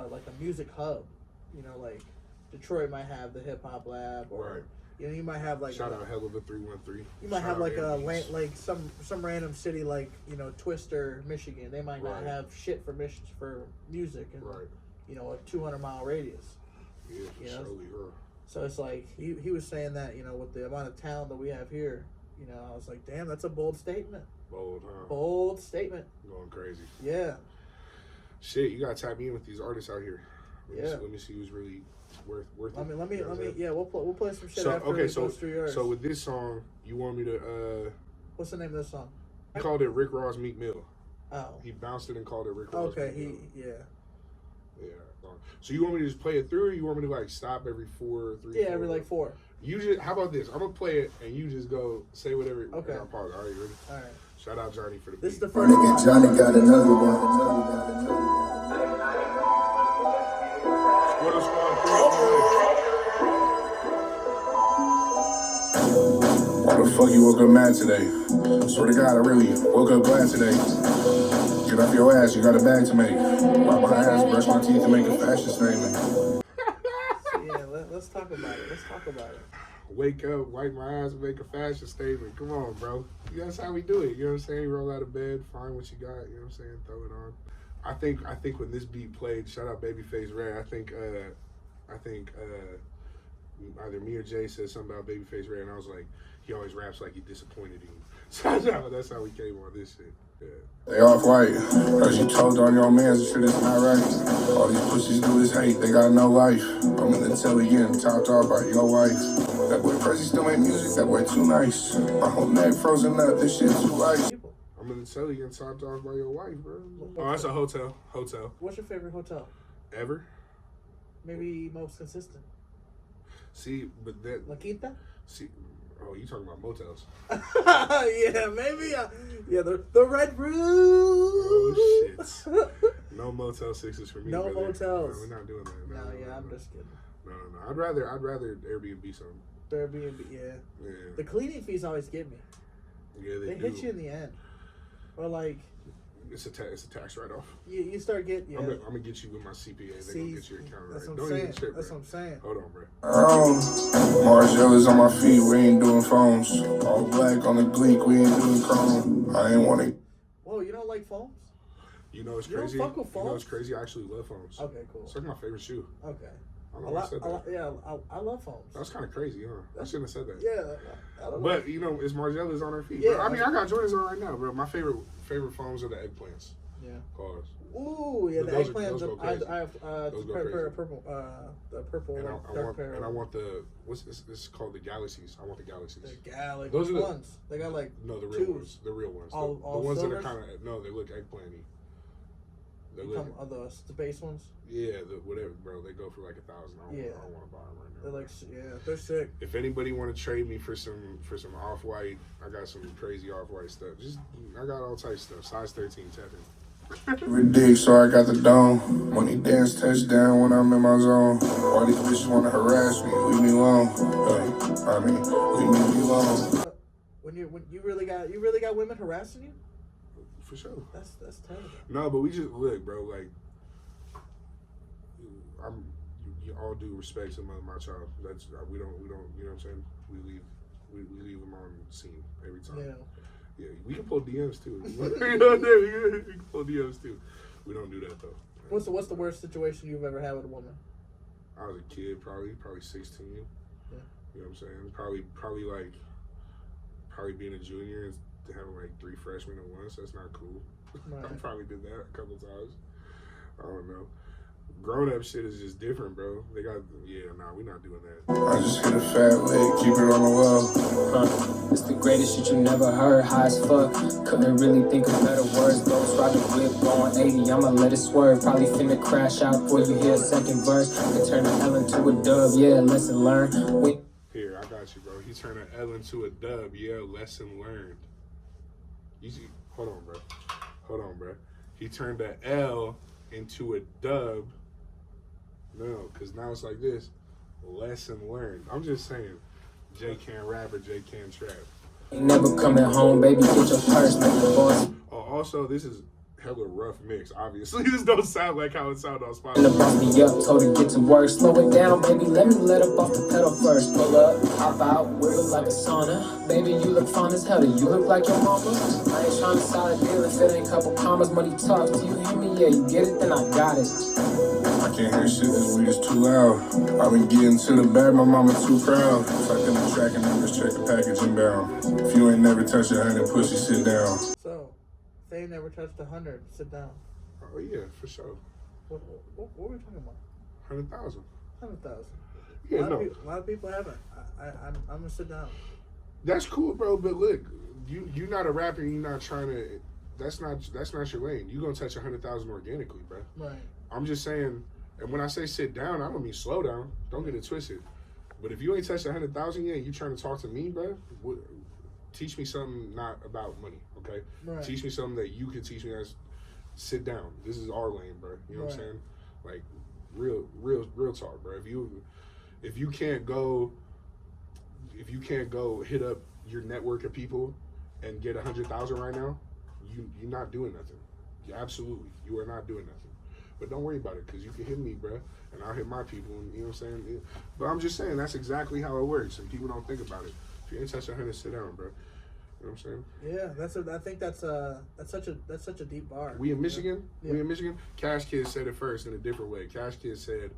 [SPEAKER 1] like a music hub. Like Detroit might have the Hip Hop Lab, or You know, you might have like
[SPEAKER 2] Shout out Hell of a 313.
[SPEAKER 1] you might
[SPEAKER 2] Shout
[SPEAKER 1] have
[SPEAKER 2] out
[SPEAKER 1] like a
[SPEAKER 2] AMGs.
[SPEAKER 1] like some random city like, you know, Twister, Michigan. They might not
[SPEAKER 2] Right.
[SPEAKER 1] have shit for music and
[SPEAKER 2] Right.
[SPEAKER 1] you know, a 200-mile radius.
[SPEAKER 2] Yeah, for
[SPEAKER 1] You know?
[SPEAKER 2] surely, huh?
[SPEAKER 1] So it's like he was saying that, you know, with the amount of talent that we have here, you know, I was like, damn, that's a bold statement.
[SPEAKER 2] Bold, huh?
[SPEAKER 1] Bold statement.
[SPEAKER 2] Going crazy.
[SPEAKER 1] Yeah.
[SPEAKER 2] Shit, you gotta tap me in with these artists out here.
[SPEAKER 1] Yeah.
[SPEAKER 2] Let me see who's really worth
[SPEAKER 1] Let
[SPEAKER 2] it.
[SPEAKER 1] me.
[SPEAKER 2] You know what I'm saying?
[SPEAKER 1] Yeah, we'll play some shit
[SPEAKER 2] So
[SPEAKER 1] after
[SPEAKER 2] okay,
[SPEAKER 1] it goes through yours.
[SPEAKER 2] so with this song, you want me to
[SPEAKER 1] What's the name of this song?
[SPEAKER 2] he called it Rick Ross Meek Mill.
[SPEAKER 1] Oh.
[SPEAKER 2] He bounced it and called it Rick Ross.
[SPEAKER 1] Okay.
[SPEAKER 2] Meek Mill.
[SPEAKER 1] Yeah.
[SPEAKER 2] So you want me to just play it through, or you want me to like stop every 4, 3?
[SPEAKER 1] Yeah, every like 4.
[SPEAKER 2] You just. How about this? I'm gonna play it, and you just go say whatever.
[SPEAKER 1] Okay.
[SPEAKER 2] I'll pause. All right, you ready?
[SPEAKER 1] All right.
[SPEAKER 2] Shout out Johnny for the
[SPEAKER 1] This is
[SPEAKER 2] beat.
[SPEAKER 1] the first
[SPEAKER 4] Nigga
[SPEAKER 1] one.
[SPEAKER 4] Johnny got another one.
[SPEAKER 2] Squirtle Squad 3.
[SPEAKER 4] Why the fuck you woke up mad today? Swear to God, I really woke up glad today. Get off your ass, you got a bag to make. Wipe my ass, brush my teeth, and make a fashion statement.
[SPEAKER 1] Yeah, let's talk about it. Let's talk about it.
[SPEAKER 2] Wake up, wipe my ass, and make a fashion statement. Come on, bro. That's how we do it. You know what I'm saying? Roll out of bed, find what you got. You know what I'm saying? Throw it on. I think when this beat played, shout out Babyface Ray. I think either me or Jay said something about Babyface Ray, and I was like, he always raps like he disappointed you. So that's how we came on this shit. Yeah.
[SPEAKER 4] They off white, cause you told on your mans this shit is not right. All these pussies do is hate, they got no life. I'm in the telly getting topped off by your wife. That boy Prezzi still make music, that boy too nice. My whole neck frozen up, this shit too light.
[SPEAKER 2] I'm gonna tell you, getting topped off by your wife, bro. Oh, that's a hotel.
[SPEAKER 1] What's your favorite hotel?
[SPEAKER 2] Ever?
[SPEAKER 1] Maybe most consistent.
[SPEAKER 2] See, but that.
[SPEAKER 1] La Quinta?
[SPEAKER 2] See, oh, you talking about motels?
[SPEAKER 1] Yeah, maybe. Yeah, the Red Room.
[SPEAKER 2] Oh shit. No Motel 6s for me.
[SPEAKER 1] No
[SPEAKER 2] brother.
[SPEAKER 1] motels.
[SPEAKER 2] No, we're not doing that.
[SPEAKER 1] No, yeah, I'm just kidding.
[SPEAKER 2] No. I'd rather Airbnb something.
[SPEAKER 1] Airbnb, yeah.
[SPEAKER 2] Yeah.
[SPEAKER 1] The cleaning fees always get me.
[SPEAKER 2] Yeah,
[SPEAKER 1] They
[SPEAKER 2] do.
[SPEAKER 1] hit you in the end. Or like,
[SPEAKER 2] It's a tax write-off.
[SPEAKER 1] you start getting, yeah.
[SPEAKER 2] I'm gonna get you with my CPA. They're gonna get your account
[SPEAKER 1] That's
[SPEAKER 2] right.
[SPEAKER 1] what I'm
[SPEAKER 2] Don't
[SPEAKER 1] saying.
[SPEAKER 2] even trip,
[SPEAKER 1] That's
[SPEAKER 2] bro.
[SPEAKER 1] what I'm saying.
[SPEAKER 2] Hold on, bro.
[SPEAKER 4] Margell is on my feet, we ain't doing phones. All black on the gleek, we ain't doing chrome. I ain't wanna.
[SPEAKER 1] Whoa, you don't like phones?
[SPEAKER 2] You know it's
[SPEAKER 1] You don't
[SPEAKER 2] crazy.
[SPEAKER 1] fuck with
[SPEAKER 2] You know it's
[SPEAKER 1] phones?
[SPEAKER 2] crazy. I actually love phones.
[SPEAKER 1] Okay, cool.
[SPEAKER 2] It's like my favorite shoe.
[SPEAKER 1] Okay.
[SPEAKER 2] I don't know why I said that.
[SPEAKER 1] Yeah, I love phones.
[SPEAKER 2] That's kind of crazy, huh? I shouldn't have said that.
[SPEAKER 1] Yeah, I don't know.
[SPEAKER 2] But you know, it's Margella's on her feet.
[SPEAKER 1] Yeah.
[SPEAKER 2] Bro. I mean, I got Jordans on right now, bro. My favorite phones are the eggplants.
[SPEAKER 1] Yeah.
[SPEAKER 2] Pause.
[SPEAKER 1] Ooh, yeah, the
[SPEAKER 2] Those
[SPEAKER 1] eggplants.
[SPEAKER 2] go crazy.
[SPEAKER 1] I have
[SPEAKER 2] Those go
[SPEAKER 1] pair
[SPEAKER 2] crazy.
[SPEAKER 1] of purple, the purple,
[SPEAKER 2] And
[SPEAKER 1] dark pair.
[SPEAKER 2] I want the what's this? This is called the Galaxies. I want the Galaxies.
[SPEAKER 1] The Galaxy.
[SPEAKER 2] Those are the
[SPEAKER 1] ones. They got like
[SPEAKER 2] No, the real
[SPEAKER 1] twos.
[SPEAKER 2] ones. The real ones.
[SPEAKER 1] All
[SPEAKER 2] the ones
[SPEAKER 1] silvers?
[SPEAKER 2] that are kind of no, they look eggplanty. They look,
[SPEAKER 1] Come the base ones.
[SPEAKER 2] yeah, the whatever, bro. They go for like $1,000. I
[SPEAKER 1] Yeah.
[SPEAKER 2] don't want to buy them right now.
[SPEAKER 1] They're like, yeah, they're sick.
[SPEAKER 2] If anybody want to trade me for some off white, I got some crazy off white stuff. I got all types of stuff. Size 13, tap in.
[SPEAKER 4] Ridic, so I got the dome. Money dance touchdown when I'm in my zone. Why these bitches wanna harass me? Leave me alone. Leave me alone.
[SPEAKER 1] When you really got women harassing you?
[SPEAKER 2] For sure.
[SPEAKER 1] That's terrible.
[SPEAKER 2] No, but we just look, bro. Like, you all due respect to my child. That's we don't. You know what I'm saying? We leave them on scene every time.
[SPEAKER 1] Yeah.
[SPEAKER 2] Yeah, we can pull DMs too. We can pull DMs too. We don't do that though.
[SPEAKER 1] What's the worst situation you've ever had with a woman?
[SPEAKER 2] I was a kid, probably 16.
[SPEAKER 1] Yeah.
[SPEAKER 2] You know what I'm saying? Probably being a junior and having like 3 freshmen at once. That's not cool.
[SPEAKER 1] Right.
[SPEAKER 2] I probably did that a couple times. I don't know. Grown up shit is just different, bro. We're not doing that.
[SPEAKER 4] I just hit a fat lick, keep it on the wall.
[SPEAKER 6] It's the greatest shit you never heard, high as fuck. Couldn't really think of better words. Ghost riding whip, going 80, I'ma let it swerve. Probably finna crash out before you hear a second verse. Can turn an L into a dub, yeah, lesson learned.
[SPEAKER 2] Here, I got you, bro. He turned an L into a dub, yeah, lesson learned. Hold on, bro. He turned an L into a dub. No, because now it's like this. Lesson learned. I'm just saying, JaycantRap or JaycantRap.
[SPEAKER 6] Ain't never coming home, baby, get your purse, make the boss.
[SPEAKER 2] Oh, also, this is hella rough mix. Obviously, this don't sound like how it sounded on
[SPEAKER 6] And
[SPEAKER 2] Spotify.
[SPEAKER 6] boss me up, told her get to work. Slow it down, baby, let me let up off the pedal first. Pull up, hop out, wiggle like a sauna. Baby, you look fine as hell. Do you look like your mama? I ain't trying to solid deal if it ain't couple commas. Money talk, do you hear me? Yeah, you get it, then I got it.
[SPEAKER 4] I can't hear shit, this weed is too loud. I've been getting to the bag, my mama too proud. Type in the track and then just check the package inbound. If you ain't never touched a 100 pussy, sit down.
[SPEAKER 1] So, they never touched 100. Sit down.
[SPEAKER 2] Oh yeah, for sure.
[SPEAKER 1] What were we talking about?
[SPEAKER 2] 100,000.
[SPEAKER 1] 100,000.
[SPEAKER 2] Yeah,
[SPEAKER 1] a
[SPEAKER 2] no.
[SPEAKER 1] lot of people haven't. I'm gonna sit down.
[SPEAKER 2] That's cool, bro. But look, you not a rapper. You not trying to. That's not your lane. You gonna touch 100,000 organically, bro.
[SPEAKER 1] Right.
[SPEAKER 2] I'm just saying. And when I say sit down, I don't mean slow down. Don't get it twisted. But if you ain't touched 100,000 yet, you trying to talk to me, bro? Teach me something not about money, okay?
[SPEAKER 1] Right.
[SPEAKER 2] Teach me something that you can teach me. As sit down. This is our lane, bro. You know what I'm saying? Like real talk, bro. If you can't go hit up your network of people and get 100,000 right now, you're not doing nothing. Absolutely, you are not doing nothing. But don't worry about it, because you can hit me, bro, and I'll hit my people, and you know what I'm saying? But I'm just saying, that's exactly how it works, and people don't think about it. If you ain't touch 100, sit down, bro. You know what I'm saying?
[SPEAKER 1] Yeah, I think that's such a deep bar.
[SPEAKER 2] We in Michigan?
[SPEAKER 1] Yeah.
[SPEAKER 2] We in Michigan? Cash Kid said it first in a different way. Cash Kid said,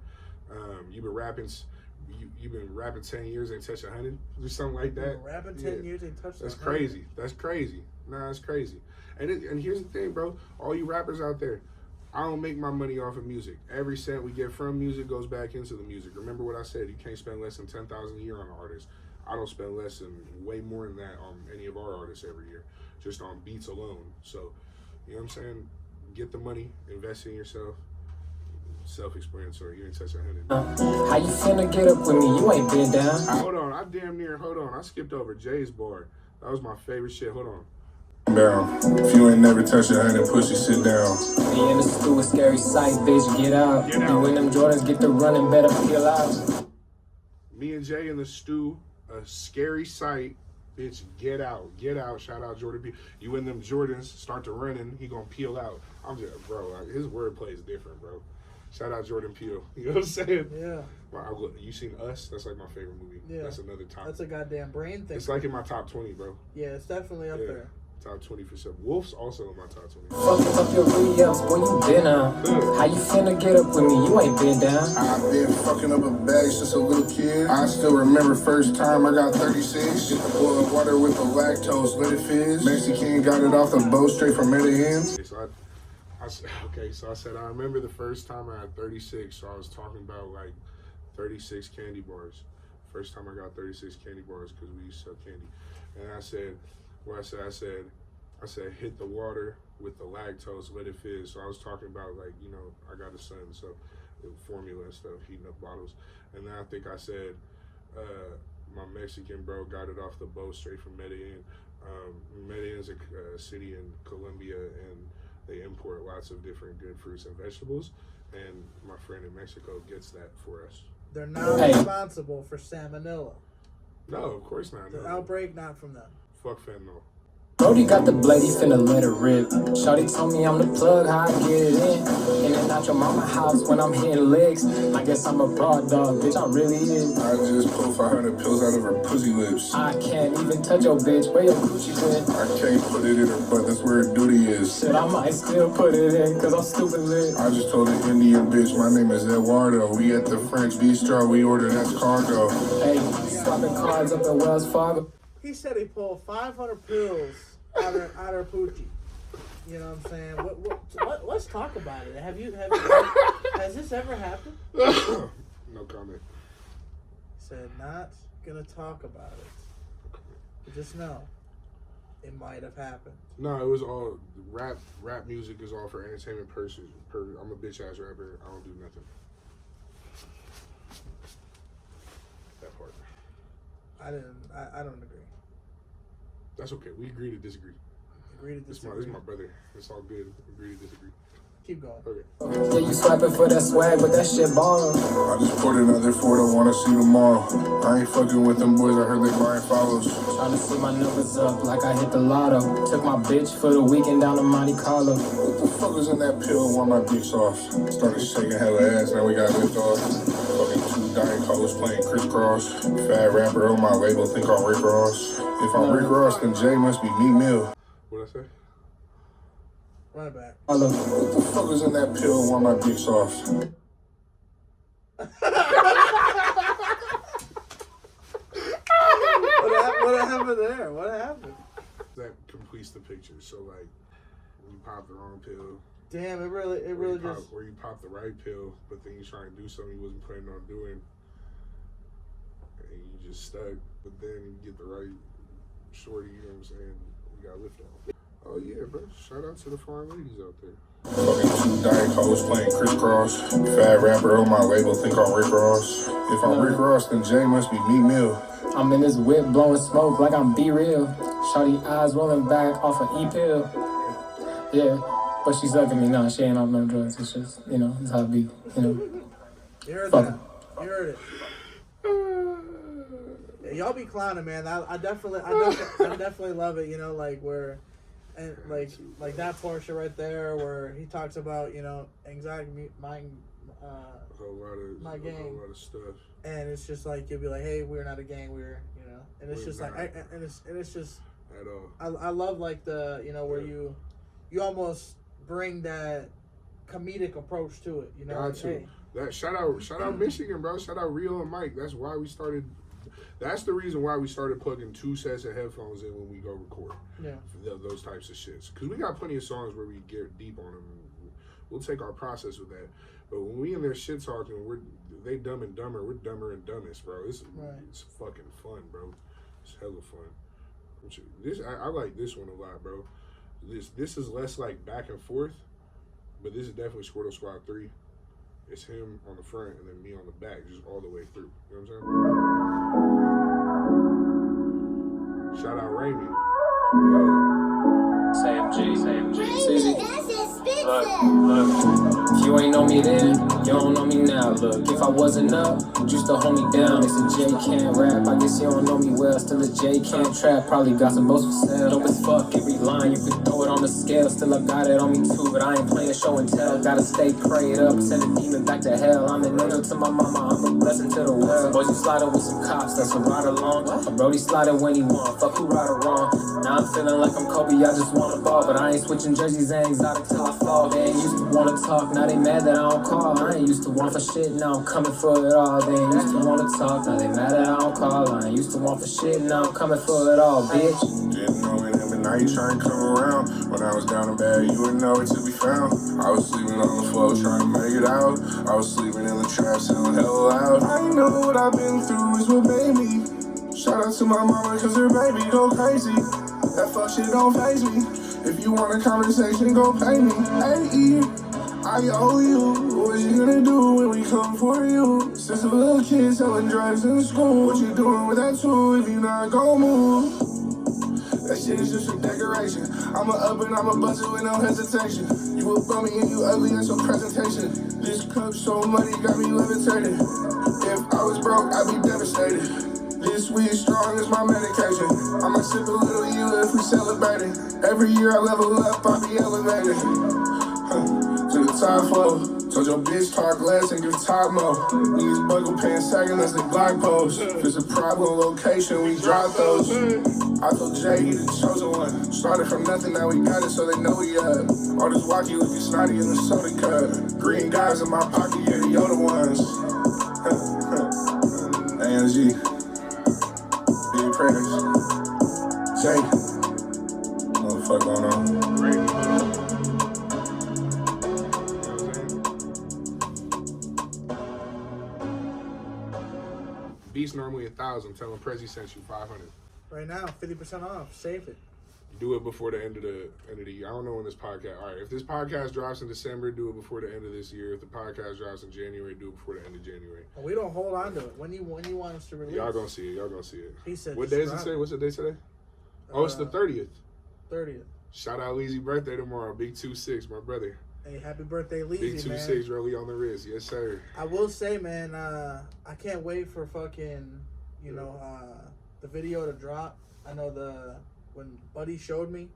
[SPEAKER 2] you've been rapping 10 years, ain't touched 100? Or something like that.
[SPEAKER 1] Rapping 10 years, ain't touched 100.
[SPEAKER 2] That's crazy. That's crazy. Nah, that's crazy. And here's the thing, bro. All you rappers out there, I don't make my money off of music. Every cent we get from music goes back into the music. Remember what I said. You can't spend less than $10,000 a year on an artist. I don't spend less than way more than that on any of our artists every year, just on beats alone. So, you know what I'm saying? Get the money, invest in yourself. Self-explanatory. You ain't touching 100.
[SPEAKER 6] How you finna get up with me? You ain't been down.
[SPEAKER 2] Hold on. I skipped over Jay's bar. That was my favorite shit. Hold on.
[SPEAKER 4] Down. If you ain't never touched a 100 pussy, sit down.
[SPEAKER 6] Me in the stew, a scary sight, bitch, get out.
[SPEAKER 2] Get out.
[SPEAKER 6] You and them Jordans, get the running, better peel out.
[SPEAKER 2] Me and Jay in the stew, a scary sight. Bitch, get out. Get out. Shout out Jordan P. You and them Jordans start to running, he gonna peel out. I'm just, bro, his wordplay is different, bro. Shout out Jordan Peele. You know what I'm saying?
[SPEAKER 1] Yeah.
[SPEAKER 2] Wow, you seen Us? That's like my favorite movie.
[SPEAKER 1] Yeah.
[SPEAKER 2] That's another top.
[SPEAKER 1] That's a goddamn brain thing.
[SPEAKER 2] It's like in my top 20, bro.
[SPEAKER 1] Yeah, it's definitely up there.
[SPEAKER 2] Top 20 for sure. Wolf's also in my top 20.
[SPEAKER 6] Fucking up your re-ups, boy, you been out. How you finna get up with me? You ain't been down.
[SPEAKER 4] I've been fucking up a bag since a little kid. I still remember first time I got 36. Get the boiling water with the lactose, let it fizz. Mexican got it off the boat straight from Medellin.
[SPEAKER 2] So I said I remember the first time I had 36. So I was talking about like 36 candy bars. First time I got 36 candy bars because we used to sell candy. And I said, I said hit the water with the lactose, let it fizz. So I was talking about like, you know, I got a son, so the formula and stuff, heating up bottles. And then I think I said, my Mexican bro got it off the boat straight from Medellin. Medellin is a city in Colombia, and they import lots of different good fruits and vegetables. And my friend in Mexico gets that for us.
[SPEAKER 1] They're not responsible for salmonella.
[SPEAKER 2] No, of course not.
[SPEAKER 1] The
[SPEAKER 2] No.
[SPEAKER 1] outbreak, not from them.
[SPEAKER 2] Fuck fentanyl.
[SPEAKER 6] Brody got the blade, he finna let it rip. Shawty told me I'm the plug, how I get it in and out your mama house when I'm hitting licks. I guess I'm a broad dog, bitch, I really is.
[SPEAKER 4] I just pulled 500 pills out of her pussy lips.
[SPEAKER 6] I can't even touch your bitch, where your coochie been?
[SPEAKER 4] I can't put it in her butt, that's where her duty is.
[SPEAKER 6] Shit, I might still put it in, cause I'm stupid lit.
[SPEAKER 4] I just told the Indian bitch, my name is Eduardo. We at the French bistro, we ordered that's cargo.
[SPEAKER 6] Hey, swapping cards up at Wells Fargo.
[SPEAKER 1] He said he pulled 500 pills out her poochie. You know what I'm saying? Let's talk about it. Has this ever happened?
[SPEAKER 2] No comment.
[SPEAKER 1] He said not gonna talk about it. But just know, it might have happened.
[SPEAKER 2] No, it was all rap music is all for entertainment purposes. I'm a bitch ass rapper. I don't do nothing. That part.
[SPEAKER 1] I don't agree.
[SPEAKER 2] That's okay. We agree to disagree.
[SPEAKER 1] Agree to
[SPEAKER 2] This
[SPEAKER 1] disagree.
[SPEAKER 2] is my brother. It's all good. Agree to disagree.
[SPEAKER 1] Keep going.
[SPEAKER 2] Okay.
[SPEAKER 6] Yeah, you swiping for that swag, but that shit bomb.
[SPEAKER 4] I just poured another 4, don't wanna see tomorrow. I ain't fucking with them boys, I heard they buying follows.
[SPEAKER 6] Trying to see my numbers up like I hit the lotto. Took my bitch for the weekend down to Monte Carlo.
[SPEAKER 4] What the fuck was in that pill? Want my dick soft. Started shaking hella ass, now we got lift off. Fucking 2 dyke hoes playing crisscross. Fat rapper on my label, think I'm Rick Ross. If I'm Rick Ross, then Jay must be me Mill.
[SPEAKER 2] What'd I say?
[SPEAKER 1] Run it back.
[SPEAKER 4] What the fuck was in that pill? Want my dick soft.
[SPEAKER 1] What happened there? What happened?
[SPEAKER 2] That completes the picture. So like, you pop the wrong pill.
[SPEAKER 1] Damn, it really just.
[SPEAKER 2] Or you pop the right pill, but then you try and do something you wasn't planning on doing, and you just stuck. But then you get the right shorty. You know what I'm saying? We got lift off. Oh yeah, bro. Shout out to the fine ladies out there.
[SPEAKER 4] Fucking 2 dyke hoes playing crisscross. Fat rapper on my label, think I'm Rick Ross. If I'm Rick Ross, then Jay must be me Mill.
[SPEAKER 6] I'm in this whip blowing smoke like I'm Be Real. Shawty eyes rolling back off an E-pill. Yeah, but she's hugging me now. She ain't off no drugs. It's just, you know, it's how it be, you know.
[SPEAKER 1] You heard
[SPEAKER 6] Fuck.
[SPEAKER 1] that. You heard it. Yeah, y'all be clowning, man. I definitely love it. You know, like where, and like that portion right there where he talks about, you know, anxiety, my gang,
[SPEAKER 2] a lot of stuff.
[SPEAKER 1] and it's just like you'll be like, hey, we're not a gang, we're, you know, and it's just like, and it's just
[SPEAKER 2] At all.
[SPEAKER 1] I love like the, you know, where you almost bring that comedic approach to it, you know.
[SPEAKER 2] Got to.
[SPEAKER 1] Hey.
[SPEAKER 2] That shout out Michigan, bro. Shout out Rio and Mike. That's why we started. That's the reason why we started plugging 2 sets of headphones in when we go record.
[SPEAKER 1] Yeah.
[SPEAKER 2] Those types of shits. Because we got plenty of songs where we get deep on them. We'll take our process with that. But when we in there shit talking, they dumb and dumber. We're dumber and dumbest, bro. It's fucking fun, bro. It's hella fun. I like this one a lot, bro. This is less like back and forth, but this is definitely Squirtle Squad 3. It's him on the front and then me on the back, just all the way through. You know what I'm saying? Shout out Raimi.
[SPEAKER 6] Same G. Look. If you ain't know me then, you don't know me now. Look, if I wasn't up, you used to hold me down. It's a JaycantRap. I guess you don't know me well. Still a JaycantRap. Probably got some boats for sale. Dope as fuck. Every line you could throw it on the scale. Still I got it on me too, but I ain't playing show and tell. Gotta stay prayed up. Send a demon back to hell. I'm an angel to my mama. I'm a blessing to the world. Boys, you sliding with some cops. That's a ride along. A Brody sliding when he want. Fuck who right or wrong. Now I'm feeling like I'm Kobe. I just wanna ball, but I ain't switching jerseys. I ain't exotic till I fall. They ain't used to wanna talk. Now they mad that I don't call. I ain't used to want for shit. Now I'm coming for it all. They ain't used to wanna talk. Now they mad that I don't call. I ain't used to want for shit. Now I'm coming for it all, bitch.
[SPEAKER 4] Didn't know it, but now you trying to come around. When I was down and bad, you wouldn't know it to be found. I was sleeping on the floor trying to make it out. I was sleeping in the trap, sound hella loud. I know what I've been through is what made me. Shout out to my mama, cause her baby go crazy. That fuck shit don't faze me. If you want a conversation, go pay me. Hey, I owe you. What you gonna do when we come for you? Since a little kid selling drugs in school. What you doing with that tool if you not gon' move? That shit is just a decoration. I'm a up and I'm a bust it with no hesitation. You a bummy and you ugly, that's your presentation. This cup so muddy got me levitated. If I was broke, I'd be devastated. This weed strong is my medication. I'ma sip a little you if we celebrating. Every year I level up, I be elevated. To the top floor. Told your bitch talk less and give top more. Niggas buckle pants sagging, that's the Glock pose. If it's a problem location, we drop those. I told Jay he the chosen one. Started from nothing, now we got it, so they know we up. All this walkie looking snotty in the soda cup. Green guys in my pocket, yeah, the Yoda ones. AMG. Big prayers. Jay. What the fuck going on?
[SPEAKER 2] Beats normally 1,000. Tell them Prezzi sent you 500.
[SPEAKER 1] Right now, 50% off. Save it.
[SPEAKER 2] Do it before the end of the year. I don't know when this podcast. All right, if this podcast drops in December, do it before the end of this year. If the podcast drops in January, do it before the end of January.
[SPEAKER 1] We don't hold on to it. When you want us to release.
[SPEAKER 2] Y'all gonna see it. Y'all gonna see it.
[SPEAKER 1] He said.
[SPEAKER 2] What day is it today? What's the day today? Oh, it's the 30th.
[SPEAKER 1] 30th.
[SPEAKER 2] Shout out Leezy birthday tomorrow. Big 2-6, my brother.
[SPEAKER 1] Hey, happy birthday, Leezy,
[SPEAKER 2] Big
[SPEAKER 1] man.
[SPEAKER 2] 2-6 rollie on the wrist. Yes, sir.
[SPEAKER 1] I will say, man, I can't wait for fucking, the video to drop. I know when Buddy showed me,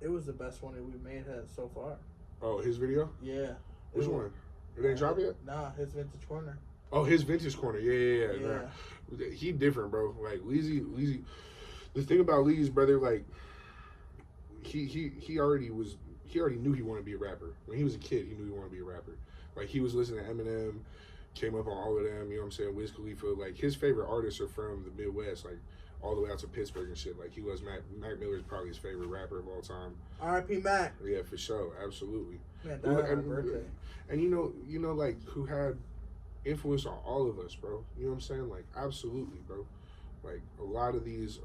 [SPEAKER 1] it was the best one that we've made so far.
[SPEAKER 2] Oh, his video?
[SPEAKER 1] Yeah.
[SPEAKER 2] Which one? It ain't dropped yet?
[SPEAKER 1] Nah, his vintage corner.
[SPEAKER 2] Oh, his vintage corner. Yeah. Nah. He different, bro. Like Leezy. The thing about Leezy's brother, like, he already knew he wanted to be a rapper. When he was a kid, he knew he wanted to be a rapper. Like, he was listening to Eminem, came up on all of them, you know what I'm saying, Wiz Khalifa. Like, his favorite artists are from the Midwest, like, all the way out to Pittsburgh and shit. Like, he was Mac Miller's probably his favorite rapper of all time.
[SPEAKER 1] R.I.P. Mac.
[SPEAKER 2] Yeah, for sure. Absolutely.
[SPEAKER 1] Man, died on my birthday.
[SPEAKER 2] And you know, like, who had influence on all of us, bro. You know what I'm saying? Like, absolutely, bro. Like, a lot of these,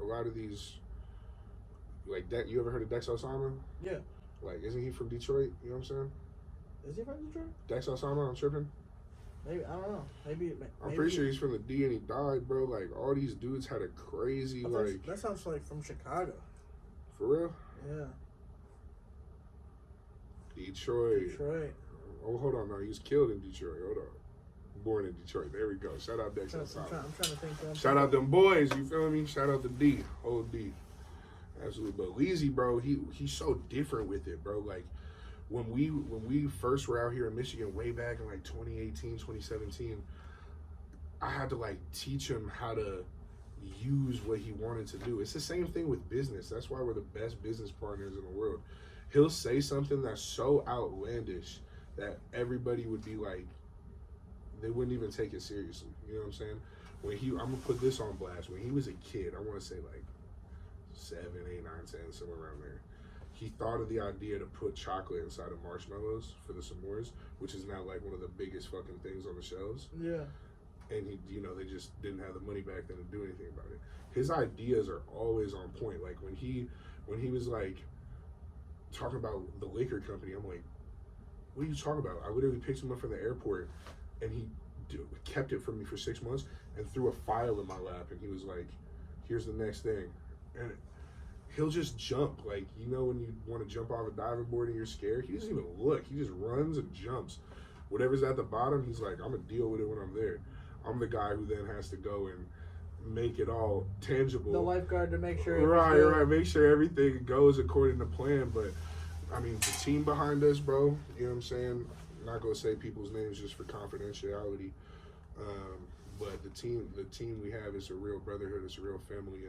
[SPEAKER 2] like, you ever heard of Dex Osama?
[SPEAKER 1] Yeah.
[SPEAKER 2] Like, isn't he from Detroit? You know what I'm saying?
[SPEAKER 1] Is he from Detroit?
[SPEAKER 2] Dex Osama, I'm tripping.
[SPEAKER 1] Maybe, I don't know. Maybe
[SPEAKER 2] I'm pretty sure he's from the D and he died, bro. Like, all these dudes had a crazy, like...
[SPEAKER 1] That sounds like from Chicago.
[SPEAKER 2] For real?
[SPEAKER 1] Yeah.
[SPEAKER 2] Detroit. Oh, hold on. No, he was killed in Detroit. Hold on. Born in Detroit. There we go. Shout out Dex Osama.
[SPEAKER 1] I'm trying to think.
[SPEAKER 2] Shout out them boys. You feel me? Shout out to D. Old D. Absolutely. But Leezy, bro, he's so different with it, bro. Like, when we first were out here in Michigan way back in like 2018, 2017, I had to like teach him how to use what he wanted to do. It's the same thing with business. That's why we're the best business partners in the world. He'll say something that's so outlandish that everybody would be like, they wouldn't even take it seriously. You know what I'm saying? I'm gonna put this on blast. When he was a kid, I want to say like 7, 8, 9, 10, somewhere around there. He thought of the idea to put chocolate inside of marshmallows for the s'mores, which is now like one of the biggest fucking things on the shelves.
[SPEAKER 1] Yeah.
[SPEAKER 2] And they just didn't have the money back then to do anything about it. His ideas are always on point. Like when he was like talking about the liquor company, I'm like, what are you talking about? I literally picked him up from the airport and he kept it from me for 6 months and threw a file in my lap and he was like, here's the next thing. And he'll just jump. Like, you know when you want to jump off a diving board and you're scared? He doesn't even look. He just runs and jumps. Whatever's at the bottom, he's like, I'm going to deal with it when I'm there. I'm the guy who then has to go and make it all tangible.
[SPEAKER 1] The lifeguard to make sure.
[SPEAKER 2] Right. Make sure everything goes according to plan. But, I mean, the team behind us, bro, you know what I'm saying? I'm not going to say people's names just for confidentiality. But the team we have is a real brotherhood. It's a real family.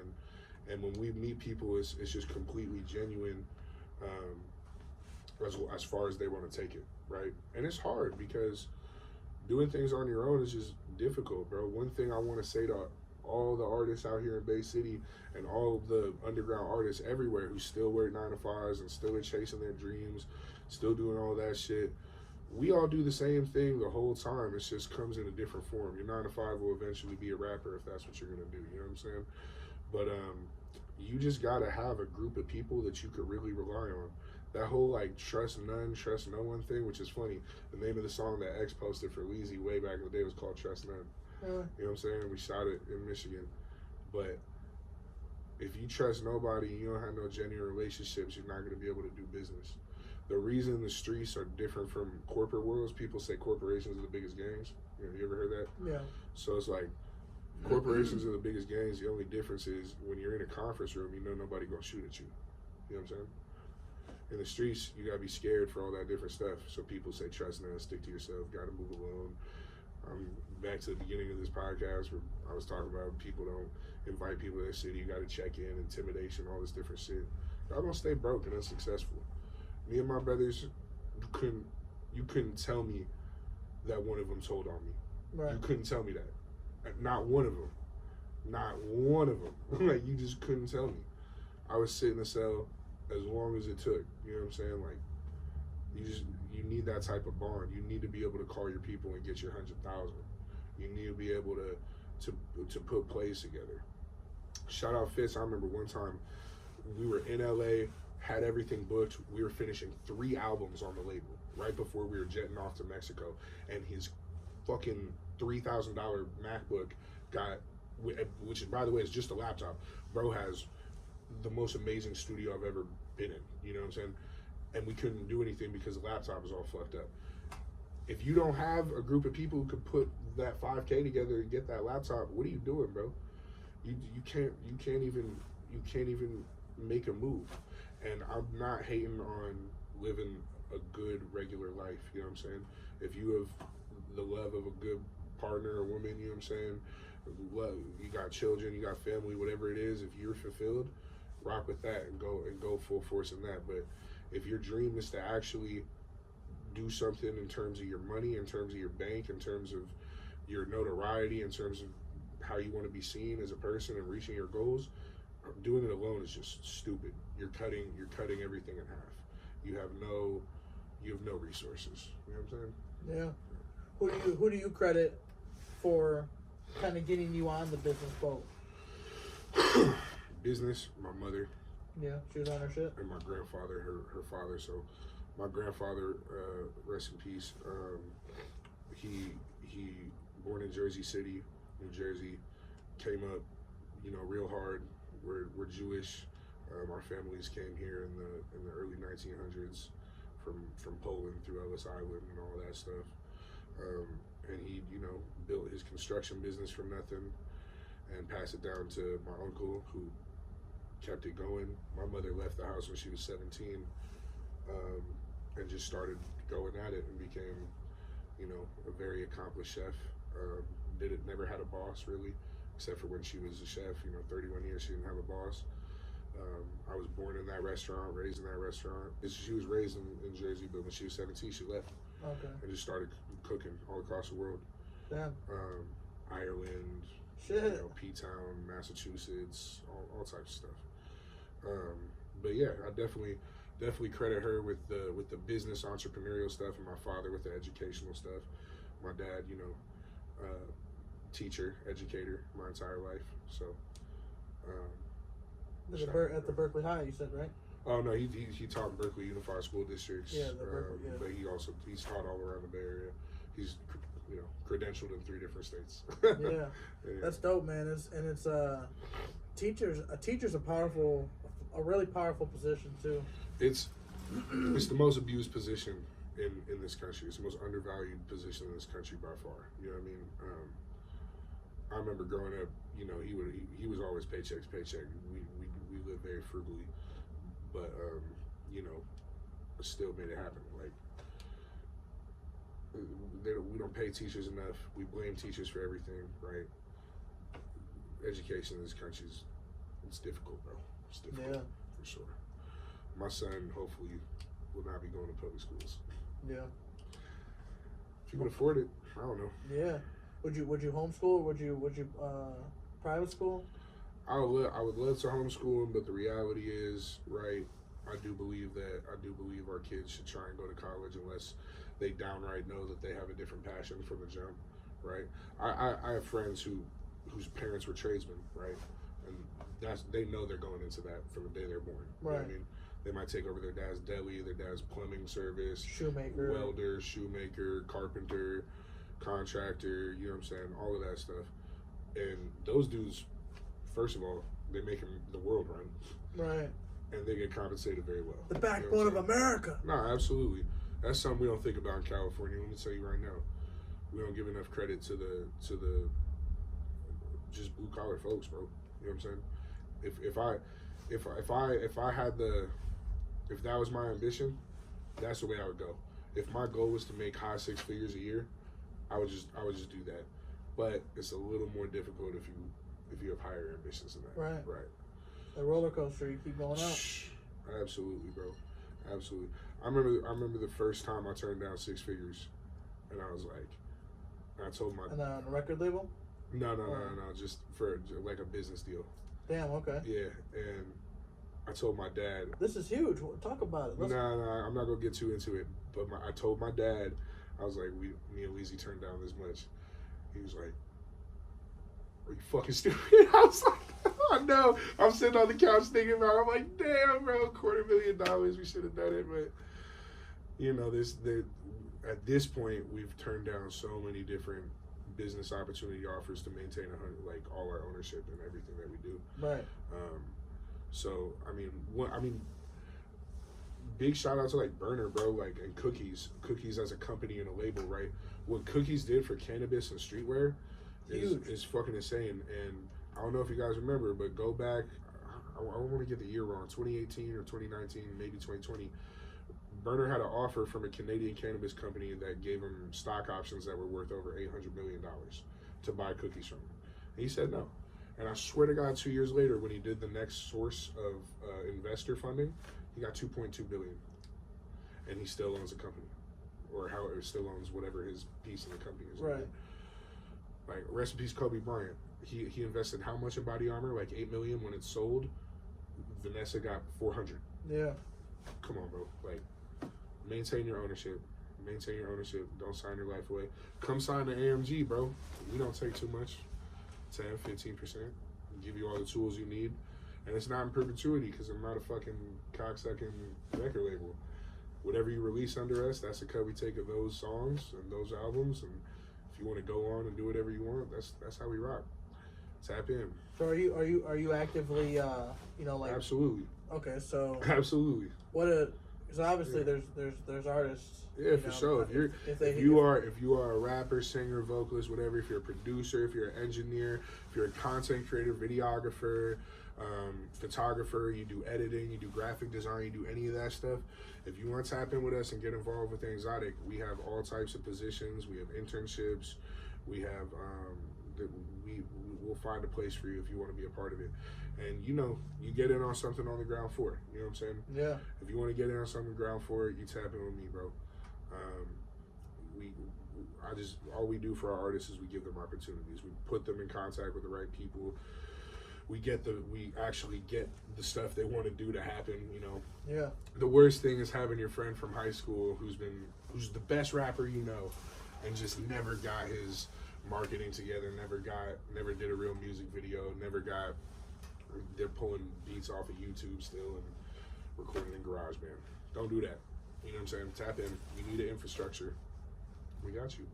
[SPEAKER 2] And when we meet people, it's just completely genuine as far as they want to take it, right? And it's hard because doing things on your own is just difficult, bro. One thing I want to say to all the artists out here in Bay City and all of the underground artists everywhere who still work 9 to 5s and still are chasing their dreams, still doing all that shit, we all do the same thing the whole time. It just comes in a different form. Your 9 to 5 will eventually be a rapper if that's what you're going to do, you know what I'm saying? But you just got to have a group of people that you could really rely on. That whole, like, trust none, trust no one thing, which is funny. The name of the song that X posted for Leezy way back in the day was called Trust None. You know what I'm saying? We shot it in Michigan. But if you trust nobody and you don't have no genuine relationships, you're not going to be able to do business. The reason the streets are different from corporate worlds, people say corporations are the biggest gangs. You ever heard that? Yeah. So it's like, corporations are the biggest gangs. The only difference is when you're in a conference room, you know nobody going to shoot at you. You know what I'm saying? In the streets, you got to be scared for all that different stuff. So people say, trust none, stick to yourself, got to move alone. Back to the beginning of this podcast where I was talking about people don't invite people to their city. You got to check in, intimidation, all this different shit. Y'all gonna stay broke and unsuccessful. Me and my brothers, you couldn't tell me that one of them told on me. Right. You couldn't tell me that. Not one of them. Not one of them. Like, you just couldn't tell me. I was sitting in a cell as long as it took. You know what I'm saying? Like, you need that type of bond. You need to be able to call your people and get your 100,000. You need to be able to put plays together. Shout out Fitz. I remember one time we were in LA, had everything booked. We were finishing 3 albums on the label right before we were jetting off to Mexico, and his fucking $3,000 MacBook got, which by the way is just a laptop. Bro has the most amazing studio I've ever been in. You know what I'm saying? and we couldn't do anything because the laptop was all fucked up. If you don't have a group of people who could put that $5K together and get that laptop, what are you doing, bro? You can't even make a move. And I'm not hating on living a good regular life, you know what I'm saying? If you have the love of a good partner or woman, you know what I'm saying? You got children, you got family, whatever it is, if you're fulfilled, rock with that and go full force in that. But if your dream is to actually do something in terms of your money, in terms of your bank, in terms of your notoriety, in terms of how you want to be seen as a person and reaching your goals, doing it alone is just stupid. You're cutting everything in half. You have no resources. You know what I'm saying?
[SPEAKER 1] Yeah. Who do you credit for kind of getting you on the business boat?
[SPEAKER 2] Business, my mother.
[SPEAKER 1] Yeah, she was on her shit.
[SPEAKER 2] And my grandfather, her father. So my grandfather, rest in peace. He born in Jersey City, New Jersey, came up, you know, real hard. We're Jewish. Our families came here in the early 1900s from Poland through Ellis Island and all that stuff. And he, you know, built his construction business from nothing and passed it down to my uncle, who kept it going. My mother left the house when she was 17 and just started going at it and became, you know, a very accomplished chef. Never had a boss really, except for when she was a chef, you know, 31 years she didn't have a boss. I was born in that restaurant, raised in that restaurant. She was raised in Jersey, but when she was 17, she left.
[SPEAKER 1] Okay.
[SPEAKER 2] And just started cooking all across the world.
[SPEAKER 1] Damn.
[SPEAKER 2] Ireland,
[SPEAKER 1] Shit.
[SPEAKER 2] you know, P-Town, Massachusetts, all types of stuff. But yeah, I definitely credit her with the business entrepreneurial stuff, and my father with the educational stuff. My dad, you know, teacher, educator my entire life. So
[SPEAKER 1] at the Berkeley High, you said, right?
[SPEAKER 2] oh no, he taught in Berkeley Unified School Districts.
[SPEAKER 1] Yeah, the Berkeley, yeah.
[SPEAKER 2] But he's taught all around the Bay Area. He's, you know, credentialed in 3 different states.
[SPEAKER 1] Yeah. That's dope, man. It's teachers. A teacher's a really powerful position too.
[SPEAKER 2] It's the most abused position in this country. It's the most undervalued position in this country by far. You know what I mean? I remember growing up, you know, he was always paycheck. We lived very frugally, but you know, still made it happen. Like, we don't pay teachers enough. We blame teachers for everything, right? Education in this country it's difficult, bro. It's difficult,
[SPEAKER 1] Yeah.
[SPEAKER 2] for sure. My son hopefully will not be going to public schools.
[SPEAKER 1] Yeah.
[SPEAKER 2] If you can afford it, I don't know.
[SPEAKER 1] Yeah. Would you homeschool? Would you private school?
[SPEAKER 2] I would love to homeschool him, but the reality is, right, I do believe our kids should try and go to college unless they downright know that they have a different passion from the jump, right? I have friends whose parents were tradesmen, right? And they know they're going into that from the day they're born. You know what I mean? They might take over their dad's deli, their dad's plumbing service,
[SPEAKER 1] shoemaker,
[SPEAKER 2] welder, shoemaker, carpenter, contractor, you know what I'm saying? All of that stuff. And those dudes, first of all, they make the world run. Right. And they get compensated very well.
[SPEAKER 1] The backbone of America.
[SPEAKER 2] No, absolutely. That's something we don't think about in California. Let me tell you right now. We don't give enough credit to the just blue collar folks, bro. You know what I'm saying? If that was my ambition, that's the way I would go. If my goal was to make high 6 figures a year, I would just do that. But it's a little more difficult if you have higher ambitions than that.
[SPEAKER 1] Right.
[SPEAKER 2] Right.
[SPEAKER 1] The roller coaster, you keep going up.
[SPEAKER 2] Absolutely, bro. Absolutely. I remember the first time I turned down 6 figures, and I was like, I told my.
[SPEAKER 1] And on a record label?
[SPEAKER 2] No, just for like a business deal.
[SPEAKER 1] Damn. Okay.
[SPEAKER 2] Yeah, and I told my dad.
[SPEAKER 1] This is huge. Talk about it.
[SPEAKER 2] No, I'm not gonna get too into it. But I told my dad, I was like, me and Leezy turned down this much. He was like, "Are you fucking stupid?" I was like, "I know." I'm sitting on the couch thinking about it. I'm like, "Damn, bro, $250,000. We should have done it." But you know, at this point, we've turned down so many different business opportunity offers to maintain all our ownership and everything that we do.
[SPEAKER 1] Right.
[SPEAKER 2] So I mean, big shout out to like Burner, bro, like, and Cookies as a company and a label, right? What Cookies did for cannabis and streetwear is fucking insane. And I don't know if you guys remember, but go back, I want to get the year wrong, 2018 or 2019, maybe 2020. Burner had an offer from a Canadian cannabis company that gave him stock options that were worth over $800 million to buy Cookies from him. And he said no. And I swear to God, 2 years later, when he did the next source of investor funding, he got $2.2 billion. And he still owns the company. Or however, still owns whatever his piece in the company is.
[SPEAKER 1] Right.
[SPEAKER 2] Like, rest in peace, Kobe Bryant. He invested how much in Body Armor? Like $8 million when it sold. Vanessa got 400.
[SPEAKER 1] Yeah. Come
[SPEAKER 2] on, bro. Like, maintain your ownership. Maintain your ownership. Don't sign your life away. Come sign the AMG, bro. We don't take too much. 10, 15%. Give you all the tools you need. And it's not in perpetuity because I'm not a fucking cocksucking record label. Whatever you release under us, that's the cut we take of those songs and those albums. And if you want to go on and do whatever you want, that's how we rock. Tap in.
[SPEAKER 1] So are you actively like
[SPEAKER 2] absolutely.
[SPEAKER 1] Okay, so
[SPEAKER 2] absolutely.
[SPEAKER 1] So obviously there's artists.
[SPEAKER 2] Yeah, for sure. If you are a rapper, singer, vocalist, whatever, if you're a producer, if you're an engineer, if you're a content creator, videographer, photographer, you do editing, you do graphic design, you do any of that stuff, if you want to tap in with us and get involved with Exotic, we have all types of positions. We have internships. We have we'll find a place for you if you want to be a part of it. And you get in on something on the ground floor. You know what I'm saying?
[SPEAKER 1] Yeah.
[SPEAKER 2] If you want to get in on something ground floor, you tap in with me, bro. All we do for our artists is we give them opportunities. We put them in contact with the right people. We actually get the stuff they want to do to happen.
[SPEAKER 1] Yeah.
[SPEAKER 2] The worst thing is having your friend from high school who's the best rapper and just never got his marketing together, never did a real music video, they're pulling beats off of YouTube still and recording in GarageBand. Don't do that. You know what I'm saying? Tap in. You need an infrastructure. We got you.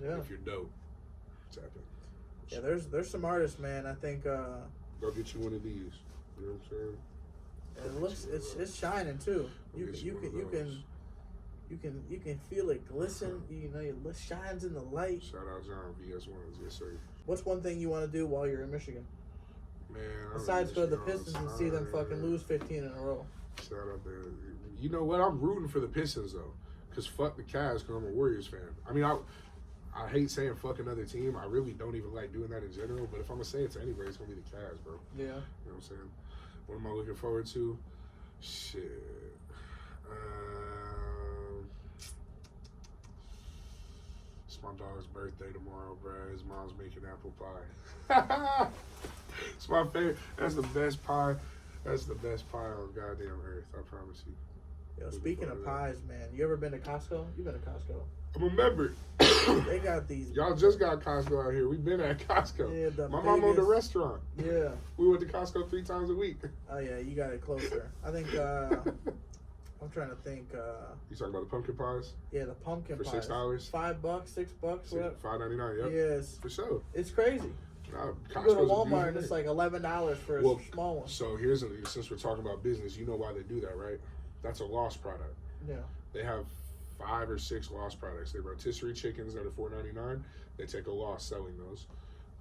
[SPEAKER 1] Yeah.
[SPEAKER 2] If you're dope, tap in.
[SPEAKER 1] Yeah, there's some artists, man. I think
[SPEAKER 2] go get you one of these. You know what I'm saying?
[SPEAKER 1] It looks it's shining too. You can feel it glisten. It shines in the light.
[SPEAKER 2] Shout out John VS1s, yes sir.
[SPEAKER 1] What's one thing you want to do while you're in Michigan?
[SPEAKER 2] Man,
[SPEAKER 1] besides go to the Pistons and see them fucking lose 15 in a row.
[SPEAKER 2] Shout out there. You know what? I'm rooting for the Pistons though, cause fuck the Cavs, cause I'm a Warriors fan. I mean, I hate saying fuck another team. I really don't even like doing that in general. But if I'm gonna say it to anybody, it's gonna be the Cavs, bro.
[SPEAKER 1] Yeah.
[SPEAKER 2] You know what I'm saying? What am I looking forward to? Shit. It's my dog's birthday tomorrow, bro. His mom's making apple pie. It's my favorite. That's the best pie. That's the best pie on goddamn earth. I promise you.
[SPEAKER 1] Yo, speaking of pies, man, you ever been to Costco? You been to Costco?
[SPEAKER 2] I'm a member.
[SPEAKER 1] They got these.
[SPEAKER 2] Y'all just got Costco out here. We've been at Costco.
[SPEAKER 1] Yeah,
[SPEAKER 2] my mom owned a restaurant.
[SPEAKER 1] Yeah.
[SPEAKER 2] We went to Costco 3 times a week.
[SPEAKER 1] Oh yeah, you got it closer. I think. I'm trying to think.
[SPEAKER 2] You talking about the pumpkin pies?
[SPEAKER 1] Yeah, the pumpkin
[SPEAKER 2] for
[SPEAKER 1] pies.
[SPEAKER 2] $6.
[SPEAKER 1] $5, $6, what?
[SPEAKER 2] $5.99. Yep.
[SPEAKER 1] Yes.
[SPEAKER 2] For sure.
[SPEAKER 1] It's crazy.
[SPEAKER 2] You
[SPEAKER 1] go to Walmart and it's like $11 for a small one.
[SPEAKER 2] So since we're talking about business, you know why they do that, right? That's a lost product.
[SPEAKER 1] Yeah.
[SPEAKER 2] They have 5 or 6 lost products. They rotisserie chickens that are $4.99. They take a loss selling those.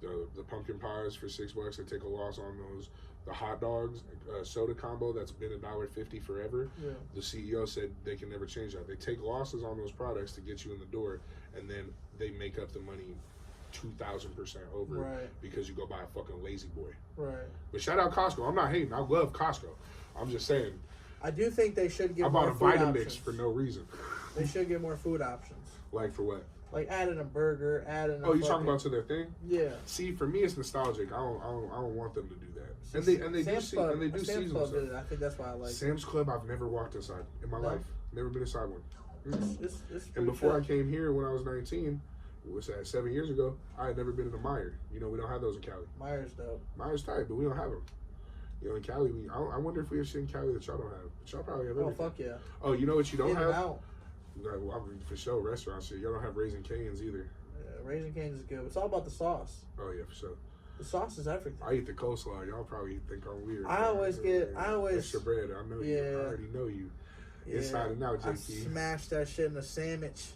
[SPEAKER 2] The pumpkin pies for $6, they take a loss on those. The hot dogs, soda combo that's been $1.50 forever.
[SPEAKER 1] Yeah.
[SPEAKER 2] The CEO said they can never change that. They take losses on those products to get you in the door, and then they make up the money 2,000% over,
[SPEAKER 1] right,
[SPEAKER 2] because you go buy a fucking Lazy Boy.
[SPEAKER 1] Right.
[SPEAKER 2] But shout out Costco. I'm not hating. I love Costco. I'm just saying.
[SPEAKER 1] I do think they should get more food
[SPEAKER 2] I bought a
[SPEAKER 1] options.
[SPEAKER 2] Vitamix for no reason.
[SPEAKER 1] They should get more food options.
[SPEAKER 2] Like for what?
[SPEAKER 1] Like adding a burger, adding.
[SPEAKER 2] Oh, you talking about to their thing?
[SPEAKER 1] Yeah.
[SPEAKER 2] See, for me, it's nostalgic. I don't want them to do that. And they do
[SPEAKER 1] Sam's Club did it.
[SPEAKER 2] stuff.
[SPEAKER 1] I think that's why I like
[SPEAKER 2] Sam's Club. I've never walked inside in my life. Never been inside one.
[SPEAKER 1] It's
[SPEAKER 2] and before I came here when I was 19, what's that? 7 years ago, I had never been in a Meijer. We don't have those in Cali.
[SPEAKER 1] Meijer's dope.
[SPEAKER 2] Meijer's tight, but we don't have them. In Cali, I wonder if we have shit in Cali that y'all don't have. But y'all probably have everything.
[SPEAKER 1] Oh, fuck yeah.
[SPEAKER 2] Oh, you know what you don't have?
[SPEAKER 1] Out.
[SPEAKER 2] Well, I mean, for sure, restaurant shit. Y'all don't have Raising Cane's either.
[SPEAKER 1] Yeah, Raising Cane's is good. It's all about the sauce.
[SPEAKER 2] Oh, yeah, for sure.
[SPEAKER 1] The sauce is everything.
[SPEAKER 2] I eat the coleslaw. Y'all probably think I'm weird.
[SPEAKER 1] Extra
[SPEAKER 2] bread. I know you. I already know you. Inside and out,
[SPEAKER 1] I
[SPEAKER 2] JP.
[SPEAKER 1] smashed that shit in a sandwich.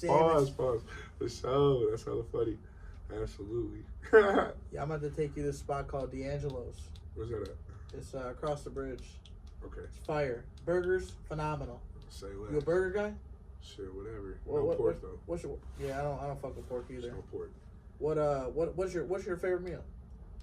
[SPEAKER 2] Pause. For sure. That's hella funny. Absolutely.
[SPEAKER 1] Yeah, I'm about to take you to this spot called D'Angelo's.
[SPEAKER 2] Where's that at?
[SPEAKER 1] It's across the bridge.
[SPEAKER 2] Okay.
[SPEAKER 1] It's fire. Burgers, phenomenal.
[SPEAKER 2] Say less.
[SPEAKER 1] You a burger guy?
[SPEAKER 2] Shit, whatever.
[SPEAKER 1] What,
[SPEAKER 2] pork though.
[SPEAKER 1] What's your? Yeah, I don't fuck with pork either.
[SPEAKER 2] No pork.
[SPEAKER 1] What's your favorite meal?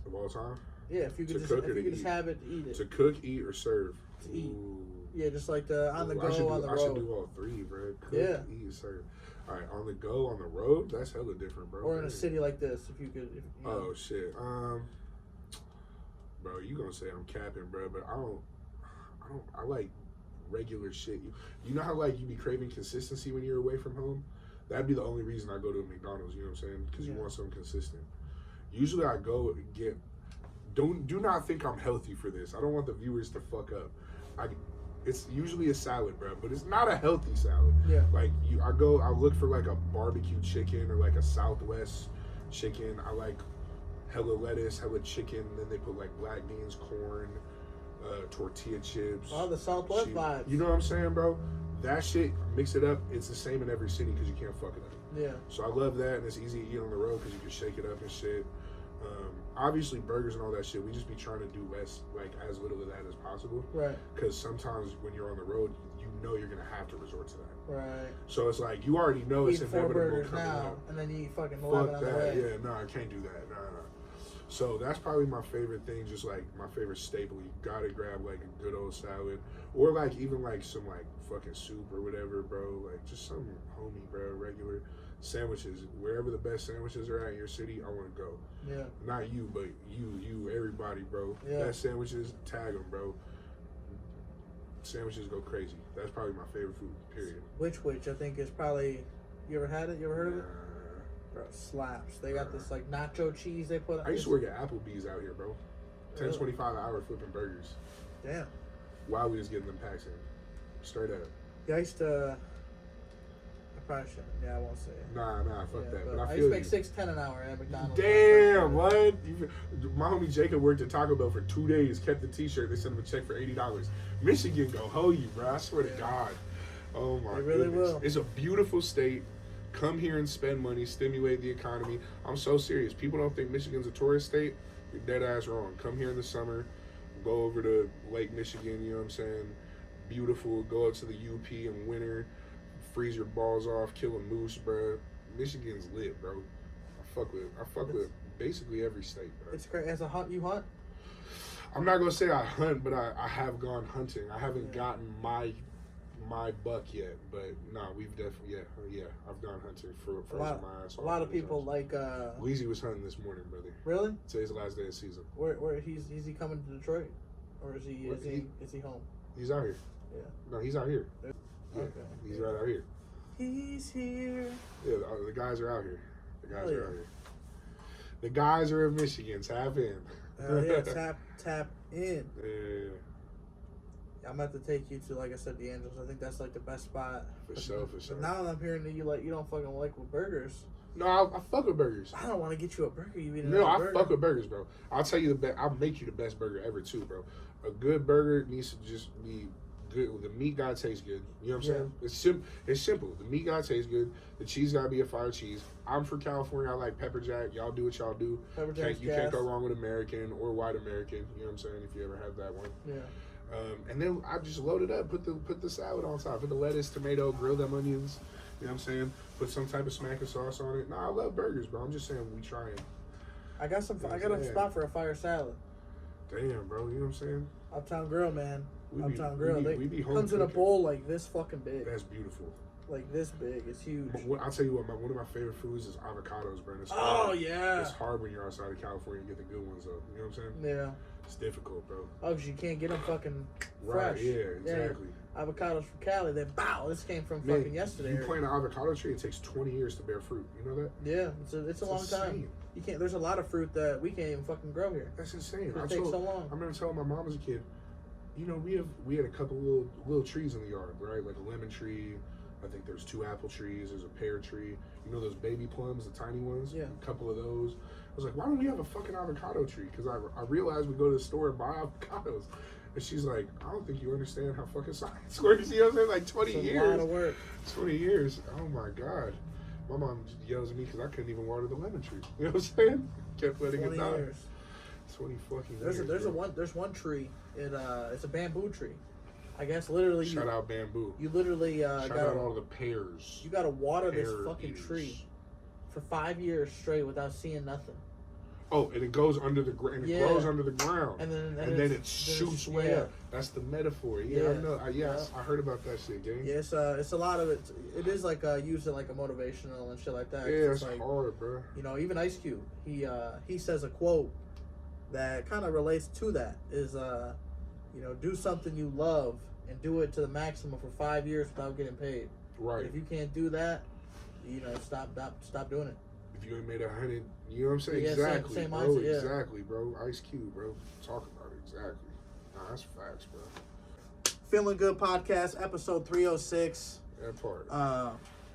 [SPEAKER 2] Of all time?
[SPEAKER 1] Yeah, if you could just have it, eat it.
[SPEAKER 2] To cook, eat, or serve?
[SPEAKER 1] To eat.
[SPEAKER 2] Ooh.
[SPEAKER 1] Yeah, just like on the go, on the road.
[SPEAKER 2] I should do all three, bro. Cook, eat, serve. All right, on the go, on the road, that's hella different, bro.
[SPEAKER 1] Or in a city like this, if you could.
[SPEAKER 2] Oh shit, bro, you gonna say I'm capping, bro? But I like regular shit. You know how like you be craving consistency when you're away from home? That'd be the only reason I go to a McDonald's. You know what I'm saying? Because you want something consistent. Usually I go and get. Do not think I'm healthy for this. I don't want the viewers to fuck up. It's usually a salad, bro, but it's not a healthy salad.
[SPEAKER 1] Yeah.
[SPEAKER 2] Like I look for like a barbecue chicken or like a Southwest chicken. I like hella lettuce, hella chicken. Then they put like black beans, corn, tortilla chips.
[SPEAKER 1] Oh, the Southwest vibes.
[SPEAKER 2] You know what I'm saying, bro? That shit, mix it up. It's the same in every city because you can't fuck it up.
[SPEAKER 1] Yeah.
[SPEAKER 2] So I love that, and it's easy to eat on the road because you can shake it up and shit. Obviously, burgers and all that shit, we just be trying to do less, like as little of that as possible.
[SPEAKER 1] Right.
[SPEAKER 2] Because sometimes when you're on the road, you know you're gonna have to resort to that.
[SPEAKER 1] Right.
[SPEAKER 2] So it's like you already know it's
[SPEAKER 1] eat 4
[SPEAKER 2] inevitable
[SPEAKER 1] burgers
[SPEAKER 2] coming
[SPEAKER 1] now,
[SPEAKER 2] up.
[SPEAKER 1] and then you eat fucking 11 on the way.
[SPEAKER 2] Yeah, no, I can't do that. No. So that's probably my favorite thing. Just like my favorite staple. You gotta grab like a good old salad, or like even like some like fucking soup or whatever, bro. Like just some homey, bro. Regular sandwiches. Wherever the best sandwiches are at in your city, I want to go.
[SPEAKER 1] Yeah.
[SPEAKER 2] Not you, but you, everybody, bro.
[SPEAKER 1] Yeah.
[SPEAKER 2] Best sandwiches, tag them, bro. Sandwiches go crazy. That's probably my favorite food, period.
[SPEAKER 1] Which I think is probably, you ever had it? You ever heard of it? Bro, slaps. They got this like nacho cheese they put on.
[SPEAKER 2] I used to work at Applebee's out here, bro. $10.25 an hour flipping burgers.
[SPEAKER 1] Damn.
[SPEAKER 2] While we was getting them packs in. Straight up.
[SPEAKER 1] Yeah, I used to, I probably shouldn't. Yeah, I won't say it.
[SPEAKER 2] Nah, fuck that. But I
[SPEAKER 1] used
[SPEAKER 2] feel
[SPEAKER 1] to make $6.10 an hour at McDonald's.
[SPEAKER 2] Damn, what? My homie Jacob worked at Taco Bell for 2 days, kept the t-shirt, they sent him a check for $80. Michigan go hold you, bro. I swear to God. Oh my
[SPEAKER 1] They really
[SPEAKER 2] goodness.
[SPEAKER 1] will.
[SPEAKER 2] It's a beautiful state. Come here and spend money, stimulate the economy. I'm so serious. People don't think Michigan's a tourist state. You're dead ass wrong. Come here in the summer, go over to Lake Michigan, you know what I'm saying? Beautiful. Go out to the UP in winter, freeze your balls off, kill a moose, bro. Michigan's lit, bro. I fuck with basically every state, bro.
[SPEAKER 1] It's great. As a hunt, you hunt?
[SPEAKER 2] I'm not gonna say I hunt, but I have gone hunting. I haven't gotten my buck yet, but no, we've definitely I've gone hunting for my ass.
[SPEAKER 1] A lot of people like
[SPEAKER 2] Leezy was hunting this morning, brother.
[SPEAKER 1] Really?
[SPEAKER 2] Today's the last day of season.
[SPEAKER 1] Where is he coming to Detroit, or is he home?
[SPEAKER 2] He's out here.
[SPEAKER 1] Yeah.
[SPEAKER 2] No, he's out here. Yeah,
[SPEAKER 1] Okay.
[SPEAKER 2] He's right out here.
[SPEAKER 1] He's here.
[SPEAKER 2] Yeah, the guys are out here. The guys
[SPEAKER 1] yeah.
[SPEAKER 2] are out here. The guys are of Michigan. Tap in.
[SPEAKER 1] Yeah, tap in.
[SPEAKER 2] Yeah.
[SPEAKER 1] I'm about to take you to, like I said, D'Angelo's. I think that's like the best spot.
[SPEAKER 2] For sure.
[SPEAKER 1] But now that I'm hearing that you don't fucking like with burgers.
[SPEAKER 2] No, I fuck with burgers.
[SPEAKER 1] I don't want to get you a burger. You eat
[SPEAKER 2] No, I
[SPEAKER 1] burger.
[SPEAKER 2] fuck with burgers, bro. I'll tell you the best. I'll make you the best burger ever too, bro. A good burger needs to just be good. The meat gotta taste good. You know what I'm saying? It's simple. The meat gotta taste good. The cheese gotta be a fire cheese. I'm from California. I like pepper jack. Y'all do what y'all do. You can't go wrong with American or white American. You know what I'm saying? If you ever had that one.
[SPEAKER 1] Yeah.
[SPEAKER 2] And then I just load it up. Put the salad on top. Put the lettuce, tomato, grill them onions. You know what I'm saying? Put some type of smacking sauce on it. Nah, I love burgers, bro. I'm just saying we trying.
[SPEAKER 1] I got a spot for a fire salad.
[SPEAKER 2] Damn, bro. You know what I'm saying?
[SPEAKER 1] Uptown Grill, man. Uptown Grill.
[SPEAKER 2] We be home
[SPEAKER 1] comes in a
[SPEAKER 2] cooking.
[SPEAKER 1] bowl like this fucking big.
[SPEAKER 2] That's beautiful.
[SPEAKER 1] Like this big. It's huge.
[SPEAKER 2] I'll tell you what. One of my favorite foods is avocados, bro. It's
[SPEAKER 1] oh
[SPEAKER 2] hard.
[SPEAKER 1] yeah.
[SPEAKER 2] It's hard when you're outside of California and get the good ones, though. You know what I'm saying?
[SPEAKER 1] Yeah.
[SPEAKER 2] It's difficult, bro.
[SPEAKER 1] Oh, because you can't get them fucking
[SPEAKER 2] Right,
[SPEAKER 1] fresh.
[SPEAKER 2] yeah, exactly.
[SPEAKER 1] Yeah. Avocados from Cali. Then bow. This came from fucking yesterday.
[SPEAKER 2] You plant an avocado tree, it takes 20 years to bear fruit. You know that?
[SPEAKER 1] Yeah, it's a long time. You can't. There's a lot of fruit that we can't even fucking grow here.
[SPEAKER 2] That's insane.
[SPEAKER 1] It takes so long.
[SPEAKER 2] I remember telling my mom as a kid, you know, we had a couple little trees in the yard, right? Like a lemon tree. I think there's 2 apple trees. There's a pear tree. You know those baby plums, the tiny ones?
[SPEAKER 1] Yeah.
[SPEAKER 2] A couple of those. I was like, why don't we have a fucking avocado tree? Because I realized we go to the store and buy avocados. And she's like, I don't think you understand how fucking science works. You know what I'm saying? Like 20
[SPEAKER 1] It's a
[SPEAKER 2] years.
[SPEAKER 1] lot of work.
[SPEAKER 2] 20 years. Oh my God. My mom yells at me because I couldn't even water the lemon tree. You know what I'm saying? Kept letting it
[SPEAKER 1] 20
[SPEAKER 2] die.
[SPEAKER 1] years.
[SPEAKER 2] 20 fucking
[SPEAKER 1] There's
[SPEAKER 2] years.
[SPEAKER 1] there's one tree. It's a bamboo tree. I guess literally.
[SPEAKER 2] Shout out bamboo.
[SPEAKER 1] You literally
[SPEAKER 2] Shout out all the pears.
[SPEAKER 1] You gotta water this
[SPEAKER 2] Pear
[SPEAKER 1] fucking
[SPEAKER 2] eaters.
[SPEAKER 1] tree for 5 years straight without seeing nothing.
[SPEAKER 2] Oh, and it goes under the ground.
[SPEAKER 1] Yeah.
[SPEAKER 2] It grows under the ground.
[SPEAKER 1] And then
[SPEAKER 2] it shoots way
[SPEAKER 1] yeah.
[SPEAKER 2] up. That's the metaphor. Yeah, I know. I heard about that shit, gang.
[SPEAKER 1] Yeah, it's a lot of it. It is like used in like a motivational and shit like that.
[SPEAKER 2] Yeah,
[SPEAKER 1] it's
[SPEAKER 2] it's
[SPEAKER 1] like,
[SPEAKER 2] hard, bro.
[SPEAKER 1] You know, even Ice Cube, he says a quote that kind of relates to that. Is you know, do something you love and do it to the maximum for 5 years without getting paid.
[SPEAKER 2] Right.
[SPEAKER 1] And if you can't do that, you know, stop doing it.
[SPEAKER 2] If you ain't made 100, you know what I'm saying?
[SPEAKER 1] Yeah,
[SPEAKER 2] exactly,
[SPEAKER 1] same
[SPEAKER 2] bro.
[SPEAKER 1] mindset, yeah.
[SPEAKER 2] Exactly, bro. Ice Cube, bro. Talk about it. Exactly. Nah, that's facts, bro.
[SPEAKER 1] Feeling Good Podcast, episode 306.
[SPEAKER 2] That part.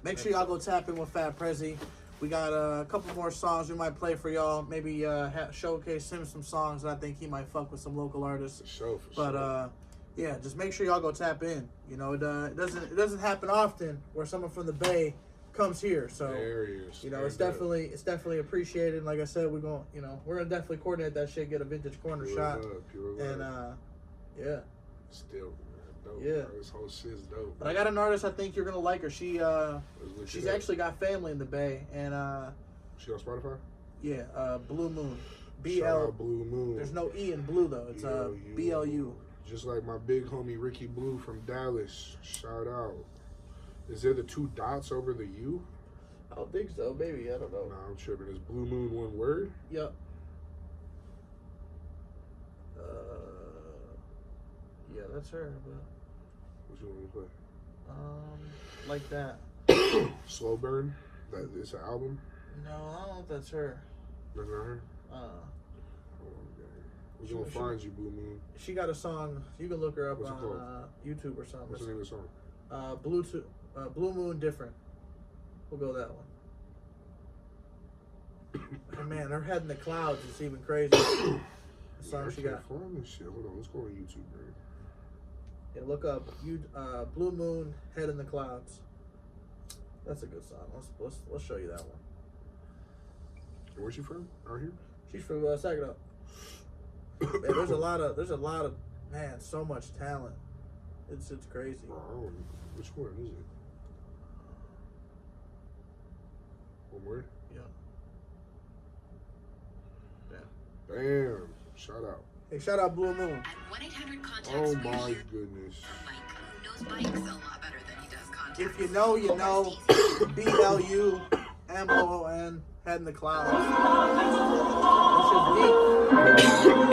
[SPEAKER 1] Make sure y'all go tap in with Fat Prezzi. We got a couple more songs we might play for y'all. Maybe showcase him some songs that I think he might fuck with some local artists.
[SPEAKER 2] For sure.
[SPEAKER 1] But yeah, just make sure y'all go tap in. You know, it doesn't happen often where someone from the Bay comes here. So
[SPEAKER 2] there he is.
[SPEAKER 1] you know, it's definitely appreciated. Like I said, we're gonna definitely coordinate that shit, get a vintage corner shot, and yeah.
[SPEAKER 2] Still, man, dope.
[SPEAKER 1] Yeah.
[SPEAKER 2] Bro. This whole shit's dope.
[SPEAKER 1] But I got an artist I think you're gonna like her. She's actually got family in the Bay, and
[SPEAKER 2] she on Spotify?
[SPEAKER 1] yeah, Blumoon,
[SPEAKER 2] Shout out Blumoon.
[SPEAKER 1] There's no E in blue though. It's BLU.
[SPEAKER 2] Just like my big homie Ricky Blue from Dallas. Shout out. Is there the 2 dots over the U?
[SPEAKER 1] I don't think so. Maybe, I don't know.
[SPEAKER 2] Nah, I'm tripping. Is Blumoon one word?
[SPEAKER 1] Yep. Yeah, that's her. But
[SPEAKER 2] What you want to play?
[SPEAKER 1] like that.
[SPEAKER 2] Slow Burn. That it's an album.
[SPEAKER 1] No, I don't know if that's her.
[SPEAKER 2] That's not her. We're gonna find you, Blue Moon.
[SPEAKER 1] She got a song. You can look her up
[SPEAKER 2] What's it called?
[SPEAKER 1] on YouTube or something.
[SPEAKER 2] What's the name of the song?
[SPEAKER 1] Blue Moon Different. We'll go that one. And man, her Head in the Clouds is even crazy. The song she got.
[SPEAKER 2] Find this shit. Hold on, let's go on YouTube, man.
[SPEAKER 1] Yeah, look up Blue Moon Head in the Clouds. That's a good song. Let's show you that one.
[SPEAKER 2] Where's she from? Out here?
[SPEAKER 1] She's from Saginaw. Man, there's a lot of man, so much talent. It's crazy.
[SPEAKER 2] Oh, I don't know. Which one is it? One word?
[SPEAKER 1] Yeah.
[SPEAKER 2] Damn. Shout out.
[SPEAKER 1] Hey, shout out Blue Moon.
[SPEAKER 2] Oh my goodness.
[SPEAKER 1] If you know, you know. BLUMOON, Head in the Clouds. This is deep.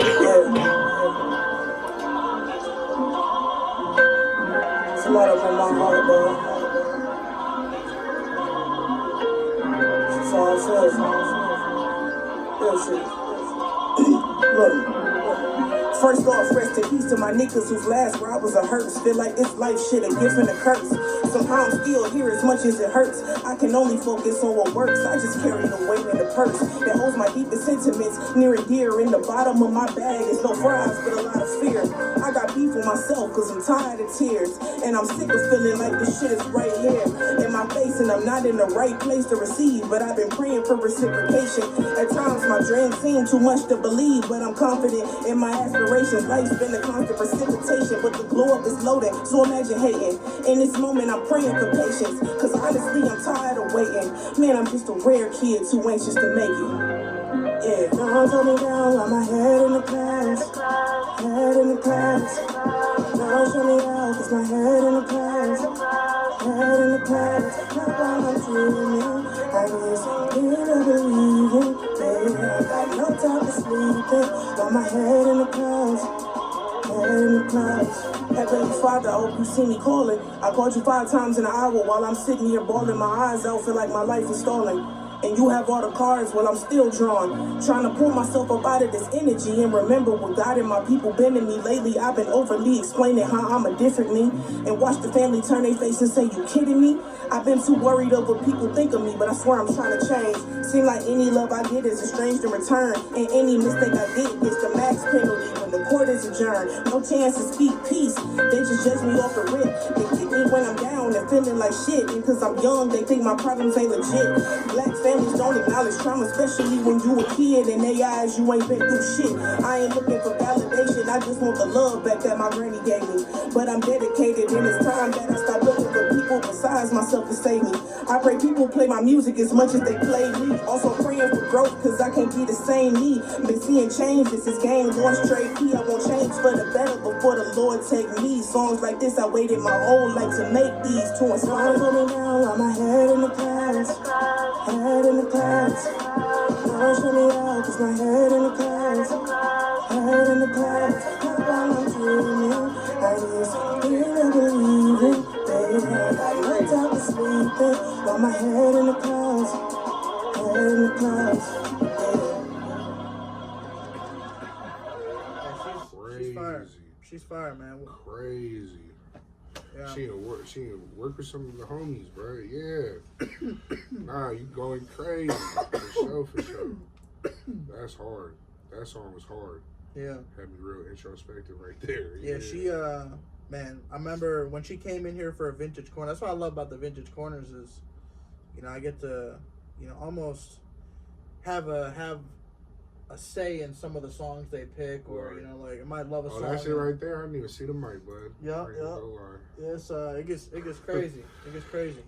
[SPEAKER 7] It's a lot up on my heart, bro. That's all it says. Real shit. Look. First off, rest in peace to my niggas whose last where I was a hearse. Feel like this life shit a gift and a curse. Somehow I'm still here as much as it hurts. I can only focus on what works. I just carry the weight in the purse that holds my deepest sentiments near and dear. In the bottom of my bag is no fries, but a lot of fear. I got beef with myself cause I'm tired of tears. And I'm sick of feeling like this shit is right here in my face. And I'm not in the right place to receive. But I've been praying for reciprocation. At times my dreams seem too much to believe. But I'm confident in my aspirations. Life's been a constant precipitation. But the glow up is loading. So imagine hating. In this moment I'm praying for patience. Cause honestly I'm tired of waiting. Man, I'm just a rare kid too anxious to make it. Yeah, don't hold me down, got my head in the clouds. Head in the clouds. Don't show me out, cause my head in the clouds. Head in the clouds. Not while I'm dreaming. I guess I'm gonna believe it. Baby, I got no time to sleeping. Got my head in the clouds. Head in the clouds. Heavenly Father, I hope you see me calling. I called you 5 times in an hour while I'm sitting here bawling my eyes out, feel like my life is stalling. And you have all the cards, well, I'm still drawn. Trying to pull myself up out of this energy and remember what God and my people been to me. Lately, I've been overly explaining how I'm a different me. And watch the family turn their face and say, you kidding me? I've been too worried of what people think of me, but I swear I'm trying to change. Seem like any love I get is estranged in return. And any mistake I did gets the max penalty when the court is adjourned. No chance to speak peace. They just judge me off the rip. They kick me when I'm down and feeling like shit. And cause I'm young, they think my problems ain't legit. Black families don't acknowledge trauma, especially when you a kid. In their eyes, you ain't been through shit. I ain't looking for validation, I just want the love back that my granny gave me. But I'm dedicated and it's time that I stop looking for people besides myself to save me. I pray people play my music as much as they play me. Also praying for growth, cause I can't be the same me. Been seeing changes, this game wants trade P. I won't change for the better before the Lord take me. Songs like this, I waited my whole life to make these. To inspire me now, got my head in the clouds. Head in the clouds. Now show me out, cause my head in the clouds. Head in the clouds. While I'm dreaming, I need something to believe in. Baby, I got no time to sleeping. Got my head in the clouds. Head in the clouds.
[SPEAKER 1] She's fire. She's fire, man.
[SPEAKER 2] Crazy.
[SPEAKER 1] Yeah.
[SPEAKER 2] She ain't work with some of the homies, bro. Yeah. Nah, you going crazy. For sure. That's hard. That song was hard.
[SPEAKER 1] Yeah.
[SPEAKER 2] Had me real introspective right there.
[SPEAKER 1] Yeah, she man, I remember when she came in here for a vintage corner. That's what I love about the vintage corners is, you know, I get to, you know, almost have a say in some of the songs they pick, or you know, like I might love a song.
[SPEAKER 2] Oh, that's it right there. I didn't even see the mic, bud.
[SPEAKER 1] Yeah. Yes, it gets crazy. It gets crazy.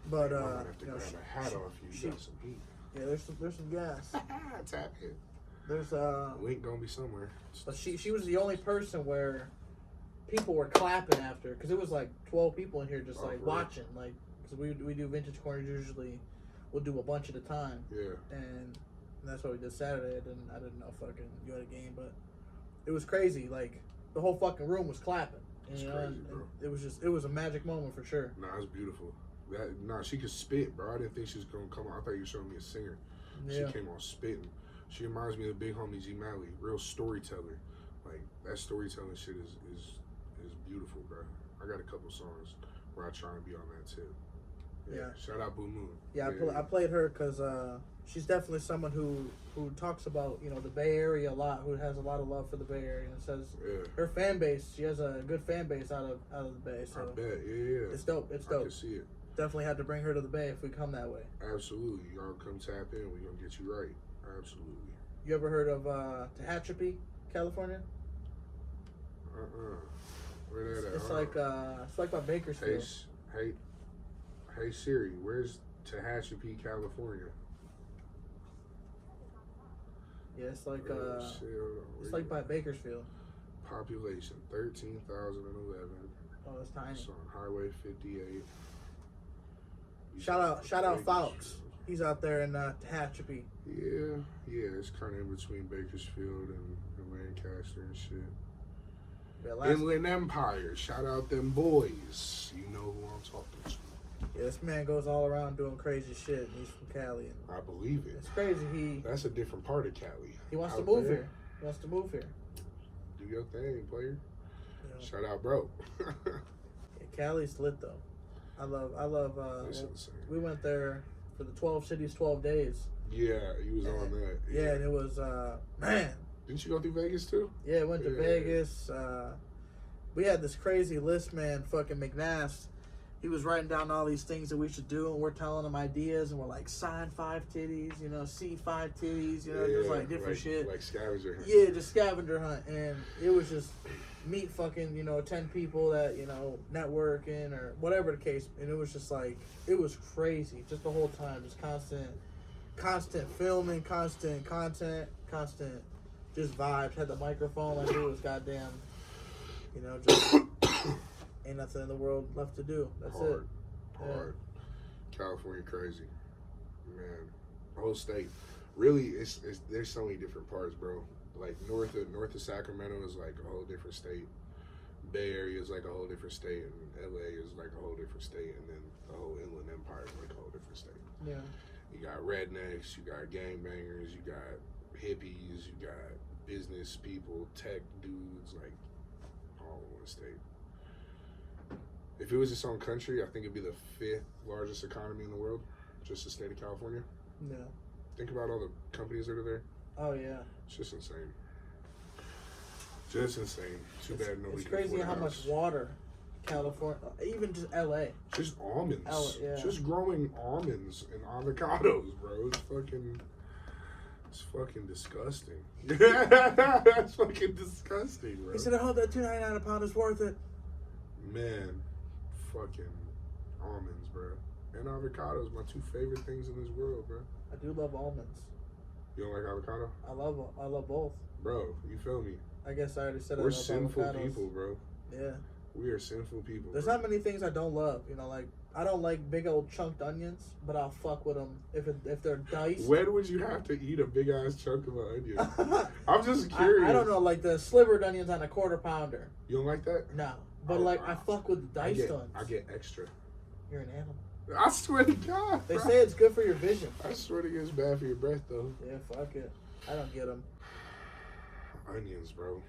[SPEAKER 1] But
[SPEAKER 2] I'm gonna have to
[SPEAKER 1] you know,
[SPEAKER 2] grab a hat off you. Got some heat.
[SPEAKER 1] Yeah, there's some gas.
[SPEAKER 2] Tap it.
[SPEAKER 1] There's
[SPEAKER 2] link gonna be somewhere.
[SPEAKER 1] But she was the only person where people were clapping after, because it was like 12 people in here just like watching, like, because we do vintage corners usually. We'll do a bunch at a time. Yeah. And that's what we did Saturday. I didn't know fucking you had a game, but it was crazy. Like the whole fucking room was clapping.
[SPEAKER 2] It's
[SPEAKER 1] know?
[SPEAKER 2] crazy, bro.
[SPEAKER 1] It was a magic moment for sure.
[SPEAKER 2] Nah, it's beautiful. She could spit, bro. I didn't think she was gonna come on. I thought you were showing me a singer. Yeah. She came on spitting. She reminds me of the big homie G Malley, real storyteller. Like that storytelling shit is beautiful, bro. I got a couple songs where I try and be on that too. Yeah. Shout out Blumoon.
[SPEAKER 1] Yeah, I played her because she's definitely someone who talks about, you know, the Bay Area a lot, who has a lot of love for the Bay Area, and says her fan base, she has a good fan base out of the Bay. So
[SPEAKER 2] I bet, yeah.
[SPEAKER 1] It's dope. It's dope.
[SPEAKER 2] I can see it.
[SPEAKER 1] Definitely had to bring her to the Bay if we come that way.
[SPEAKER 2] Absolutely. Y'all come tap in, we're gonna get you right. Absolutely.
[SPEAKER 1] You ever heard of Tehachapi, California?
[SPEAKER 2] Where that at?
[SPEAKER 1] It's like by Bakersfield.
[SPEAKER 2] Hey Siri, where's Tehachapi, California?
[SPEAKER 1] Yeah, it's like it's like by Bakersfield.
[SPEAKER 2] Population 13,011.
[SPEAKER 1] Oh, that's tiny.
[SPEAKER 2] It's on Highway 58.
[SPEAKER 1] Shout out Fox. He's out there in Tehachapi.
[SPEAKER 2] Yeah, it's kind of in between Bakersfield and Lancaster and shit. Yeah, Inland Empire. Shout out them boys. You know who I'm talking to.
[SPEAKER 1] Yeah, this man goes all around doing crazy shit. And he's from Cali. And
[SPEAKER 2] I believe it.
[SPEAKER 1] It's crazy.
[SPEAKER 2] That's a different part of Cali.
[SPEAKER 1] He wants to move here. He wants to move here.
[SPEAKER 2] Do your thing, player.
[SPEAKER 1] Yeah.
[SPEAKER 2] Shout out, bro.
[SPEAKER 1] Yeah, Cali's lit though. I love. We went there for the 12 cities, 12 days.
[SPEAKER 2] Yeah, he was on that.
[SPEAKER 1] Yeah, and it was man.
[SPEAKER 2] Didn't you go through Vegas too?
[SPEAKER 1] Yeah, went to Vegas. We had this crazy list, man. Fucking McNass. He was writing down all these things that we should do, and we're telling him ideas, and we're like, sign 5 titties, you know, see 5 titties, you know, just like different shit.
[SPEAKER 2] Like scavenger hunt.
[SPEAKER 1] Yeah, just scavenger hunt. And it was just meet fucking, you know, 10 people that, you know, networking or whatever the case. And it was just like, it was crazy just the whole time. Just constant filming, constant content, constant just vibes. Had the microphone like it was goddamn, you know, just... Ain't nothing in the world left to do. That's
[SPEAKER 2] hard.
[SPEAKER 1] Yeah.
[SPEAKER 2] California crazy, man. The whole state. Really, it's there's so many different parts, bro. Like north of Sacramento is like a whole different state. Bay Area is like a whole different state, and LA is like a whole different state, and then the whole Inland Empire is like a whole different state.
[SPEAKER 1] Yeah.
[SPEAKER 2] You got rednecks, you got gangbangers, you got hippies, you got business people, tech dudes, like all in one state. If it was its own country, I think it'd be the 5th largest economy in the world, just the state of California.
[SPEAKER 1] Yeah.
[SPEAKER 2] Think about all the companies that are there.
[SPEAKER 1] Oh yeah.
[SPEAKER 2] It's just insane. Just insane. Too bad nobody.
[SPEAKER 1] It's crazy
[SPEAKER 2] can afford a
[SPEAKER 1] how much
[SPEAKER 2] house.
[SPEAKER 1] Water, California, even just LA.
[SPEAKER 2] Just almonds.
[SPEAKER 1] Yeah.
[SPEAKER 2] Just growing almonds and avocados, bro. It's fucking disgusting. That's fucking disgusting, bro.
[SPEAKER 1] He said, I hope that $2.99 a pound is worth it.
[SPEAKER 2] Man, fucking almonds, bro. And avocados, my 2 favorite things in this world, bro.
[SPEAKER 1] I do love almonds.
[SPEAKER 2] You don't like avocado?
[SPEAKER 1] I love both.
[SPEAKER 2] Bro, you feel me?
[SPEAKER 1] I guess I already said I
[SPEAKER 2] We're
[SPEAKER 1] love
[SPEAKER 2] sinful
[SPEAKER 1] avocados.
[SPEAKER 2] people, bro.
[SPEAKER 1] Yeah.
[SPEAKER 2] We are sinful people.
[SPEAKER 1] There's
[SPEAKER 2] bro.
[SPEAKER 1] not many things I don't love. You know, like I don't like big old chunked onions, but I'll fuck with them if they're diced.
[SPEAKER 2] When would you have to eat a big ass chunk of an onion? I'm just curious.
[SPEAKER 1] I don't know, like the slivered onions on a quarter pounder.
[SPEAKER 2] You don't like that?
[SPEAKER 1] No, but
[SPEAKER 2] Oh,
[SPEAKER 1] like
[SPEAKER 2] wow.
[SPEAKER 1] I fuck with the diced ones.
[SPEAKER 2] I get extra.
[SPEAKER 1] You're an animal.
[SPEAKER 2] I swear to God.
[SPEAKER 1] They
[SPEAKER 2] bro.
[SPEAKER 1] say it's good for your vision.
[SPEAKER 2] I swear to God, it's bad for your breath, though.
[SPEAKER 1] Yeah, fuck it. I don't get them.
[SPEAKER 2] Onions, bro.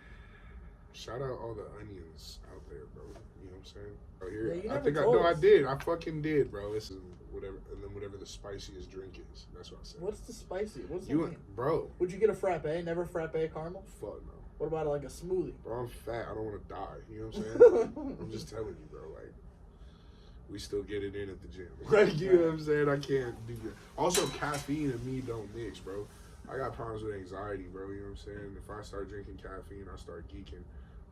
[SPEAKER 2] Shout out all the onions out there, bro. You know what I'm saying? Oh, here.
[SPEAKER 1] Yeah, you
[SPEAKER 2] I
[SPEAKER 1] never
[SPEAKER 2] think
[SPEAKER 1] told
[SPEAKER 2] I
[SPEAKER 1] us.
[SPEAKER 2] did. I fucking did, bro. This is whatever, and then whatever the spiciest drink is. That's what I said.
[SPEAKER 1] What's the spicy? What's that
[SPEAKER 2] You,
[SPEAKER 1] mean?
[SPEAKER 2] bro?
[SPEAKER 1] Would you get a frappe? Never frappe caramel?
[SPEAKER 2] Fuck no.
[SPEAKER 1] What about like a smoothie?
[SPEAKER 2] Bro, I'm fat. I don't want to die. You know what I'm saying? I'm just telling you, bro. Like, we still get it in at the gym. Like, you know what I'm saying? I can't do that. Also, caffeine and me don't mix, bro. I got problems with anxiety, bro. You know what I'm saying? If I start drinking caffeine, I start geeking.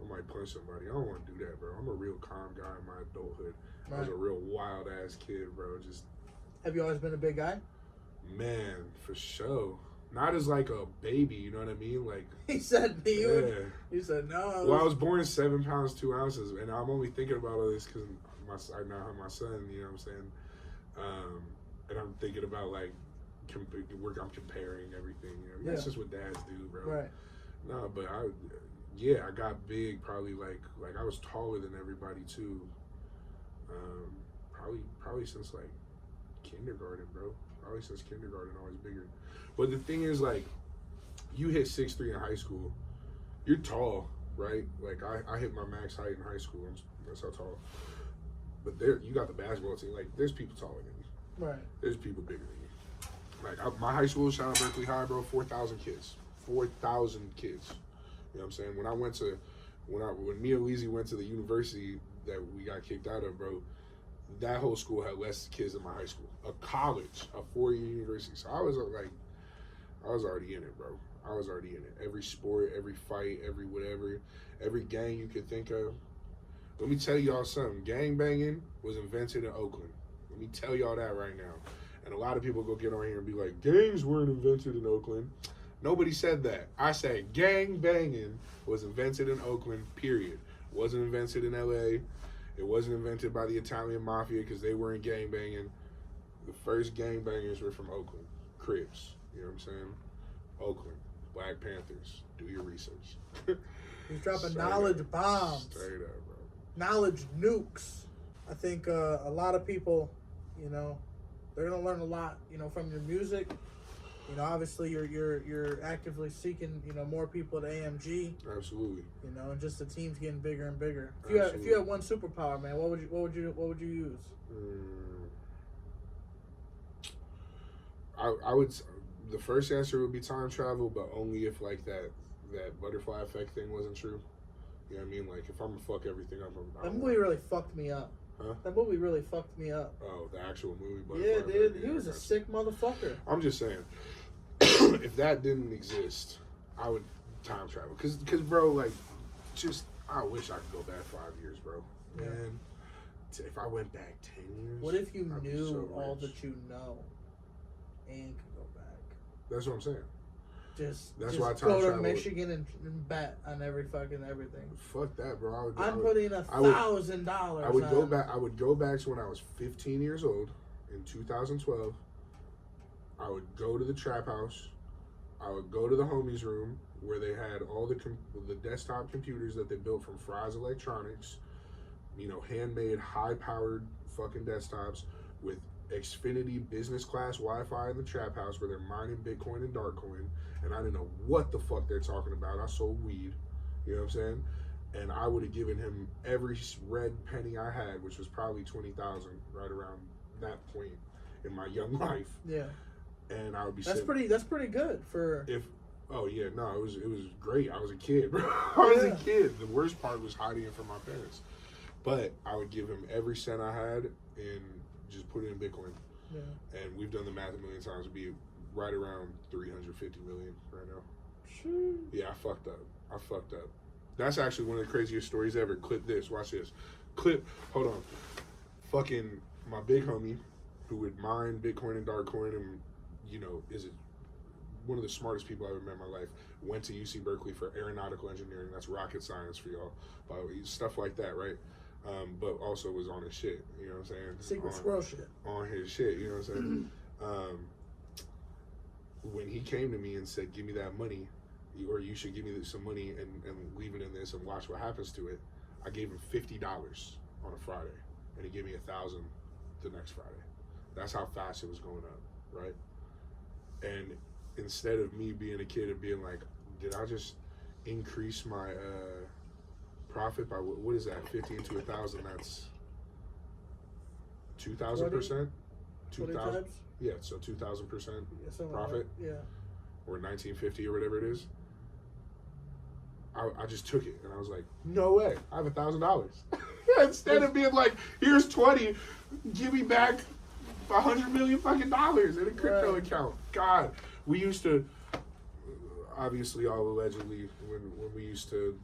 [SPEAKER 2] I might punch somebody. I don't want to do that, bro. I'm a real calm guy in my adulthood. I was a real wild ass kid, bro. Just
[SPEAKER 1] Have you always been a big guy?
[SPEAKER 2] man, for sure. Not as like a baby, you know what I mean? Like
[SPEAKER 1] He said you.
[SPEAKER 2] yeah.
[SPEAKER 1] He said no.
[SPEAKER 2] Well, I was born 7 pounds 2 ounces, and I'm only thinking about all this because I now have my son. You know what I'm saying? And I'm thinking about like I'm comparing everything. You know?
[SPEAKER 1] Yeah.
[SPEAKER 2] That's just what dads do, bro.
[SPEAKER 1] Right.
[SPEAKER 2] No, but I got big. Probably like I was taller than everybody too. Probably since like kindergarten, bro. Probably since kindergarten, always bigger. But the thing is, like, you hit 6'3" in high school, you're tall, right? Like I hit my max height in high school. That's how tall. But you got the basketball team. Like, there's people taller than you.
[SPEAKER 1] Right.
[SPEAKER 2] There's people bigger than you. Like my high school, shout out Berkeley High, bro. 4,000 kids. 4,000 kids. You know what I'm saying? When me and Leezy went to the university that we got kicked out of, bro, that whole school had less kids than my high school. A college, a 4-year university. So I was already in it, bro. I was already in it. Every sport, every fight, every whatever, every gang you could think of. Let me tell y'all something. Gang banging was invented in Oakland. Let me tell y'all that right now. And a lot of people go get on here and be like, gangs weren't invented in Oakland. Nobody said that. I said gang banging was invented in Oakland, period. Wasn't invented in LA. It wasn't invented by the Italian mafia because they weren't gang banging. The first gang bangers were from Oakland. Crips. You know what I'm saying? Oakland. Black Panthers. Do your research.
[SPEAKER 1] He's dropping
[SPEAKER 2] Straight
[SPEAKER 1] knowledge
[SPEAKER 2] up.
[SPEAKER 1] bombs.
[SPEAKER 2] Straight up, bro.
[SPEAKER 1] Knowledge nukes. I think a lot of people, you know, they're gonna learn a lot, you know, from your music. You know, obviously you're actively seeking, you know, more people at AMG.
[SPEAKER 2] Absolutely.
[SPEAKER 1] You know, and just the team's getting bigger and bigger. If
[SPEAKER 2] Absolutely.
[SPEAKER 1] you had one superpower, man, what would you use?
[SPEAKER 2] I would. The first answer would be time travel, but only if like that butterfly effect thing wasn't true. You know what I mean? Like if I'm gonna fuck everything up,
[SPEAKER 1] That movie really fucked me up.
[SPEAKER 2] Huh?
[SPEAKER 1] That movie really fucked me up.
[SPEAKER 2] Oh, the actual movie.
[SPEAKER 1] Yeah,
[SPEAKER 2] Butterfly
[SPEAKER 1] dude,
[SPEAKER 2] Effect,
[SPEAKER 1] he was
[SPEAKER 2] I
[SPEAKER 1] a
[SPEAKER 2] got you.
[SPEAKER 1] sick motherfucker.
[SPEAKER 2] I'm just saying, if that didn't exist, I would time travel. Cause bro, like, just I wish I could go back 5 years, bro.
[SPEAKER 1] Yeah.
[SPEAKER 2] Man, if I went back 10 years,
[SPEAKER 1] What if you
[SPEAKER 2] I'd be
[SPEAKER 1] knew
[SPEAKER 2] so
[SPEAKER 1] all
[SPEAKER 2] rich.
[SPEAKER 1] that you know and could go back?
[SPEAKER 2] That's what I'm saying. That's
[SPEAKER 1] Just
[SPEAKER 2] why time
[SPEAKER 1] go to
[SPEAKER 2] travel-
[SPEAKER 1] Michigan and bet on every fucking everything.
[SPEAKER 2] Fuck that, bro.
[SPEAKER 1] I'm putting $1,000.
[SPEAKER 2] I would go back. I would go back to when I was 15 years old in 2012. I would go to the trap house. I would go to the homies' room where they had all the desktop computers that they built from Fry's Electronics. You know, handmade, high-powered fucking desktops with Xfinity business class Wi-Fi in the trap house where they're mining Bitcoin and Darkcoin, and I didn't know what the fuck they're talking about. I sold weed, you know what I'm saying? And I would have given him every red penny I had, which was probably 20,000, right around that point in my young life.
[SPEAKER 1] Yeah.
[SPEAKER 2] And I would be
[SPEAKER 1] That's pretty good for
[SPEAKER 2] it was great. I was a kid, bro. I was a kid. The worst part was hiding it from my parents. But I would give him every cent I had and just put it in Bitcoin.
[SPEAKER 1] Yeah.
[SPEAKER 2] And we've done the math a million times. It'd be right around 350 million right now.
[SPEAKER 1] Sure.
[SPEAKER 2] Yeah, I fucked up. That's actually one of the craziest stories ever. Clip this. Watch this. Hold on. Fucking my big homie who would mine Bitcoin and Darkcoin and, you know, is one of the smartest people I've ever met in my life. Went to UC Berkeley for aeronautical engineering. That's rocket science for y'all. By the way, stuff like that, right? But also was on his shit. You know what I'm saying?
[SPEAKER 1] Secret squirrel shit.
[SPEAKER 2] On his shit. You know what I'm saying? When he came to me and said, "Give me that money," or "You should give me some money and leave it in this and watch what happens to it," I gave him $50 on a Friday, and he gave me $1,000 the next Friday. That's how fast it was going up, right? And instead of me being a kid and being like, did I just increase my profit by what is that? 50 into 1,000? That's 2,000%. 2,000. Yeah, so 2,000% profit.
[SPEAKER 1] Yeah.
[SPEAKER 2] Or 1950 or whatever it is. I just took it and I was like, no way, I have $1,000. Instead of being like, here's 20, give me back $100 million fucking dollars in a crypto account. God, we used to, obviously, all allegedly, when we used to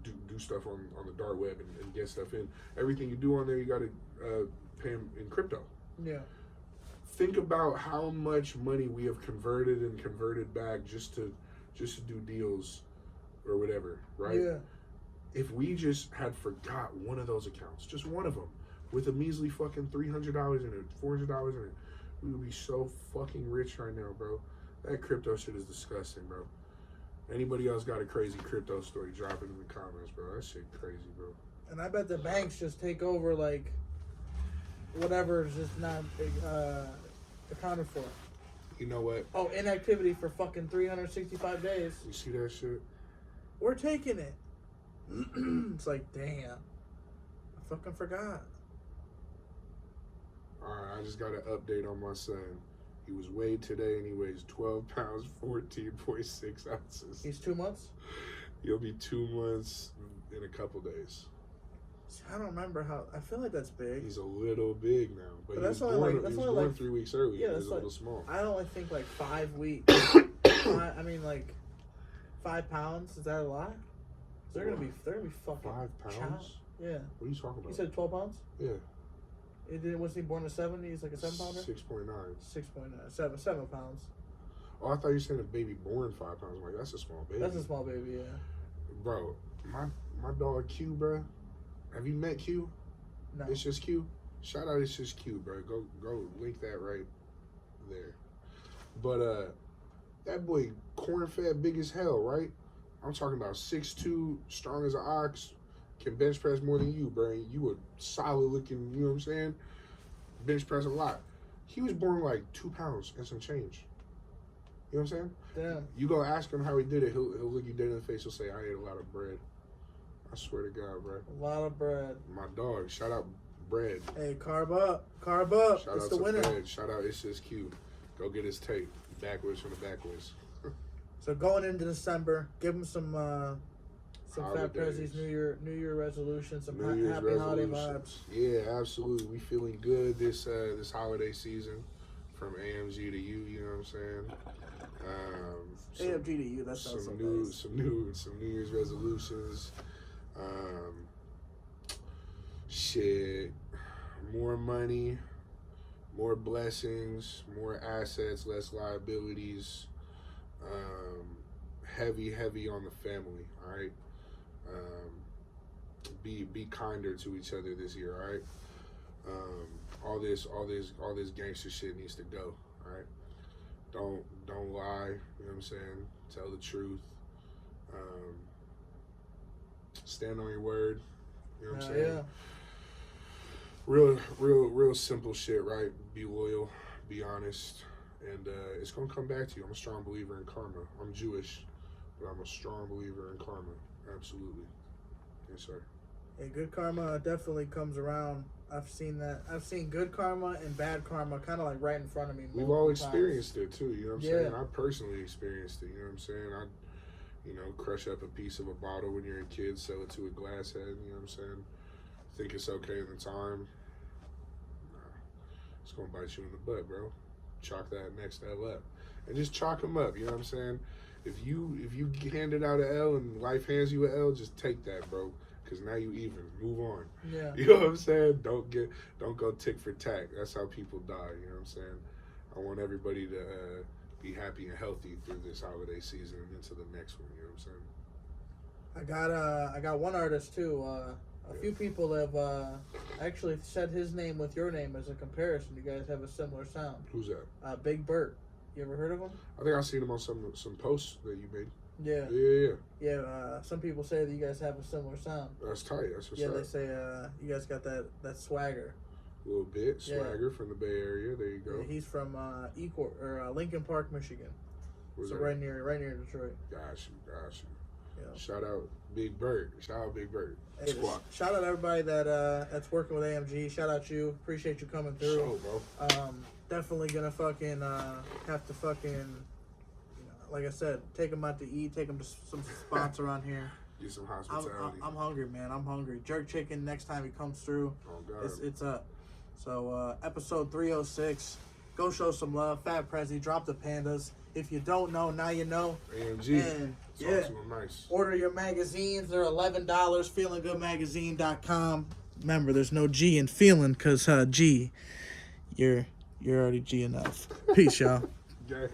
[SPEAKER 2] do stuff on the dark web and get stuff in. Everything you do on there, you got to pay them in crypto.
[SPEAKER 1] Yeah.
[SPEAKER 2] Think about how much money we have converted and converted back just to do deals or whatever, right?
[SPEAKER 1] Yeah.
[SPEAKER 2] If we just had forgot one of those accounts, just one of them, with a measly fucking $300 in it, $400 in it, we would be so fucking rich right now, bro. That crypto shit is disgusting, bro. Anybody else got a crazy crypto story? Drop it in the comments, bro. That shit crazy, bro.
[SPEAKER 1] And I bet the banks just take over, like, whatever is just not accounted for.
[SPEAKER 2] You know what?
[SPEAKER 1] Oh, inactivity for fucking 365 days.
[SPEAKER 2] You see that shit?
[SPEAKER 1] We're taking it. It's like, damn. I fucking forgot.
[SPEAKER 2] Alright, I just got an update on my son. He was weighed today and he weighs 12 pounds, 14.6 ounces.
[SPEAKER 1] He's 2 months?
[SPEAKER 2] He'll be 2 months in a couple days.
[SPEAKER 1] I don't remember how. I feel like that's big.
[SPEAKER 2] He's a little big now, but
[SPEAKER 1] that's
[SPEAKER 2] he
[SPEAKER 1] was
[SPEAKER 2] born 3 weeks early.
[SPEAKER 1] Yeah,
[SPEAKER 2] He
[SPEAKER 1] that's
[SPEAKER 2] was a little small.
[SPEAKER 1] I only think like 5 weeks. I mean, like 5 pounds. Is that a lot? They're gonna be fucking
[SPEAKER 2] 5 pounds?
[SPEAKER 1] chow. Yeah.
[SPEAKER 2] What are you talking about?
[SPEAKER 1] You said 12 pounds?
[SPEAKER 2] Yeah.
[SPEAKER 1] Wasn't he born at 70? He's like a 7 pounder?
[SPEAKER 2] 6.9.
[SPEAKER 1] 6.9. 7 pounds.
[SPEAKER 2] Oh, I thought you said a baby born 5 pounds. I'm like, that's a small baby.
[SPEAKER 1] That's a small baby, yeah.
[SPEAKER 2] Bro, my dog Q, bro. Have you met Q?
[SPEAKER 1] No.
[SPEAKER 2] It's just Q. Shout out, it's just Q, bro. Go link that right there. But that boy corn fed, big as hell, right? I'm talking about 6'2", strong as an ox, can bench press more than you, bro. You a solid looking, you know what I'm saying? Bench press a lot. He was born like 2 pounds and some change. You know what I'm saying?
[SPEAKER 1] Damn.
[SPEAKER 2] You go ask him how he did it, he'll look you dead in the face, he'll say, I ate a lot of bread. I swear to God, bro.
[SPEAKER 1] A lot of bread.
[SPEAKER 2] My dog, shout out Bread.
[SPEAKER 1] Hey, carb up. Carb up.
[SPEAKER 2] Shout
[SPEAKER 1] it's
[SPEAKER 2] out
[SPEAKER 1] the
[SPEAKER 2] to
[SPEAKER 1] winner.
[SPEAKER 2] Bread. Shout out It's Just Q. Go get his tape. Backwards from the backwards.
[SPEAKER 1] So going into December, give him some Fat Prezzi's New Year resolutions, some happy holiday vibes.
[SPEAKER 2] Yeah, absolutely. We feeling good this holiday season, from AMG to you. You know what I'm saying?
[SPEAKER 1] AMG to you. That sounds so nice.
[SPEAKER 2] Some New Year's resolutions. Shit, more money, more blessings, more assets, less liabilities. Heavy on the family. All right. Be kinder to each other this year. All right. All this gangster shit needs to go. All right. Don't lie. You know what I'm saying? Tell the truth. Stand on your word. You know what I'm saying? real simple shit, right? Be loyal, be honest, and it's gonna come back to you. I'm a strong believer in karma. I'm Jewish, but I'm a strong believer in karma. Absolutely. Yes, sir.
[SPEAKER 1] Yeah, good karma definitely comes around. I've seen that. I've seen good karma and bad karma kind of like right in front of me.
[SPEAKER 2] We've all experienced it too, you know what I'm saying?
[SPEAKER 1] Yeah.
[SPEAKER 2] I personally experienced it, you know what I'm saying? Crush up a piece of a bottle when you're a kid, sell it to a glass head, you know what I'm saying? Think it's okay at the time. Nah, it's gonna bite you in the butt, bro. Chalk that next L up. And just chalk them up, you know what I'm saying? If you handed out an L and life hands you an L, just take that, bro. Because now you even. Move on.
[SPEAKER 1] Yeah.
[SPEAKER 2] You know what I'm saying? Don't go tick for tack. That's how people die, you know what I'm saying? I want everybody to be happy and healthy through this holiday season and into the next one, you know what I'm saying?
[SPEAKER 1] I got one artist too. A few people have actually said his name with your name as a comparison. You guys have a similar sound.
[SPEAKER 2] Who's that?
[SPEAKER 1] Big Berk. You ever heard of him?
[SPEAKER 2] I think I've seen him on some posts that you made.
[SPEAKER 1] Yeah.
[SPEAKER 2] Yeah.
[SPEAKER 1] Some people say that you guys have a similar sound.
[SPEAKER 2] That's tight. That's what's
[SPEAKER 1] Yeah,
[SPEAKER 2] up.
[SPEAKER 1] they say you guys got that swagger.
[SPEAKER 2] A little bit. Swagger from the Bay Area. There you go.
[SPEAKER 1] Yeah, he's from Lincoln Park, Michigan.
[SPEAKER 2] Where's
[SPEAKER 1] So
[SPEAKER 2] that?
[SPEAKER 1] right near Detroit.
[SPEAKER 2] Got you.
[SPEAKER 1] Yeah.
[SPEAKER 2] Shout out Big Bird. Shout out Big Bird.
[SPEAKER 1] Hey,
[SPEAKER 2] Squad.
[SPEAKER 1] shout out everybody that's working with AMG. Shout out you. Appreciate you coming through.
[SPEAKER 2] So, bro.
[SPEAKER 1] Definitely gonna fucking have to fucking, like I said, take them out to eat. Take them to some spots around here.
[SPEAKER 2] Get some hospitality.
[SPEAKER 1] I'm hungry, man. I'm hungry. Jerk chicken next time he comes through.
[SPEAKER 2] Oh, God.
[SPEAKER 1] It's up. So episode 306. Go show some love. Fat Prezzi. Drop the pandas. If you don't know, now you know.
[SPEAKER 2] AMG.
[SPEAKER 1] And
[SPEAKER 2] Talk
[SPEAKER 1] yeah,
[SPEAKER 2] to him nice.
[SPEAKER 1] order your magazines. They're $11. FeelingGoodMagazine.com. Remember, there's no G in feeling, cause G, you're already G enough. Peace, y'all.
[SPEAKER 2] Gang.